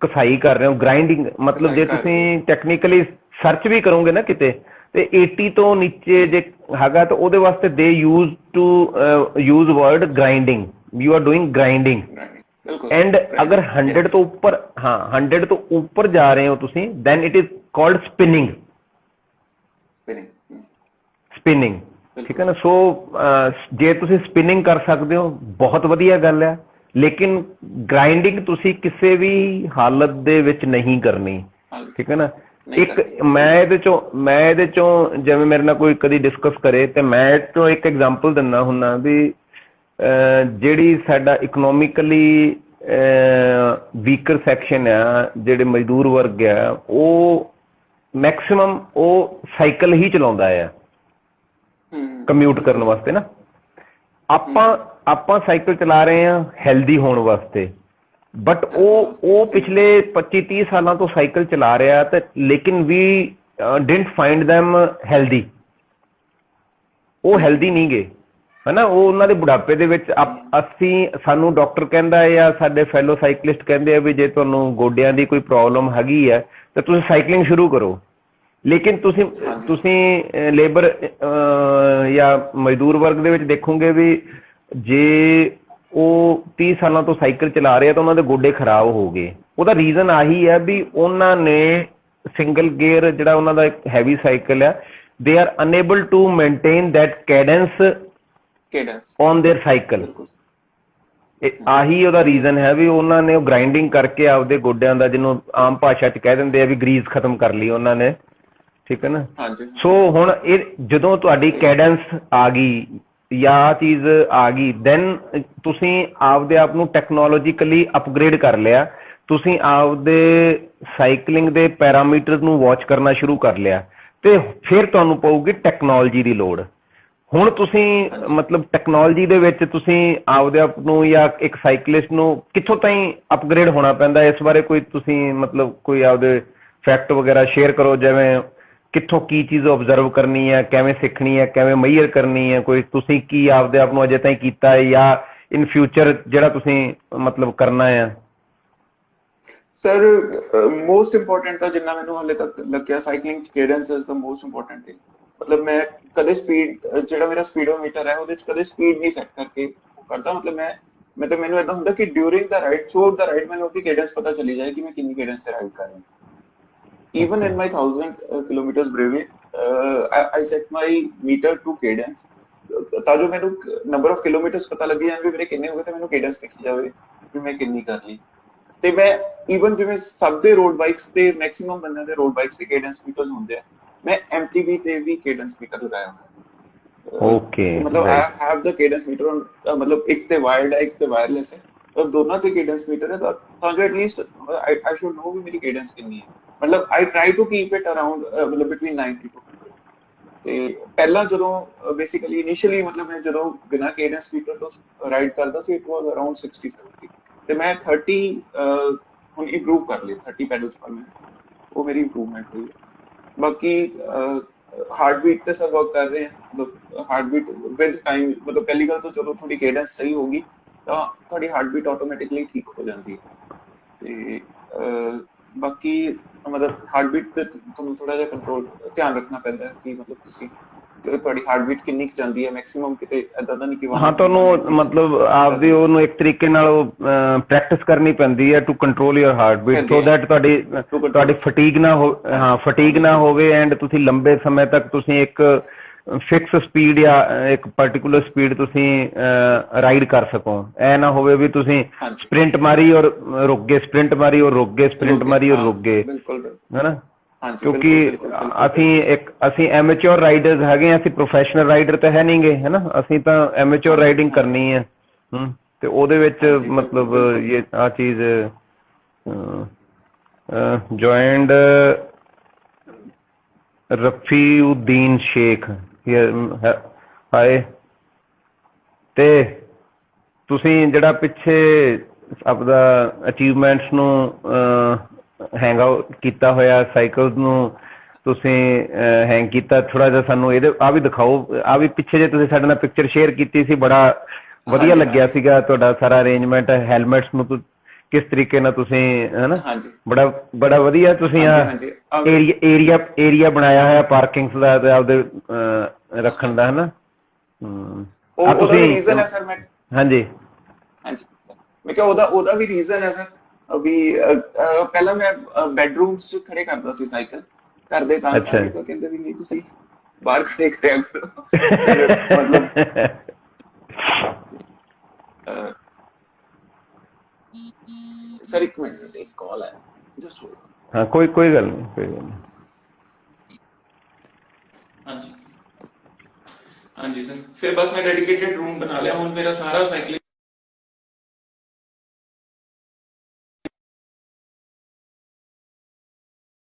ਘਸਾਈ ਕਰ ਰਹੇ ਹੋ। ਗ੍ਰਾਈਂਡਿੰਗ ਮਤਲਬ ਜੇ ਤੁਸੀਂ ਟੈਕਨੀਕਲੀ ਸਰਚ ਵੀ ਕਰੋਗੇ ਨਾ ਕਿਤੇ, ਤੇ 80 ਤੋਂ ਨੀਚੇ ਜੇ ਹੈਗਾ ਤਾਂ ਉਹਦੇ ਵਾਸਤੇ ਦੇ use word grinding, you are doing grinding. And ਅਗਰ 100 ਤੋਂ ਉੱਪਰ, ਹਾਂ 100 ਤੋਂ ਉੱਪਰ ਜਾ ਰਹੇ ਹੋ ਤੁਸੀਂ, then it is called spinning. ਠੀਕ ਹੈ ਨਾ। ਸੋ ਜੇ ਤੁਸੀਂ ਸਪਿਨਿੰਗ ਕਰ ਸਕਦੇ ਹੋ ਬਹੁਤ ਵਧੀਆ ਗੱਲ ਹੈ, ਲੇਕਿਨ ਗ੍ਰਾਈਂਡਿੰਗ ਤੁਸੀਂ ਕਿਸੇ ਵੀ ਹਾਲਤ ਦੇ ਵਿੱਚ ਨਹੀਂ ਕਰਨੀ, ਠੀਕ ਹੈ ਨਾ। ਇੱਕ ਮੈਂ ਇਹਦੇ ਚੋਂ ਜਿਵੇਂ ਮੇਰੇ ਨਾਲ ਕੋਈ ਕਦੀ ਡਿਸਕਸ ਕਰੇ ਤੇ ਮੈਂ ਇਹ ਤੋਂ ਇੱਕ ਐਗਜ਼ਾਮਪਲ ਦਿੰਦਾ ਹੁੰਦਾ ਵੀ ਜਿਹੜੀ ਸਾਡਾ ਇਕਨੋਮਿਕਲੀ ਵੀਕਰ ਸੈਕਸ਼ਨ ਆ, ਜਿਹੜੇ ਮਜ਼ਦੂਰ ਵਰਗ ਆ, ਉਹ ਮੈਕਸਿਮਮ ਉਹ ਸਾਈਕਲ ਹੀ ਚਲਾਉਂਦਾ ਆ ਕਮਿਊਟ ਕਰਨ ਵਾਸਤੇ ਨਾ। ਆਪਾਂ ਸਾਈਕਲ ਚਲਾ ਰਹੇ ਹਾਂ ਹੈਲਦੀ ਹੋਣ ਵਾਸਤੇ, ਬਟ ਉਹ ਪਿਛਲੇ 25-30 ਸਾਲਾਂ ਤੋਂ ਸਾਈਕਲ ਚਲਾ ਰਿਹਾ, ਤੇ ਲੇਕਿਨ we didn't find them healthy. ਉਹ ਹੈਲਦੀ ਨਹੀਂ ਗੇ, ਹੈ ਨਾ। ਉਹ ਉਹਨਾਂ ਦੇ ਬੁਢਾਪੇ ਦੇ ਵਿੱਚ ਸਾਨੂੰ ਡਾਕਟਰ ਕਹਿੰਦਾ ਜਾਂ ਸਾਡੇ ਫੈਲੋ ਸਾਈਕਲਿਸਟ ਕਹਿੰਦੇ ਆ ਵੀ ਜੇ ਤੁਹਾਨੂੰ ਗੋਡਿਆਂ ਦੀ ਕੋਈ ਪ੍ਰੋਬਲਮ ਹੈਗੀ ਹੈ ਤਾਂ ਤੁਸੀਂ ਸਾਈਕਲਿੰਗ ਸ਼ੁਰੂ ਕਰੋ। ਲੇਕਿਨ ਤੁਸੀਂ ਲੇਬਰ ਜਾਂ ਮਜ਼ਦੂਰ ਵਰਗ ਦੇ ਵਿੱਚ ਦੇਖੋਗੇ ਵੀ ਜੇ ਉਹ 30 ਸਾਲਾਂ ਤੋਂ ਸਾਈਕਲ ਚਲਾ ਰਹੇ ਆ ਤਾਂ ਉਹਨਾਂ ਦੇ ਗੋਡੇ ਖਰਾਬ ਹੋ ਗਏ। ਉਹਦਾ ਰੀਜ਼ਨ ਆਹੀ ਹੈ ਵੀ ਉਹਨਾਂ ਨੇ ਸਿੰਗਲ ਗੇਅਰ ਜਿਹੜਾ ਉਹਨਾਂ ਦਾ ਇੱਕ ਹੈਵੀ ਸਾਈਕਲ ਆ, they are unable to maintain that cadence on their cycle। ਆਹੀ ਉਹਦਾ ਰੀਜ਼ਨ ਹੈ ਵੀ ਉਹਨਾਂ ਨੇ ਉਹ ਗ੍ਰਾਈਂਡਿੰਗ ਕਰਕੇ ਆਪਦੇ ਗੋਡਿਆਂ ਦਾ, ਜਿਹਨੂੰ ਆਮ ਭਾਸ਼ਾ 'ਚ ਕਹਿ ਦਿੰਦੇ ਆ ਵੀ ਗਰੀਸ ਖਤਮ ਕਰ ਲਈ ਉਹਨਾਂ ਨੇ, ਠੀਕ ਹੈ ਨਾ। ਸੋ ਹੁਣ ਇਹ ਜਦੋਂ ਤੁਹਾਡੀ ਕੈਡੈਂਸ ਆ ਗਈ ਜਾਂ ਆਹ ਚੀਜ਼ ਆ ਗਈ, ਦੈਨ ਤੁਸੀਂ ਆਪਦੇ ਆਪ ਨੂੰ ਟੈਕਨੋਲੋਜੀਕਲੀ ਅਪਗ੍ਰੇਡ ਕਰ ਲਿਆ, ਤੁਸੀਂ ਆਪਦੇ ਸਾਈਕਲਿੰਗ ਦੇ ਪੈਰਾਮੀਟਰ ਨੂੰ ਵਾਚ ਕਰਨਾ ਸ਼ੁਰੂ ਕਰ ਲਿਆ, ਤੇ ਫਿਰ ਤੁਹਾਨੂੰ ਪਊਗੀ ਟੈਕਨੋਲੋਜੀ ਦੀ ਲੋੜ। ਹੁਣ ਤੁਸੀਂ ਮਤਲਬ ਟੈਕਨੋਲੋਜੀ ਦੇ ਵਿੱਚ ਤੁਸੀਂ ਆਪਦੇ ਆਪ ਨੂੰ ਜਾਂ ਇੱਕ ਸਾਈਕਲਿਸਟ ਨੂੰ ਕਿੱਥੋਂ ਤਾਈਂ ਅਪਗ੍ਰੇਡ ਹੋਣਾ ਪੈਂਦਾ, ਇਸ ਬਾਰੇ ਕੋਈ ਤੁਸੀਂ ਮਤਲਬ ਕੋਈ ਆਪਦੇ ਫੈਕਟ ਵਗੈਰਾ ਸ਼ੇਅਰ ਕਰੋ, ਜਿਵੇਂ ਕਿੱਥੋਂ ਕੀ ਚੀਜ਼ ਓਬਜ਼ਰਵ ਕਰਨੀ ਹੈ, ਕਿਵੇਂ ਸਿੱਖਣੀ ਹੈ, ਕਿਵੇਂ ਮੇਜਰ ਕਰਨੀ ਹੈ, ਕੋਈ ਤੁਸੀਂ ਕੀ ਆਪਦੇ ਆਪ ਨੂੰ ਅਜੇ ਤਾਈਂ ਕੀਤਾ ਹੈ ਜਾਂ ਇਨ ਫਿਊਚਰ ਜਿਹੜਾ ਤੁਸੀਂ ਮਤਲਬ ਕਰਨਾ ਹੈ। ਸਰ ਮੋਸਟ ਇੰਪੋਰਟੈਂਟ ਤਾਂ ਜਿੰਨਾ ਮੈਨੂੰ ਹਾਲੇ ਤੱਕ ਲੱਗਿਆ ਸਾਈਕਲਿੰਗ 'ਚ cadence is the most important thing. ਮਤਲਬ ਮੈਂ ਕਦੇ ਸਪੀਡ, ਜਿਹੜਾ ਮੇਰਾ ਸਪੀਡੋਮੀਟਰ ਹੈ ਉਹਦੇ 'ਚ ਕਦੇ ਸਪੀਡ ਨਹੀਂ ਸੈੱਟ ਕਰਕੇ ਕਰਦਾ। ਮਤਲਬ ਮੈਨੂੰ ਏਦਾਂ ਹੁੰਦਾ ਕਿ ਡਿਊਰਿੰਗ ਦਾ ਰਾਈਡ, ਥਰੂ ਆਊਟ ਦਾ ਰਾਈਡ ਮੈਨੂੰ ਉਹਦੀ ਕੈਡੈਂਸ ਪਤਾ ਚਲੀ ਜਾਏ ਕਿ ਮੈਂ ਕਿੰਨੀ ਕੈਡੈਂਸ ਤੇ ਰਾਈਡ ਕਰ ਰਿਹਾ। Even in my 1000 kilometers brevet, I set my meter to cadence ਤਾਂ ਜੋ ਮੈਨੂੰ ਨੰਬਰ ਆਫ ਕਿਲੋਮੀਟਰਸ ਪਤਾ ਲੱਗੇ ਜਾਣ ਵੀ ਮੇਰੇ ਕਿੰਨੇ ਹੋ ਗਏ ਤੇ ਮੈਨੂੰ ਕੇਡੈਂਸ ਦਿਖੀ ਜਾਵੇ ਵੀ ਮੈਂ ਕਿੰਨੀ ਕਰ ਲਈ। ਤੇ ਮੈਂ ਈਵਨ ਜਿਵੇਂ ਸਭ ਦੇ ਰੋਡ ਬਾਈਕਸ ਤੇ ਮੈਕਸਿਮਮ ਬੰਦਿਆਂ ਦੇ ਰੋਡ ਬਾਈਕਸ ਤੇ ਕੇਡੈਂਸ ਸਪੀਕਰਸ ਹੁੰਦੇ ਆ, ਮੈਂ MTB ਤੇ ਵੀ ਕੇਡੈਂਸ ਸਪੀਕਰ ਲਗਾਇਆ ਹੋਇਆ। ਓਕੇ, ਮਤਲਬ ਆਈ ਹੈਵ ਦ ਕੇਡੈਂਸ ਮੀਟਰ, ਮਤਲਬ ਇੱਕ ਤੇ ਵਾਇਰਡ ਹੈ ਇੱਕ ਤੇ ਵਾਇਰਲੈਸ ਹੈ, और दोनों ਤੇ ਕੇਡੈਂਸ ਮੀਟਰ ਹੈ ਤਾਂ ਜੋ ਐਟਲੀਸਟ ਆਈ ਸ਼ੁਡ ਨੋ ਵੀ ਮੇਰੀ ਕੇਡੈਂਸ ਕਿੰਨੀ ਹੈ। ਮਤਲਬ I try to keep it around ਮਤਲਬ ਬਿਟਵੀਨ 90 to 100। ਤੇ ਪਹਿਲਾਂ ਜਦੋਂ ਬੇਸਿਕਲੀ ਇਨੀਸ਼ੀਅਲੀ ਮਤਲਬ ਮੈਂ ਜਦੋਂ ਬਿਨਾਂ ਕੇਡੈਂਸ ਸਪੀਕਰ ਤੋਂ ਰਾਈਡ ਕਰਦਾ ਸੀ ਇਟ ਵਾਸ ਅਰਾਊਂਡ 60-70 ਤੇ ਮੈਂ 30 ਹੁਣ ਇੰਪਰੂਵ ਕਰ ਲਈ 30 ਪੈਡਲਸ ਪਰ ਮਿੰਟ, ਉਹ ਮੇਰੀ ਇੰਪਰੂਵਮੈਂਟ ਹੋਈ ਹੈ। ਬਾਕੀ ਹਾਰਟ ਬੀਟ ਤੇ ਸਭ ਵਰਕ ਕਰ ਰਹੇ हैं, मतलब हार्ट बीट विद टाइम, मतलब पहली गल तो चलो थोड़ी केडेंस सही होगी तो थोड़ी हार्ट बीट ऑटोमेटिकली ठीक हो जाती है। ਤੇ ਬਾਕੀ मतलब हार्ट बीट ਤੇ ਤੁਹਾਨੂੰ ਥੋੜਾ ਜਿਹਾ ਕੰਟਰੋਲ ਧਿਆਨ ਰੱਖਣਾ ਪੈਂਦਾ ਹੈ ਕਿ ਮਤਲਬ ਤੁਸੀਂ ਤੁਹਾਡੀ ਹਾਰਟ ਬੀਟ ਕਿੰਨੀ ਕੁ ਜਾਂਦੀ ਹੈ ਮੈਕਸਿਮਮ, ਕਿਤੇ ਏਦਾਂ ਦਾ ਨਹੀਂ ਕਿ ਹਾਂ ਤੁਹਾਨੂੰ ਮਤਲਬ ਆਪਦੀ ਉਹਨੂੰ ਇੱਕ ਤਰੀਕੇ ਨਾਲ ਪ੍ਰੈਕਟਿਸ ਕਰਨੀ ਪੈਂਦੀ ਹੈ to control your heartbeat so that ਤੁਹਾਡੀ ਫਟੀਗ ਨਾ ਹੋ, ਹਾਂ ਫਟੀਗ ਨਾ ਹੋਵੇ ਐਂਡ ਤੁਸੀਂ ਲੰਬੇ ਸਮੇਂ ਤੱਕ ਤੁਸੀਂ ਇੱਕ ਫਿਕਸ ਸਪੀਡ ਜਾਂ ਇੱਕ ਪਾਰਟੀਕੂਲਰ ਸਪੀਡ ਤੁਸੀਂ ਰਾਈਡ ਕਰ ਸਕੋ। ਇਹ ਨਾ ਹੋਵੇ ਵੀ ਤੁਸੀਂ ਸਪ੍ਰਿੰਟ ਮਾਰੀ ਔਰ ਰੁਕ ਗਏ, ਸਪ੍ਰਿੰਟ ਮਾਰੀ ਔਰ ਰੁਕ ਗਏ, ਸਪ੍ਰਿੰਟ ਮਾਰੀ ਔਰ ਰੁਕ ਗਏ, ਹੈਨਾ। ਕਿਉਂਕਿ ਅਸੀਂ ਐਮੇਚੋਰ ਰਾਈਡਰਸ ਹੈਗੇ ਆ, ਅਸੀਂ ਪ੍ਰੋਫੈਸ਼ਨਲ ਰਾਈਡਰ ਤਾਂ ਹੈ ਨਹੀਂ ਗੇ, ਹੈ ਨਾ। ਅਸੀਂ ਤਾਂ ਐਮੇਚੋਰ ਰਾਈਡਿੰਗ ਕਰਨੀ ਹੈ ਤੇ ਉਹਦੇ ਵਿੱਚ ਮਤਲਬ ਇਹ ਆ ਚੀਜ਼ ਜੁਆਇੰਡ ਰਫੀਉਦੀਨ ਸ਼ੇਖ ਹਾਏ। ਤੇ ਤੁਸੀਂ ਜਿਹੜਾ ਪਿੱਛੇ ਆਪਦਾ ਅਚੀਵਮੈਂਟਸ ਨੂੰ ਹੈਂਗ ਆਊਟ ਕੀਤਾ ਹੋਇਆ, ਸਾਈਕਲ ਨੂੰ ਤੁਸੀਂ ਹੈਂਗ ਕੀਤਾ, ਥੋੜਾ ਜਿਹਾ ਸਾਨੂੰ ਇਹਦੇ ਆ ਵੀ ਦਿਖਾਓ। ਆ ਵੀ ਪਿੱਛੇ ਜੇ ਤੁਸੀਂ ਸਾਡੇ ਨਾਲ ਪਿਕਚਰ ਸ਼ੇਅਰ ਕੀਤੀ ਸੀ, ਬੜਾ ਵਧੀਆ ਲੱਗਿਆ ਸੀਗਾ ਤੁਹਾਡਾ ਸਾਰਾ ਅਰੇਂਜਮੈਂਟ, ਹੈਲਮੇਟਸ ਨੂੰ ਕਿਸ ਤਰੀਕੇ ਨਾਲ ਤੁਸੀਂ, ਹਨਾ, ਬੜਾ ਵਧੀਆ ਤੁਸੀਂ ਏਰੀਆ ਬਣਾਇਆ ਹੋਇਆ ਪਾਰਕਿੰਗਸ ਦਾ ਤੇ ਆਪਦੇ ਰੱਖਣ ਦਾ, ਹਨਾ। ਉਹਦਾ ਵੀ ਰੀਜ਼ਨ ਹੈ ਸਰ, ਹਾਂਜੀ ਮੈਂ ਕਿਹਾ ਉਹਦਾ ਵੀ ਰੀਜ਼ਨ ਹੈ ਸਰ ਵੀ ਪਹਿਲਾਂ ਮੈਂ ਬੈਡਰੂਮਸ ਚ ਖੜੇ ਕਰਦਾ ਸੀ ਸਾਈਕਲ, ਘਰ ਦੇ ਤਾਂ ਕਹਿੰਦੇ ਵੀ ਨਹੀਂ ਤੁਸੀਂ ਬਾਹਰ ਖੜੇ ਕਰਿਆ ਕਰੋ ਮਤਲਬ ਸਰ ਇੱਕ ਮਿੰਟ, ਇੱਕ ਕਾਲ ਹੈ ਜਸਟ ਹੋਲਡ। ਹਾਂ ਕੋਈ ਗੱਲ ਨਹੀਂ। ਹਾਂਜੀ ਹਾਂਜੀ ਸਰ, ਫਿਰ ਬਸ ਮੈਂ ਡੈਡੀਕੇਟਡ ਰੂਮ ਬਣਾ ਲਿਆ, ਹੁਣ ਮੇਰਾ ਸਾਰਾ ਸਾਈਕਲਿੰਗ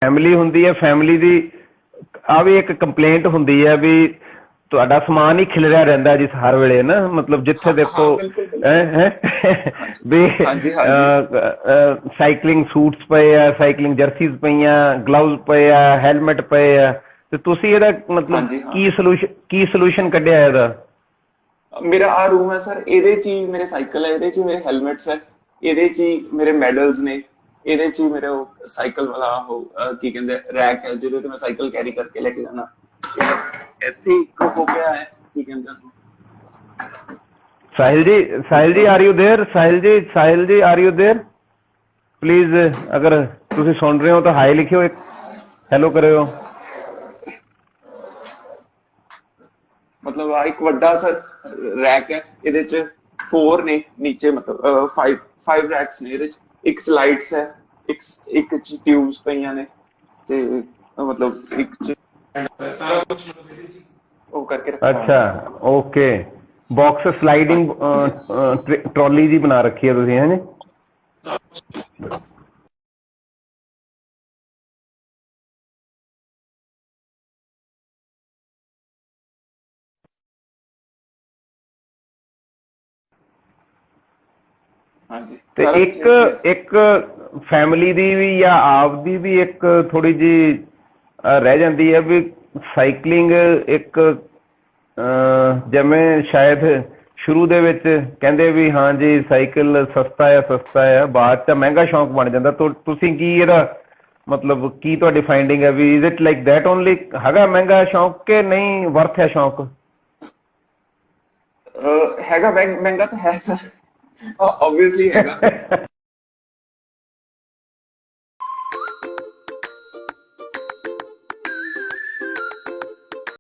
ਫੈਮਿਲੀ ਹੁੰਦੀ ਹੈ। ਫੈਮਿਲੀ ਦੀ ਆ ਵੀ ਇੱਕ ਕੰਪਲੇਂਟ ਹੁੰਦੀ ਹੈ ਵੀ ਤੁਹਾਡਾ ਸਮਾਨ ਹੀ ਖਿਲਰਿਆ ਰਹਿੰਦਾ ਜੀ ਹਰ ਵੇਲੇ ਨਾ, ਮਤਲਬ ਜਿੱਥੇ ਦੇਖੋ ਵੀ ਸਾਈਕਲਿੰਗ ਸੂਟਸ ਪਏ ਆ, ਸਾਈਕਲਿੰਗ ਜਰਸੀਜ਼ ਪਈਆਂ, ਗਲਵਜ਼ ਪਏ ਆ, ਹੈਲਮਟ ਪਏ ਆ, ਤੇ ਤੁਸੀਂ ਇਹਦਾ ਮਤਲਬ ਕੀ ਸੋਲੂਸ਼ਨ ਕੱਢਿਆ ਇਹਦਾ? ਮੇਰਾ ਆ ਰੂਮ ਹੈ ਸਰ, ਇਹਦੇ ਚ ਹੀ ਮੇਰੇ ਸਾਈਕਲ ਹੈ, ਇਹਦੇ ਚ ਮੇਰੇ ਹੈਲਮਟਸ ਹੈ, ਇਹਦੇ ਚ ਹੀ ਮੇਰੇ ਮੈਡਲਸ ਨੇ, ਇਹਦੇ ਚ ਹੀ ਮੇਰੇ ਉਹ ਸਾਈਕਲ ਵਾਲਾ ਉਹ ਕੀ ਕਹਿੰਦੇ ਰੈਕ ਹੈ ਜਿਹਦੇ ਤੇ ਮੈਂ ਸਾਈਕਲ ਕੈਰੀ ਕਰਕੇ ਲੈ ਕੇ ਜਾਣਾ। ਇੱਥੇ ਇੱਕ ਹੋ ਗਿਆ ਹੈ ਕੀ ਕਹਿੰਦੇ ਸਾਹਿਲ ਜੀ ਆਰ ਯੂ ਦੇਅਰ? ਸਾਹਿਲ ਜੀ ਆਰ ਯੂ ਦੇਅਰ? ਪਲੀਜ਼ ਅਗਰ ਤੁਸੀਂ ਸੁਣ ਰਹੇ ਹੋ ਤਾਂ ਹਾਈ ਲਿਖਿਓ, ਇੱਕ ਹੈਲੋ ਕਰਿਓ। ਮਤਲਬ ਆ ਇੱਕ ਵੱਡਾ ਸਰ ਰੈਕ ਹੈ, ਇਹਦੇ ਚ 4 ਨੇ ਨੀਚੇ, ਮਤਲਬ 5 ਰੈਕਸ ਨੇ ਇਹਦੇ ਚ, ਇੱਕ ਸਲਾਈਡਸ ਹੈ, ਇੱਕ ਚ ਟਿਊਬਸ ਪਈਆਂ ਨੇ, ਤੇ ਮਤਲਬ ਇੱਕ ਚ ਸਾਰਾ ਕੁਝ ਉਹ ਕਰਕੇ ਰੱਖਿਆ। ਅੱਛਾ ਓਕੇ, ਬਾਕਸ ਸਲਾਈਡਿੰਗ ਟਰਾਲੀ ਜੀ ਬਣਾ ਰੱਖੀ ਹੈ ਤੁਸੀਂ, ਹੈ ਜੀ? ਤੇ ਇੱਕ ਫੈਮਿਲੀ ਦੀ ਵੀ ਜਾਂ ਆਪ ਦੀ ਵੀ ਇੱਕ ਥੋੜੀ ਜਿਹੀ ਰਹਿ ਜਾਂਦੀ ਹੈ ਵੀ ਸਾਈਕਲਿੰਗ ਇੱਕ ਜਿਵੇਂ ਸ਼ਾਇਦ ਸ਼ੁਰੂ ਦੇ ਵਿੱਚ ਕਹਿੰਦੇ ਵੀ ਹਾਂ ਜੀ ਸਾਈਕਲ ਸਸਤਾ ਹੈ, ਬਾਅਦ ਚ ਮਹਿੰਗਾ ਸ਼ੌਂਕ ਬਣ ਜਾਂਦਾ। ਤੁਸੀਂ ਕੀ ਇਹਦਾ ਮਤਲਬ ਕੀ ਤੁਹਾਡੀ ਫਾਈਂਡਿੰਗ ਹੈ ਵੀ is it like that only, ਹੈਗਾ ਮਹਿੰਗਾ ਸ਼ੌਂਕ ਕਿ ਨਹੀਂ ਵਰਥ ਹੈ ਸ਼ੌਂਕ? ਹੈਗਾ ਮਹਿੰਗਾ ਤਾਂ ਹੈ ਸਰ, obviously ਹੈਗਾ